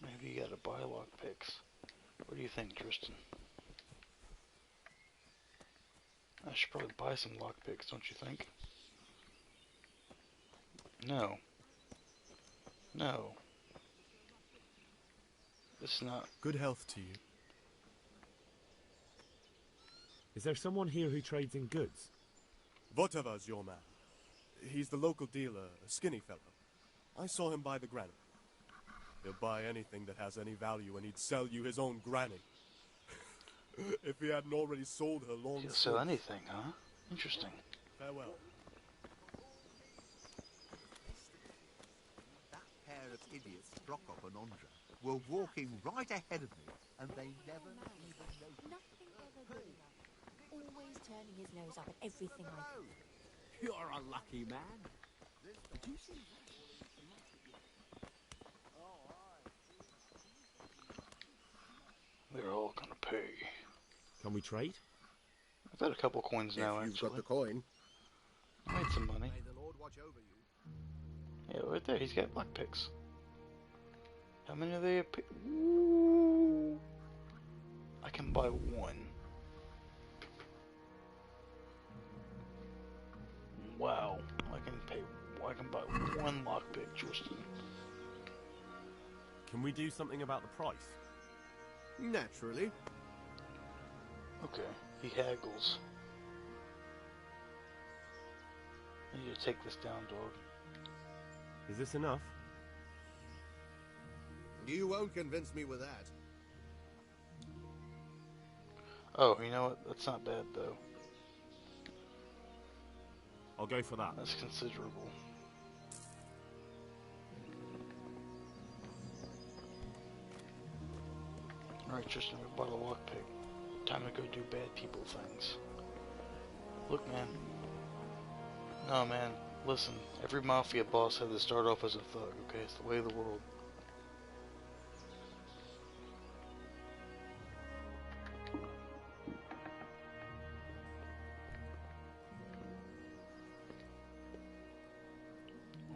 Maybe you gotta buy lockpicks. What do you think, Tristan? I should probably buy some lockpicks, don't you think? No. No. It's not. Good health to you. Is there someone here who trades in goods? Votava's your man. He's the local dealer, a skinny fellow. I saw him buy the granny. He'll buy anything that has any value, and he'd sell you his own granny. If he hadn't already sold her long He'll sell anything, huh? Interesting. Farewell. That pair of idiots, Prokop and Ondra, were walking right ahead of me, and they never even noticed. Nothing ever good enough. Always turning his nose up at everything I do. You're a lucky man. Did you see that? They're all gonna pay. Can we trade? I've got a couple coins now, If you've actually. got the coin. I made some money. May the Lord watch over you. Yeah, right there. He's got lockpicks. How many are they? Ooh. I can buy one. Wow. I can buy one lockpick, Tristan. Can we do something about the price? Naturally. Okay. He haggles. I need to take this down, dog. Is this enough? You won't convince me with that. Oh, you know what? That's not bad, though. I'll go for that. That's considerable. Alright, Tristan, we bought a lockpick. Time to go do bad people things. Look, man. No, man. Listen, every mafia boss had to start off as a thug, okay? It's the way of the world.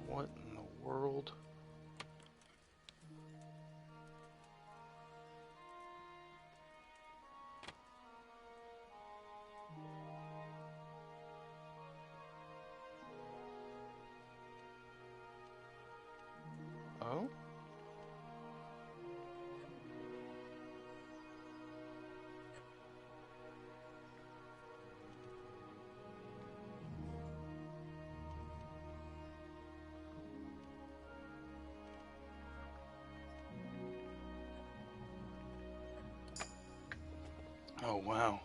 What in the world? Oh? Oh, wow.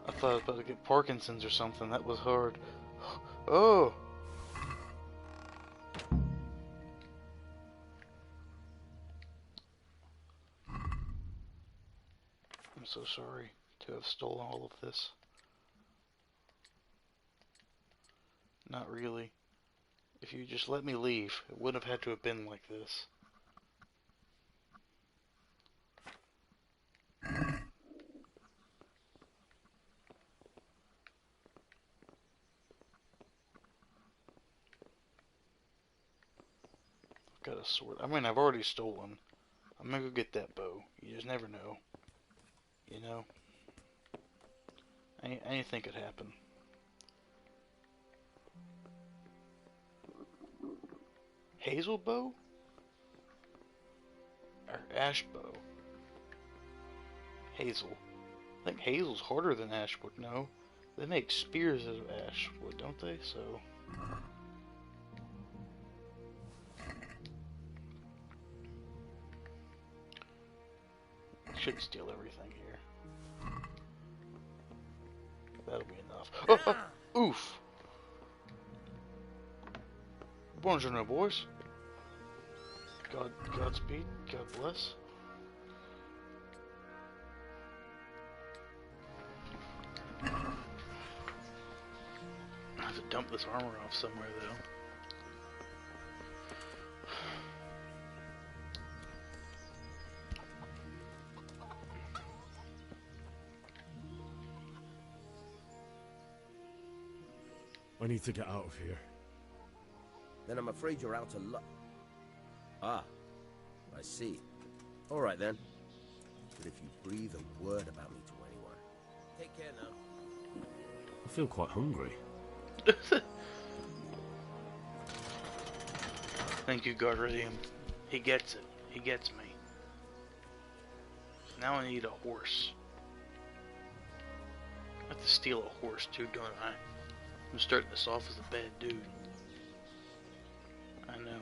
I thought I was about to get Parkinson's or something. That was hard. Oh! I'm so sorry to have stolen all of this. Not really. If you just let me leave, it wouldn't have had to have been like this. Got a sword. I mean, I've already stolen. I'm gonna go get that bow. You just never know. You know? Anything could happen. Hazel bow? Or ash bow? Hazel. I think hazel's harder than ashwood, no? They make spears out of ashwood, don't they? So... should steal everything here. That'll be enough. Oh, oh, oof! Bonjour, boys. Godspeed. God bless. dump this armor off somewhere, though. I need to get out of here. Then I'm afraid you're out of luck. Ah, I see. All right then. But if you breathe a word about me to anyone, take care now. I feel quite hungry. Thank you, Guardian. He gets it. He gets me. Now I need a horse. I have to steal a horse too, don't I? I'm starting this off as a bad dude. I know.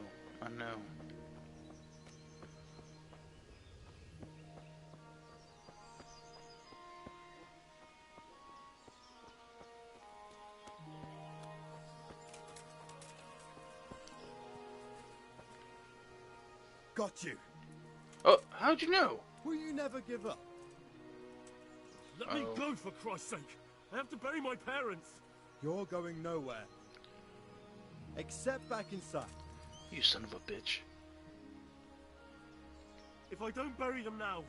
Got you. Oh, how'd you know? Will you never give up? Let me go, for Christ's sake. I have to bury my parents. You're going nowhere. Except back inside. You son of a bitch. If I don't bury them now,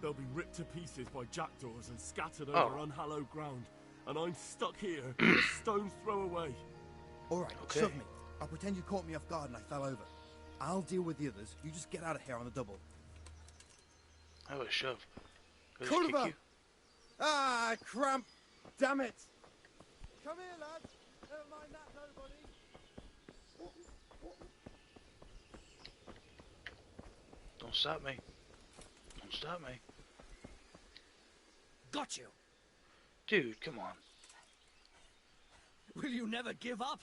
they'll be ripped to pieces by jackdaws and scattered over unhallowed ground. And I'm stuck here, a stone's throw away. Alright, shove me. I'll pretend you caught me off guard and I fell over. I'll deal with the others. You just get out of here on the double. How a shove? Culver! Ah, cramp! Damn it! Come here, lads! Never mind that, nobody! Don't stop me. Don't stop me. Got you. Dude, come on. Will you never give up?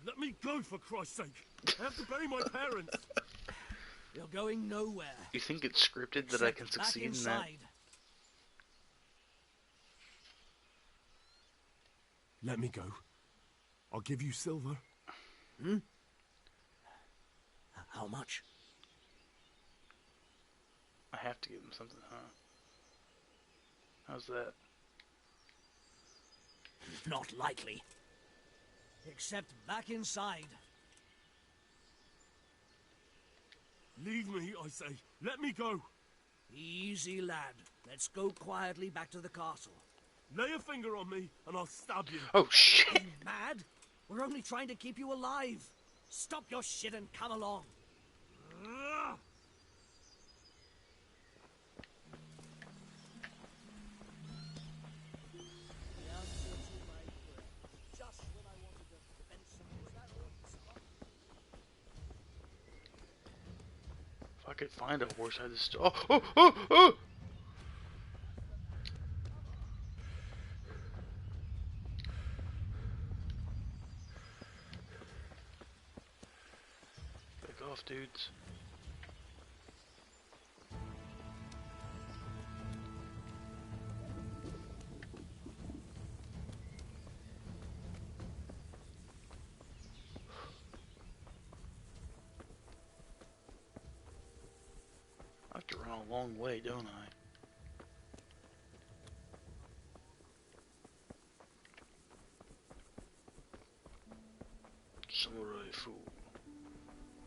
Let me go, for Christ's sake. I have to bury my parents. You're going nowhere. You think it's scripted that I can succeed in that? Let me go. I'll give you silver. Hmm? How much? I have to give him something, huh? How's that? Not likely. Except back inside. Leave me, I say. Let me go. Easy, lad. Let's go quietly back to the castle. Lay a finger on me, and I'll stab you. Oh, shit. Are you mad? We're only trying to keep you alive. Stop your shit and come along. If I could find a horse, I'd just... Oh! Back off, dudes. I have to run a long way, don't I? Samurai fool.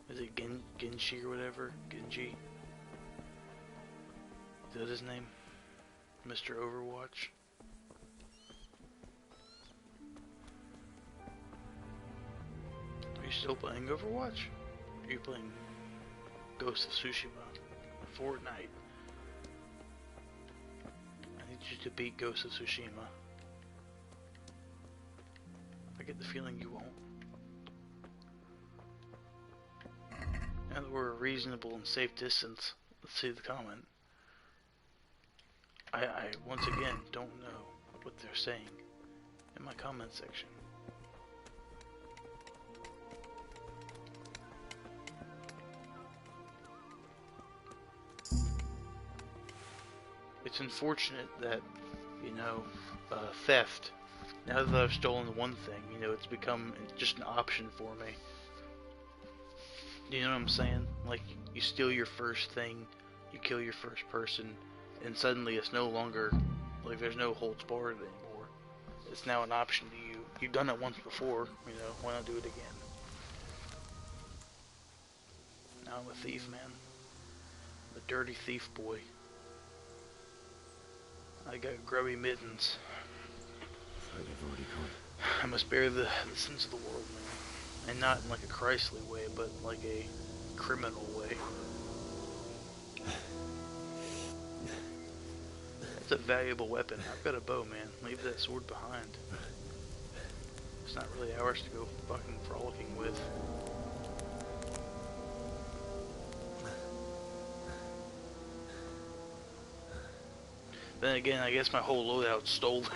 Is it Genshi or whatever? Genji? Is that his name? Mr. Overwatch? Are you still playing Overwatch? Or are you playing Ghost of Tsushima? Fortnite. I need you to beat Ghost of Tsushima. I get the feeling you won't. Now that we're a reasonable and safe distance, let's see the comment. I once again don't know what they're saying in my comment section. It's unfortunate that, you know, theft, now that I've stolen one thing, you know, it's become just an option for me. You know what I'm saying? Like, you steal your first thing, you kill your first person, and suddenly it's no longer, like, there's no holds barred anymore. It's now an option to you. You've done it once before, you know, why not do it again? Now I'm a thief, man. I'm a dirty thief boy. I got grubby mittens. It's like they've already gone. I must bear the sins of the world, man. And not in like a Christly way, but like a criminal way. It's a valuable weapon. I've got a bow, man. Leave that sword behind. It's not really ours to go fucking frolicking with. Then again, I guess my whole loadout's stolen.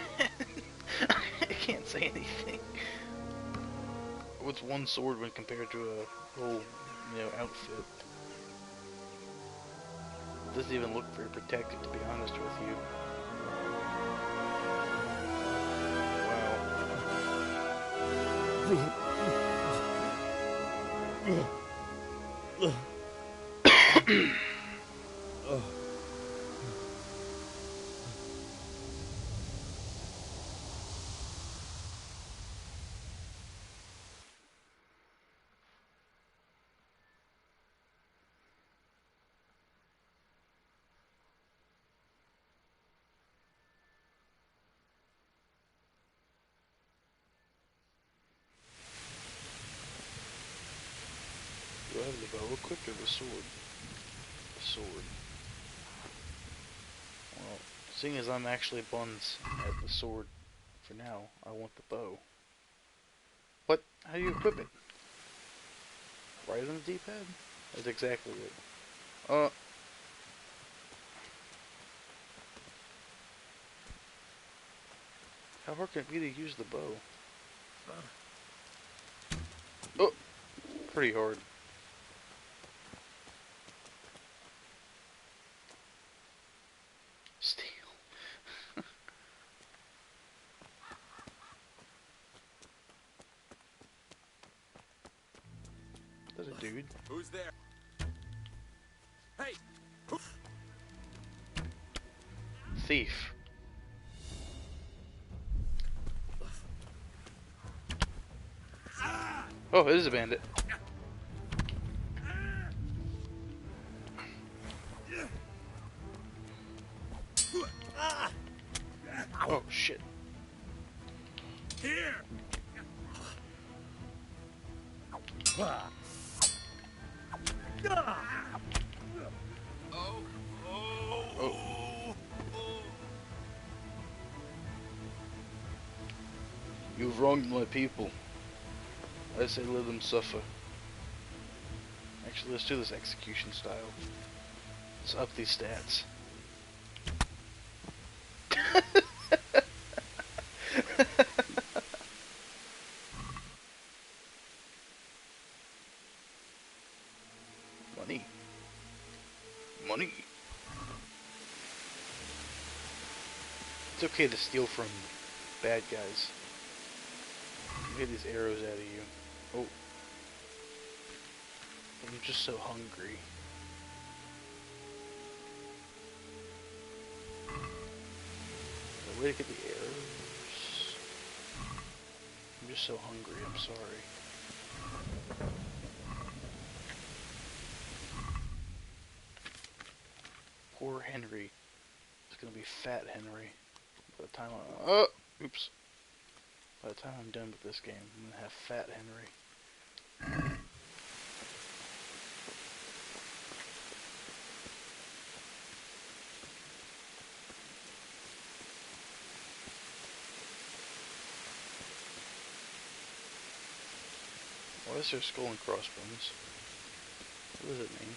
I can't say anything. What's one sword when compared to a whole, you know, outfit? It doesn't even look very protected, to be honest with you. Oh. Do I have the bow equipped or the sword? The sword. Well, seeing as I'm actually buns at the sword for now, I want the bow. What? How do you equip it? Right on the D-pad? That's exactly it. How hard can it be to use the bow? Oh! Pretty hard. Steel. That's a dude. Who's there? Hey! Thief. Oh, it is a bandit. Oh, shit. Here! You've wronged my people. I say let them suffer. Actually, let's do this execution style. Let's up these stats. Money. Money. It's okay to steal from bad guys. Get these arrows out of you. Oh. I'm just so hungry. The way to get the arrows. I'm just so hungry, I'm sorry. Poor Henry. It's gonna be fat Henry. By the time oops. By the time I'm done with this game, I'm gonna have fat Henry. Why is there skull and crossbones? What does it mean?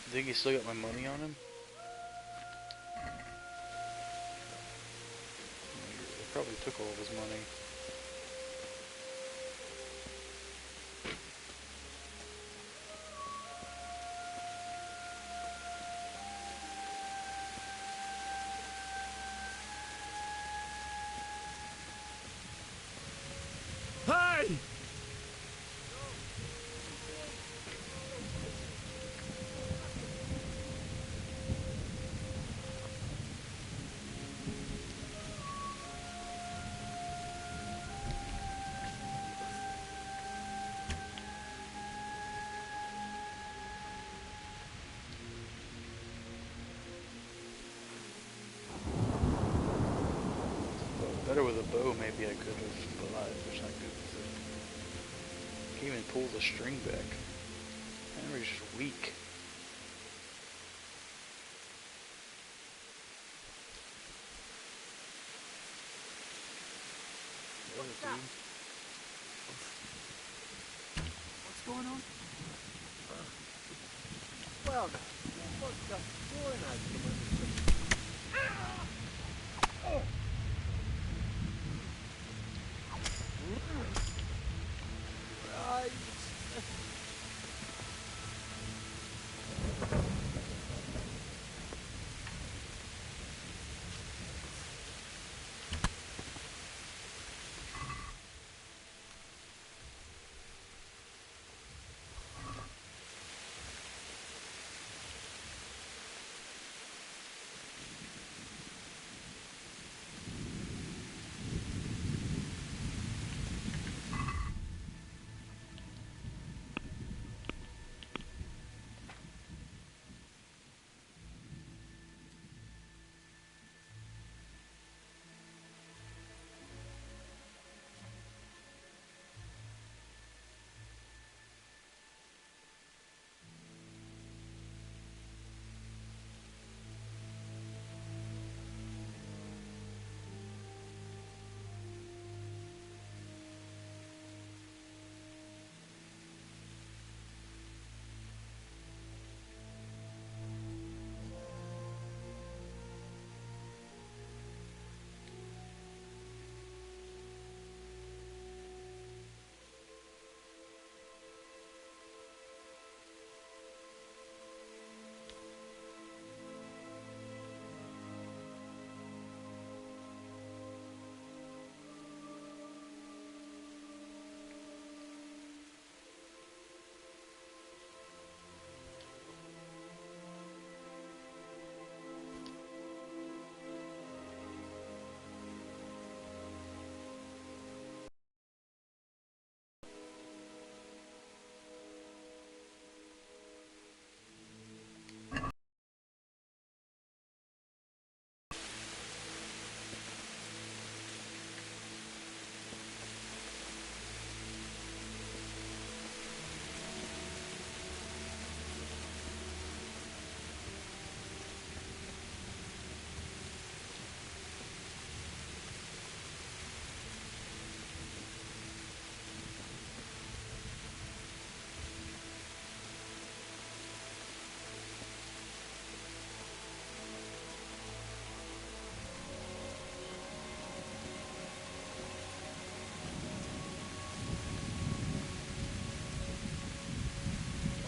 Think he still got my money on him? They probably took all of his money. Hey! Better with a bow, maybe I could have, but I'm not good with it. Can't even pull the string back. Henry's just weak. What's that? What's going on? Well, now, what's just pouring out from under the Right.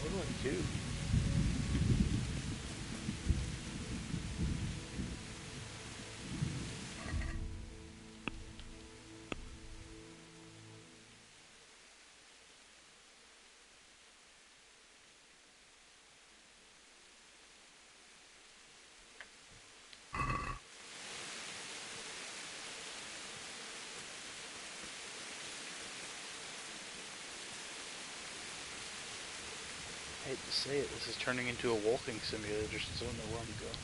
What do I do? I hate to say it, this is turning into a walking simulator, just don't know where I'm going.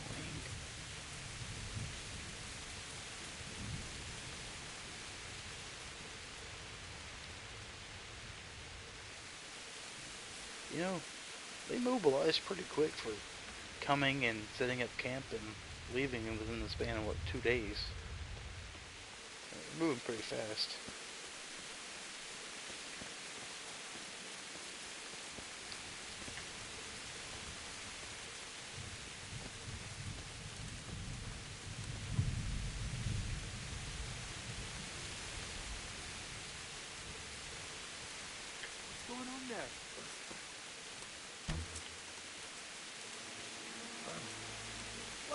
You know, they mobilize pretty quick for coming and setting up camp and leaving within the span of, what, 2 days. They're moving pretty fast.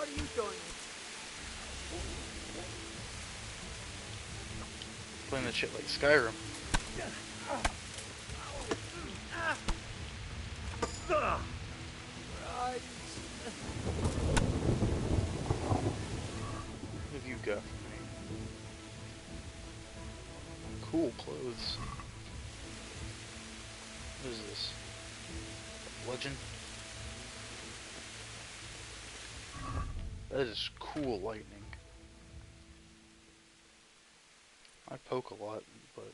What are you doing? Playing that shit like Skyrim. Right. What have you got for me? Cool clothes. What is this? Legend? That is cool lightning. I poke a lot, but...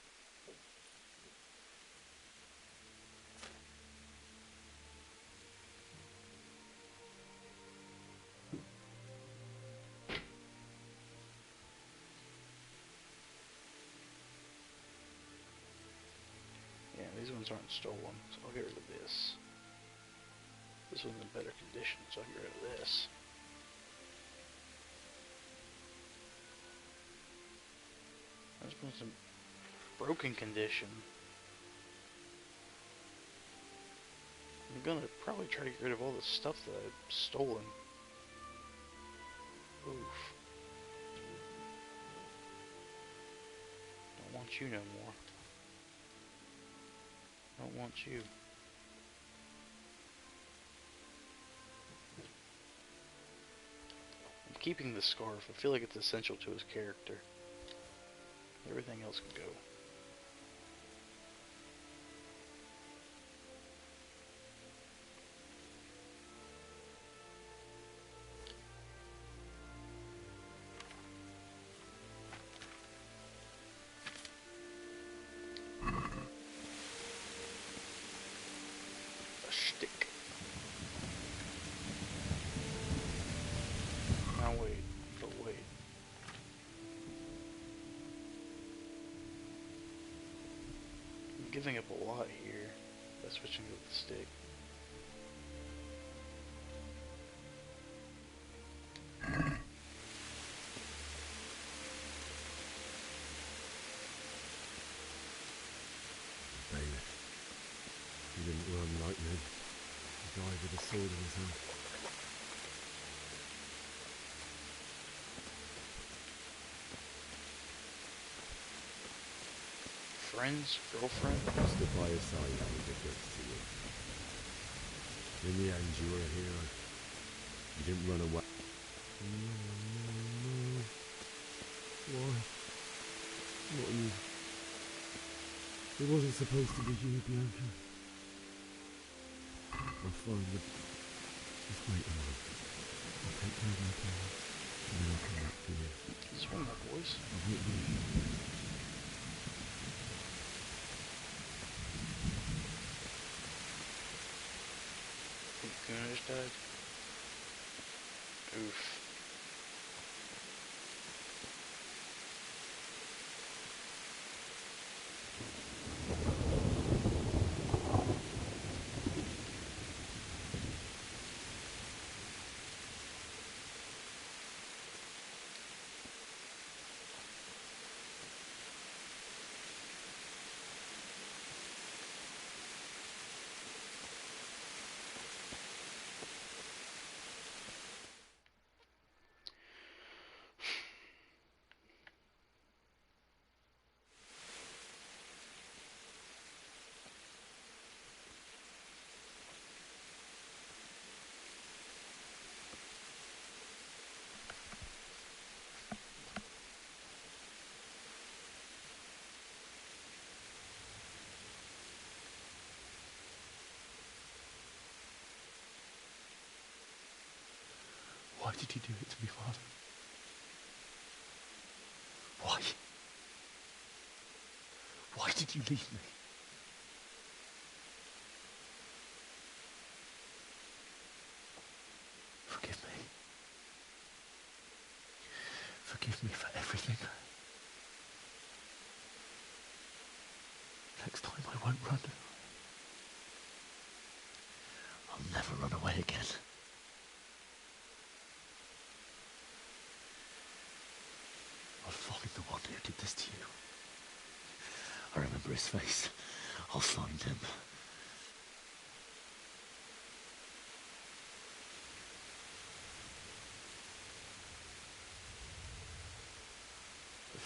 yeah, these ones aren't stolen, so I'll get rid of this. This one's in better condition, so I'll get rid of this. This one's in broken condition. I'm gonna probably try to get rid of all the stuff that I've stolen. Oof. Don't want you no more. Don't want you. I'm keeping the scarf. I feel like it's essential to his character. Everything else can go. A stick. Now wait, but wait. I'm giving up a lot here by switching to the stick. Bailiff. He didn't run like me. He died with a sword in his hand. Friends? Girlfriend? I stood by his side out of difference to you. In the end, you were a hero. You didn't run away. No. Why? Not you. It wasn't supposed to be you, Bianca. I'll find them. Just wait a moment. I'll take care of my parents, and then I'll come back to you. This one of my boys. I'll wait with you. Think Kuna just died? Oof. Why did you do it to me, Father? Why? Why did you leave me? Forgive me. Forgive me for everything. Next time I won't run. I'll never run away again. I'll find the one who did this to you. I remember his face. I'll find him.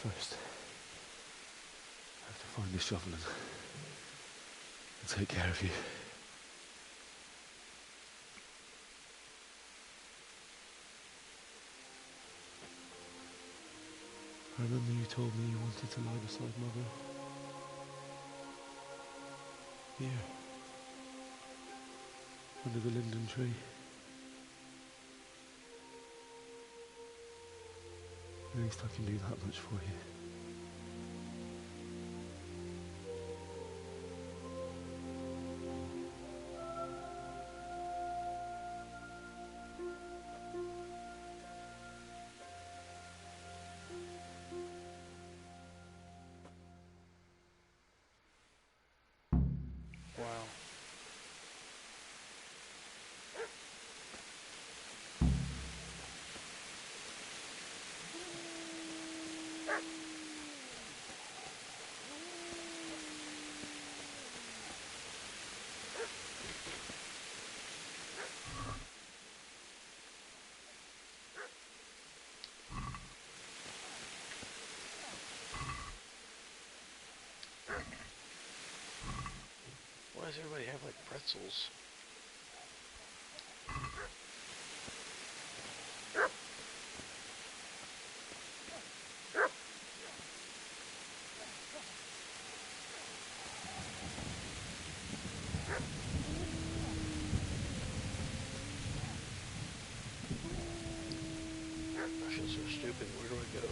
First, I have to find the shovel and take care of you. I remember you told me you wanted to lie beside Mother. Here. Under the linden tree. At least I can do that much for you. Wow. Why does everybody have like pretzels? I feel so stupid. Where do I go?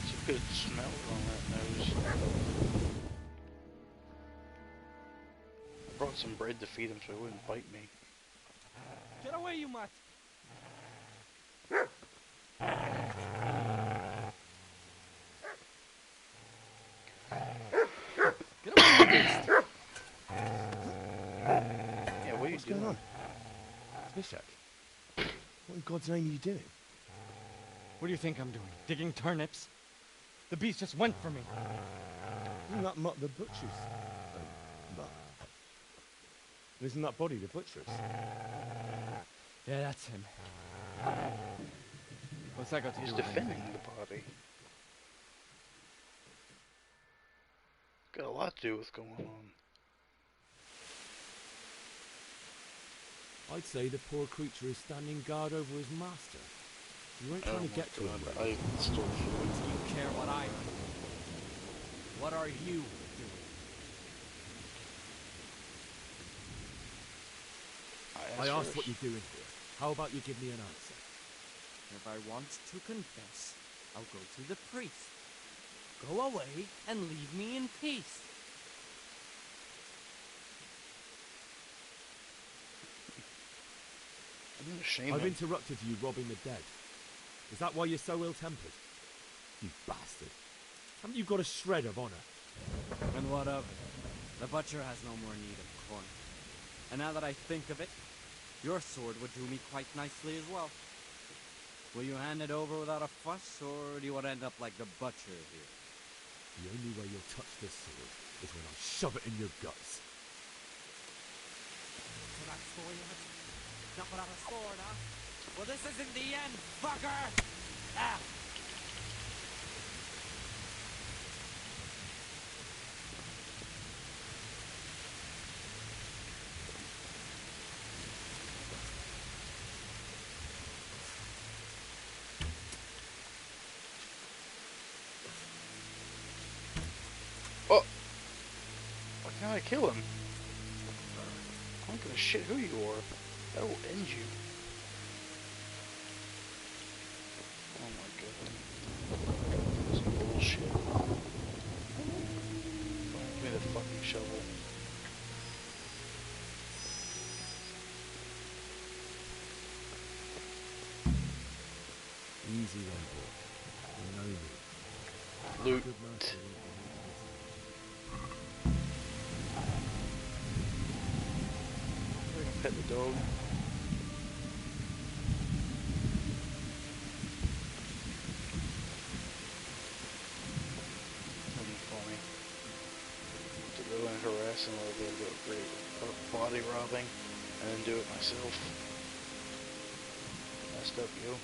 It's a good smell on that nose. I brought some bread to feed him so he wouldn't bite me. Get away, you mutt! Get away, Yeah, what are you What's doing? going on? Mishak, what in God's name are you doing? What do you think I'm doing? Digging turnips? The beast just went for me. Isn't that the butcher's? Mutt? Isn't that body the butcher's? Yeah, that's him. What's that got to He's do with defending anything? the body. Got a lot to do with what's going on. I'd say the poor creature is standing guard over his master. You weren't Oh trying to my get to him. God, really. I stole food. Do you care what I do? What are you doing? I asked what you're doing here. How about you give me an answer? If I want to confess, I'll go to the priest. Go away and leave me in peace. I'm ashamed. I've interrupted you robbing the dead. Is that why you're so ill-tempered? You bastard. Haven't you got a shred of honor? And what of it? The butcher has no more need of corn. And now that I think of it, your sword would do me quite nicely as well. Will you hand it over without a fuss, or do you want to end up like the butcher here? The only way you'll touch this sword is when I shove it in your guts. So that's for you? Not without a sword, huh? Well, this isn't the end, fucker! Ah! Oh! Why can't I kill him? I don't give a shit who you are. That will end you. Oh my god. This is bullshit. Give me the fucking shovel. Easy then, boy. You know me. Loot. Good master. I'm gonna pet the dog. Let me fall somebody robbing and then do it myself. Messed up, yo.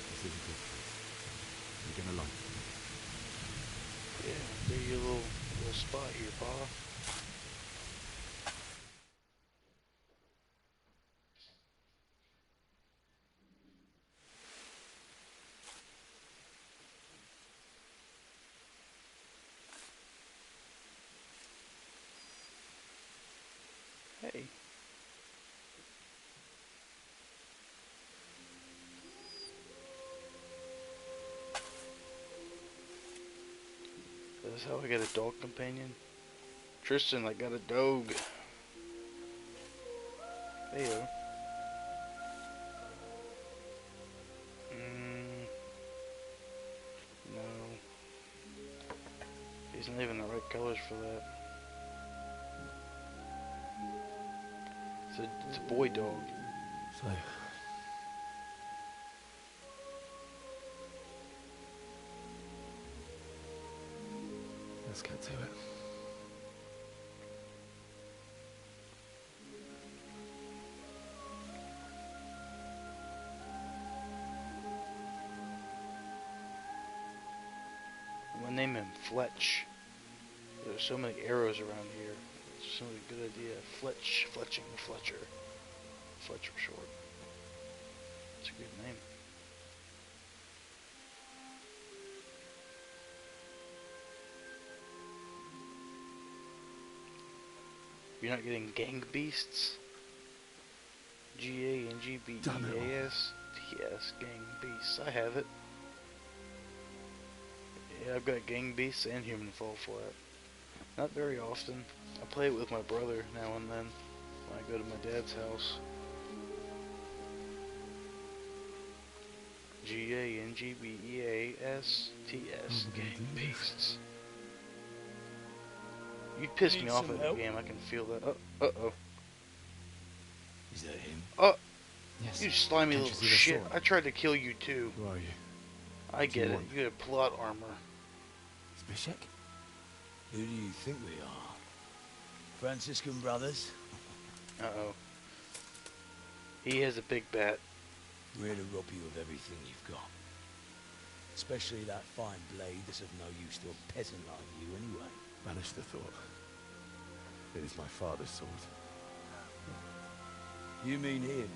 This is a good place. You're gonna like it. Yeah, do your little spot here, Pa. Hey. That's how I got a dog companion. Tristan, I got a dog. Heyo. No. He's not even the right colors for that. It's a boy dog. So, let's get to it. I'm gonna name him Fletch. There's so many arrows around here. It's a good idea. Fletching, Fletcher. Fletcher short. It's a good name. You're not getting gang beasts? G-A-N-G-B-E-A-S? Yes, gang beasts. I have it. Yeah, I've got gang beasts and human fall flat. Not very often. I play it with my brother now and then when I go to my dad's house. G-A-N-G-B-E-A-S-T-S, gang beasts. You pissed me off in the game, I can feel that. Uh-oh. Is that him? Oh! Yes. You slimy little shit. I tried to kill you too. Who are you? I get it. You had plot armor. Zbyszek? Who do you think we are? Franciscan brothers? Uh-oh. He has a big bat. We're here to rob you of everything you've got. Especially that fine blade that's of no use to a peasant like you anyway. Banish the thought. It is my father's sword. You mean him?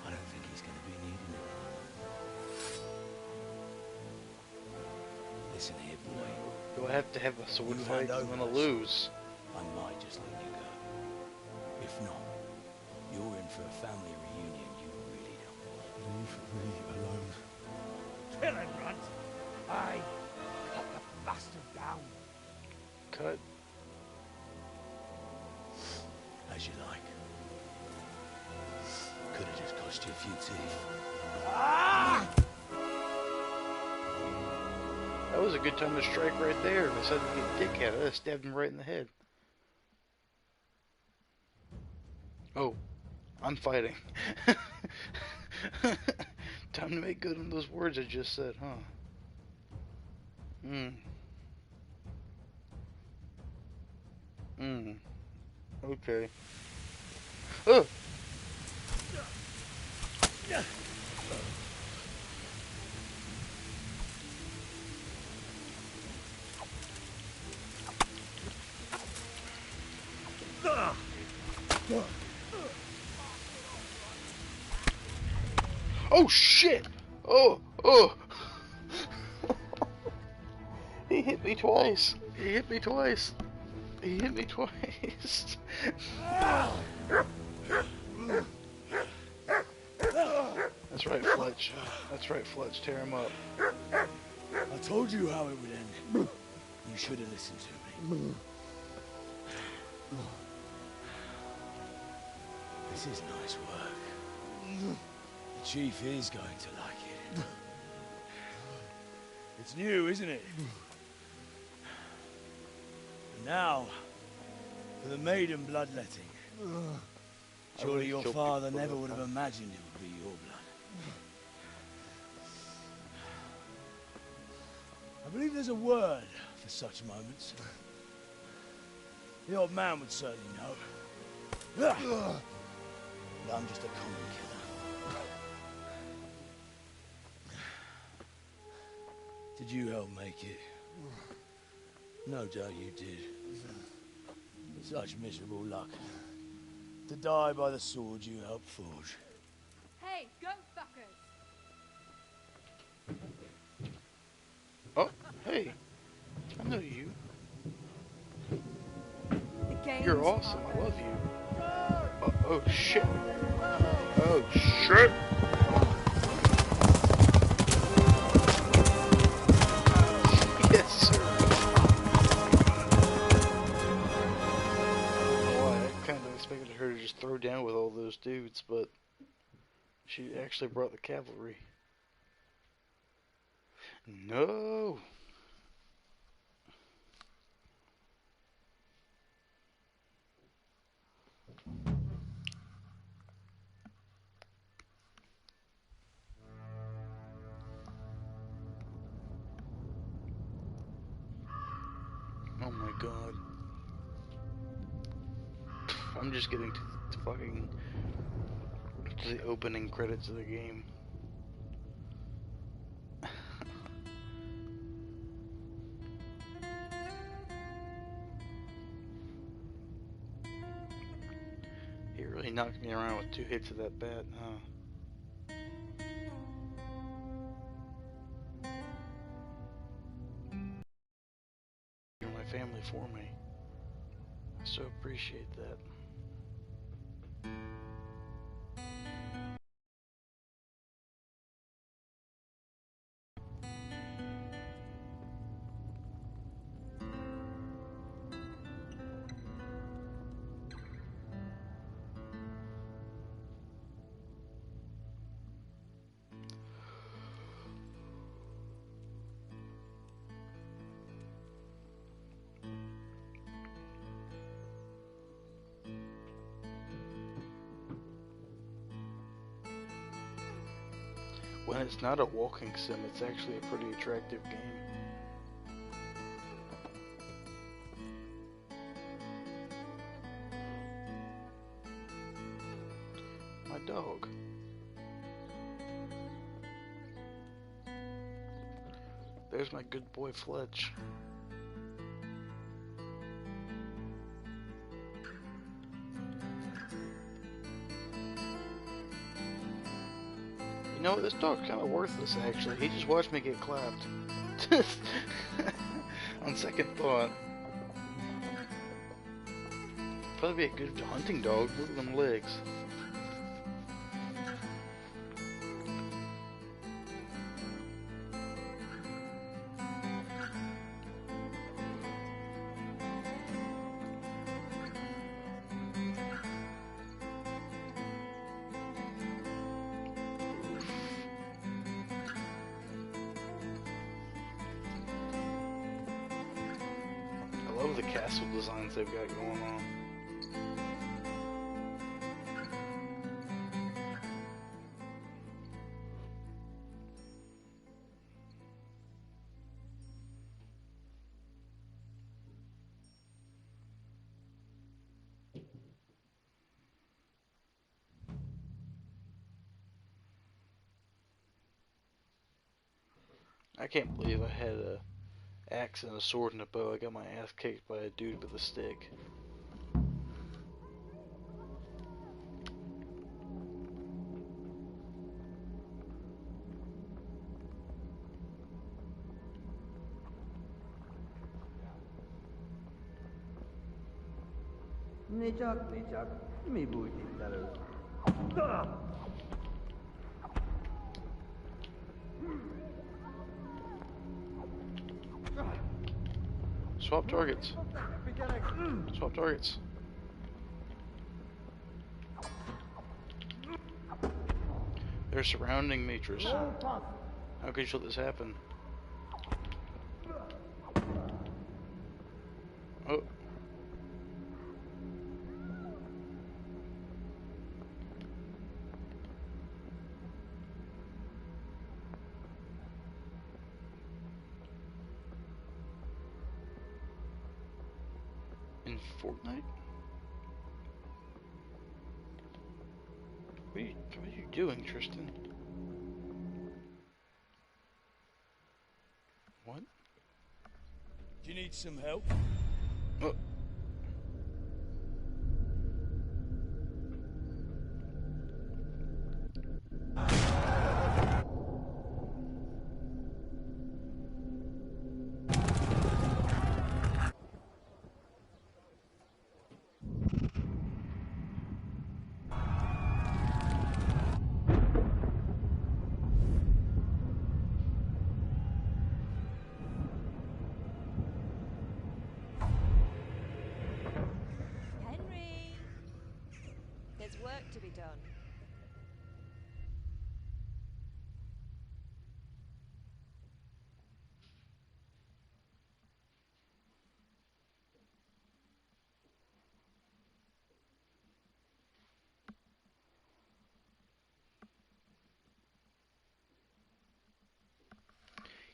I don't think he's going to be needing it. Listen here, boy. Do I have to have a sword fight? I'm going to lose. I might just let you go. If not, you're in for a family reunion you really don't want. Leave me alone. Kill him, Runt! Aye. Cut the bastard down. Cut. As you like. Could have just cost you a few teeth. Ah! That was a good time to strike right there. And decided to get dickhead. I stabbed him right in the head. Oh, I'm fighting. Time to make good on those words I just said, huh? Okay. Oh! Oh shit! Oh! hit me twice. He hit me twice. He hit me twice. That's right, Fletch. That's right, Fletch. Tear him up. I told you how it would end. You should have listened to me. This is nice work. The chief is going to like it. It's new, isn't it? And now, for the maiden bloodletting. Surely your father never would have imagined it would be your blood. I believe there's a word for such moments. The old man would certainly know. But I'm just a common killer. Did you help make it? No doubt you did. Such miserable luck. To die by the sword you helped forge. Hey, go fuckers! Oh, hey. I know you. The You're awesome. I love you. Oh, shit. Oh, shit. Yes, sir. I kind of expected her to just throw down with all those dudes, but she actually brought the cavalry. No. Oh my god. I'm just getting to fucking to the opening credits of the game. He really knocked me around with 2 hits of that bat, huh? You're my family for me. I so appreciate that. When it's not a walking sim, it's actually a pretty attractive game. My dog. There's my good boy Fletch. You know, this dog's kind of worthless, actually. He just watched me get clapped. On second thought. Probably be a good hunting dog. Look at them legs. I love the castle designs they've got going on. I can't believe I had a axe and a sword and a bow. I got my ass kicked by a dude with a stick. Swap targets. Swap targets. They're surrounding Matris. How could you let this happen? Oh. In Fortnite? What are you doing, Tristan? What? Do you need some help? Oh. Henry! There's work to be done.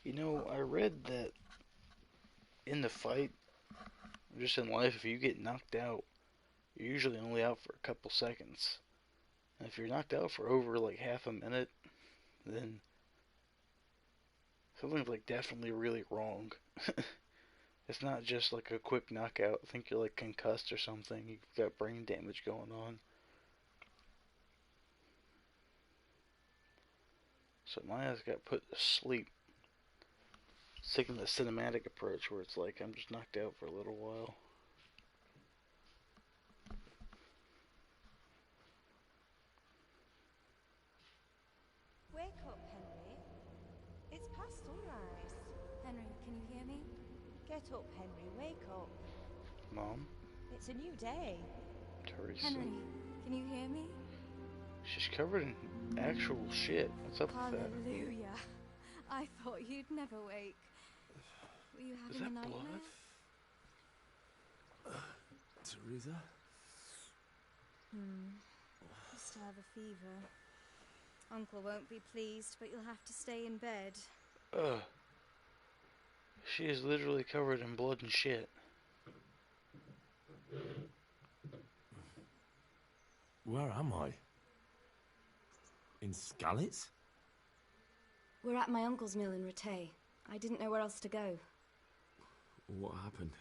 You know, I read that in the fight, just in life, if you get knocked out, you're usually only out for a couple seconds. And if you're knocked out for over like half a minute, then something's like definitely really wrong. It's not just like a quick knockout. I think you're like concussed or something. You've got brain damage going on. So my ass got put to sleep. It's taking the cinematic approach where it's like I'm just knocked out for a little while. Wake up, Henry. It's past sunrise. Henry, can you hear me? Get up, Henry. Wake up. Mom? It's a new day. Teresa. Henry, can you hear me? She's covered in actual shit. What's up with that? Hallelujah. I thought you'd never wake. Were you Is having that a nightmare? blood? Teresa? You still have a fever. Uncle won't be pleased, but you'll have to stay in bed. Ugh. She is literally covered in blood and shit. Where am I? In Skalitz? We're at my uncle's mill in Rattay. I didn't know where else to go. What happened?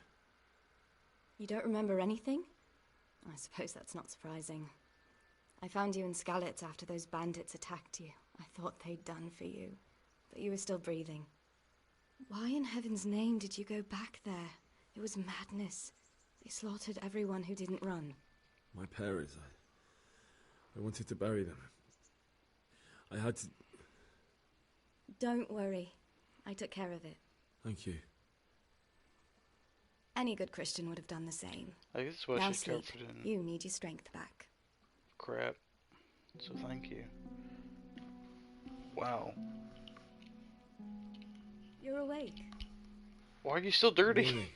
You don't remember anything? I suppose that's not surprising. I found you in Skalitz after those bandits attacked you. I thought they'd done for you, but you were still breathing. Why in heaven's name did you go back there? It was madness. They slaughtered everyone who didn't run. My parents. I wanted to bury them. I had to... Don't worry. I took care of it. Thank you. Any good Christian would have done the same. I guess what Now she's sleep. covered in You need your strength back. crap. So thank you. Wow. You're awake. Why are you still dirty?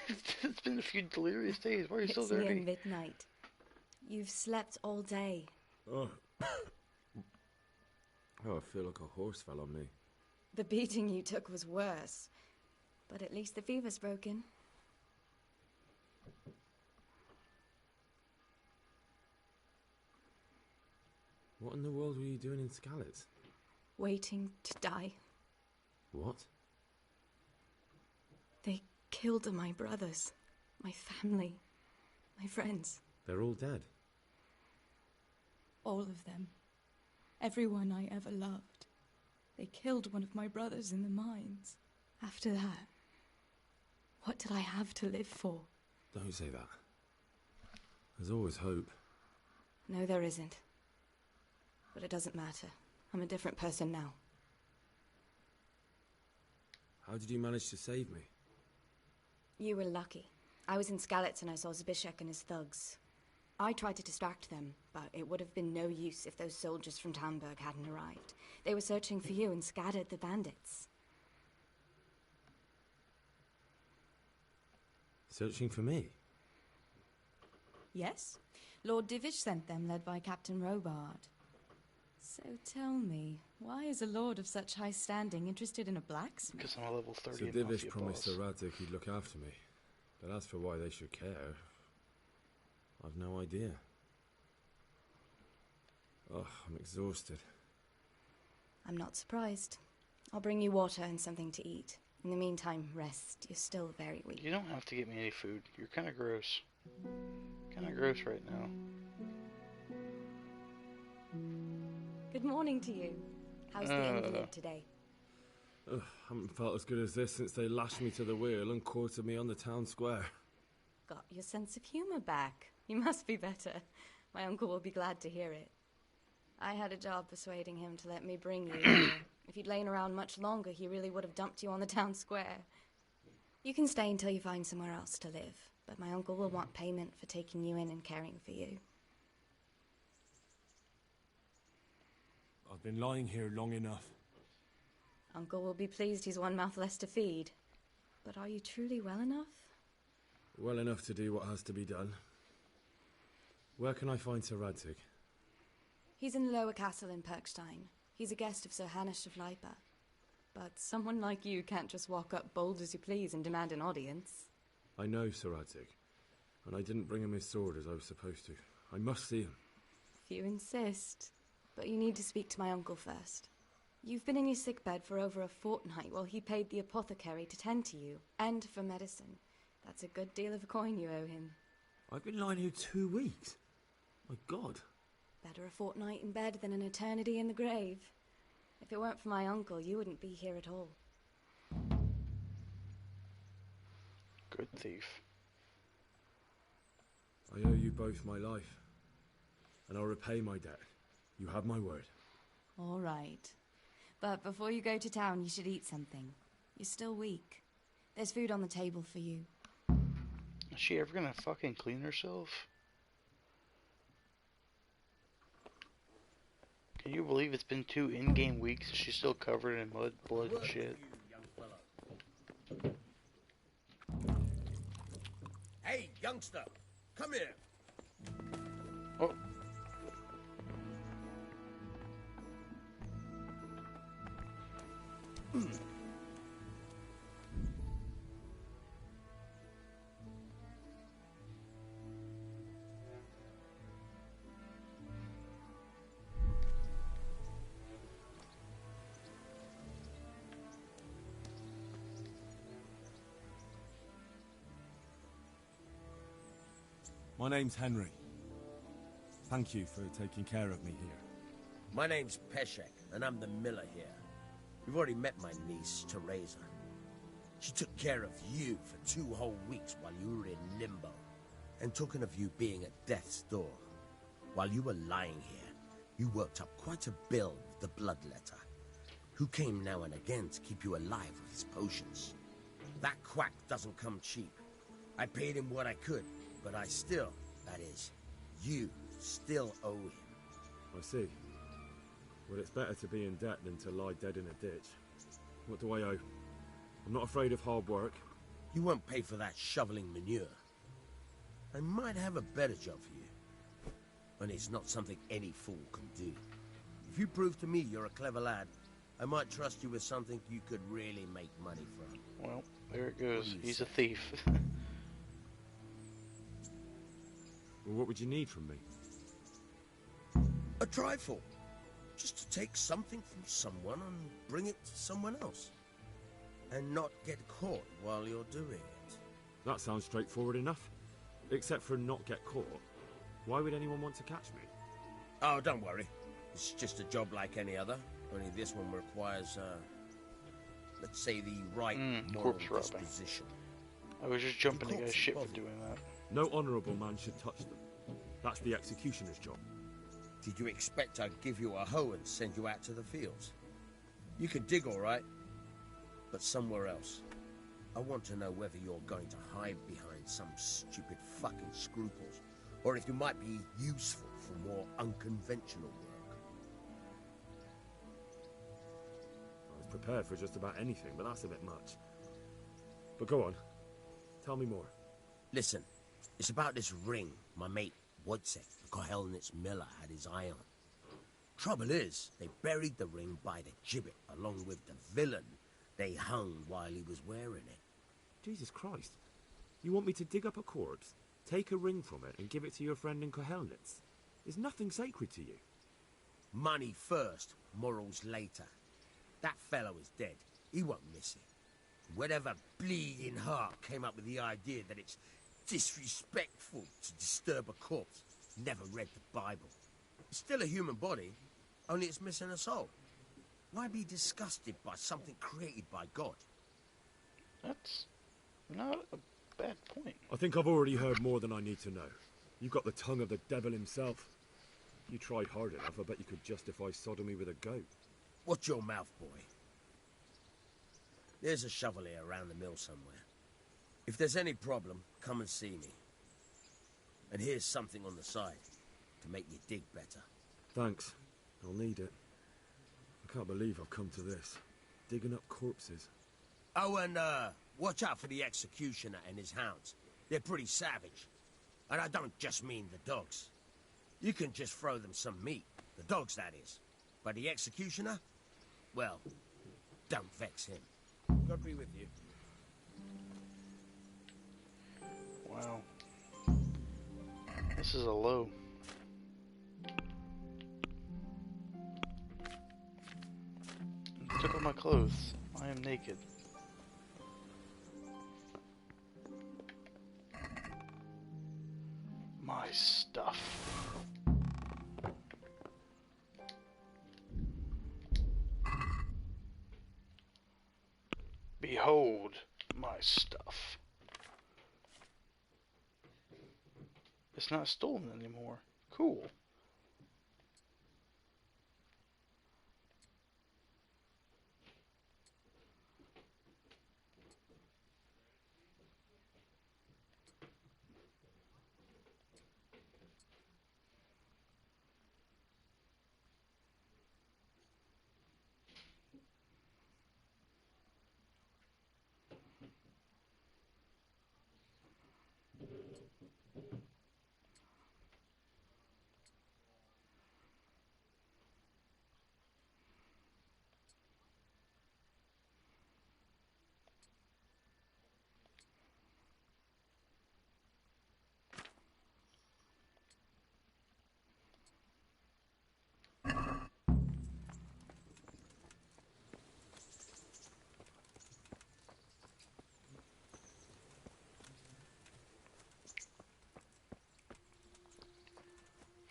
It's been a few delirious days. Why are you still It's near dirty? midnight. You've slept all day. Oh. Oh, I feel like a horse fell on me. The beating you took was worse. But at least the fever's broken. What in the world were you doing in Skalitz? Waiting to die. What? They killed my brothers, my family, my friends. They're all dead. All of them. Everyone I ever loved. They killed one of my brothers in the mines. After that, what did I have to live for? Don't say that. There's always hope. No, there isn't. But it doesn't matter. I'm a different person now. How did you manage to save me? You were lucky. I was in Skalitz and I saw Zbyszek and his thugs. I tried to distract them, but it would have been no use if those soldiers from Tamburg hadn't arrived. They were searching for you and scattered the bandits. Searching for me? Yes. Lord Divish sent them, led by Captain Robard. So tell me, why is a lord of such high standing interested in a blacksmith? Because I'm a level 30 So Divish promised Sir Radzig he'd look after me. But as for why they should care, I've no idea. Oh, I'm exhausted. I'm not surprised. I'll bring you water and something to eat. In the meantime, rest. You're still very weak. You don't have to get me any food. You're kind of gross. Kind of gross right now. Good morning to you. How's the invalid today? Ugh, haven't felt as good as this since they lashed me to the wheel and quartered me on the town square. Got your sense of humor back. You must be better. My uncle will be glad to hear it. I had a job persuading him to let me bring you here. If you'd lain around much longer, he really would have dumped you on the town square. You can stay until you find somewhere else to live, but my uncle will want payment for taking you in and caring for you. I've been lying here long enough. Uncle will be pleased he's one mouth less to feed. But are you truly well enough? Well enough to do what has to be done. Where can I find Sir Radzig? He's in the lower castle in Perkstein. He's a guest of Sir Hanush of Leipa. But someone like you can't just walk up bold as you please and demand an audience. I know Sir Radzig, and I didn't bring him his sword as I was supposed to. I must see him. If you insist. But you need to speak to my uncle first. You've been in your sickbed for over a fortnight while he paid the apothecary to tend to you, and for medicine. That's a good deal of coin you owe him. I've been lying here 2 weeks. My God. Better a fortnight in bed than an eternity in the grave. If it weren't for my uncle, you wouldn't be here at all. Good thief. I owe you both my life, and I'll repay my debt. You have my word. All right. But before you go to town, you should eat something. You're still weak. There's food on the table for you. Is she ever gonna fucking clean herself? Can you believe it's been 2 in-game weeks and she's still covered in mud, blood, and shit? Hey, youngster! Come here! Oh. My name's Henry. Thank you for taking care of me here. My name's Peshek, and I'm the miller here. You've already met my niece, Teresa. She took care of you for 2 whole weeks while you were in limbo. And talking of you being at death's door, while you were lying here, you worked up quite a bill with the bloodletter, who came now and again to keep you alive with his potions. That quack doesn't come cheap. I paid him what I could, but I still, that is, you still owe him. I see. Well, it's better to be in debt than to lie dead in a ditch. What do I owe? I'm not afraid of hard work. You won't pay for that shoveling manure. I might have a better job for you. And it's not something any fool can do. If you prove to me you're a clever lad, I might trust you with something you could really make money from. Well, there it goes. He's a thief. Well, what would you need from me? A trifle. Just to take something from someone and bring it to someone else. And not get caught while you're doing it. That sounds straightforward enough. Except for not get caught. Why would anyone want to catch me? Oh, don't worry. It's just a job like any other. Only this one requires, let's say the right moral disposition. I was just jumping the guy's shit for doing that. No honourable man should touch them. That's the executioner's job. Did you expect I'd give you a hoe and send you out to the fields? You can dig all right, but somewhere else. I want to know whether you're going to hide behind some stupid fucking scruples, or if you might be useful for more unconventional work. I was prepared for just about anything, but that's a bit much. But go on. Tell me more. Listen, it's about this ring my mate Wojciech, the Kohelnitz miller, had his eye on. Trouble is, they buried the ring by the gibbet, along with the villain they hung while he was wearing it. Jesus Christ. You want me to dig up a corpse, take a ring from it, and give it to your friend in Kohelnitz? Is nothing sacred to you? Money first, morals later. That fellow is dead. He won't miss it. Whatever bleeding heart came up with the idea that it's disrespectful to disturb a corpse never read the Bible. It's still a human body, only it's missing a soul. Why be disgusted by something created by God? That's not a bad point. I think I've already heard more than I need to know. You've got the tongue of the devil himself. If you tried hard enough, I bet you could justify sodomy with a goat. Watch your mouth, boy. There's a shovel here around the mill somewhere. If there's any problem, come and see me. And here's something on the side to make you dig better. Thanks. I'll need it. I can't believe I've come to this. Digging up corpses. Oh, and watch out for the executioner and his hounds. They're pretty savage. And I don't just mean the dogs. You can just throw them some meat. The dogs, that is. But the executioner? Well, don't vex him. God be with you. Wow. This is a low. Took off my clothes. I am naked. My stuff. Behold my stuff. It's not stolen anymore. Cool.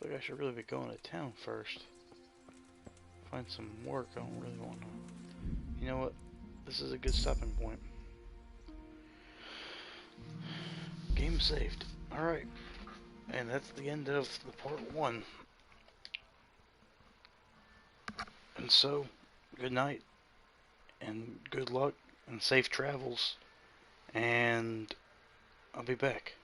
I feel like I should really be going to town first. Find some work. I don't really want to. You know what? This is a good stopping point. Game saved. Alright. And that's the end of the part 1. And so, good night. And good luck. And safe travels. And I'll be back.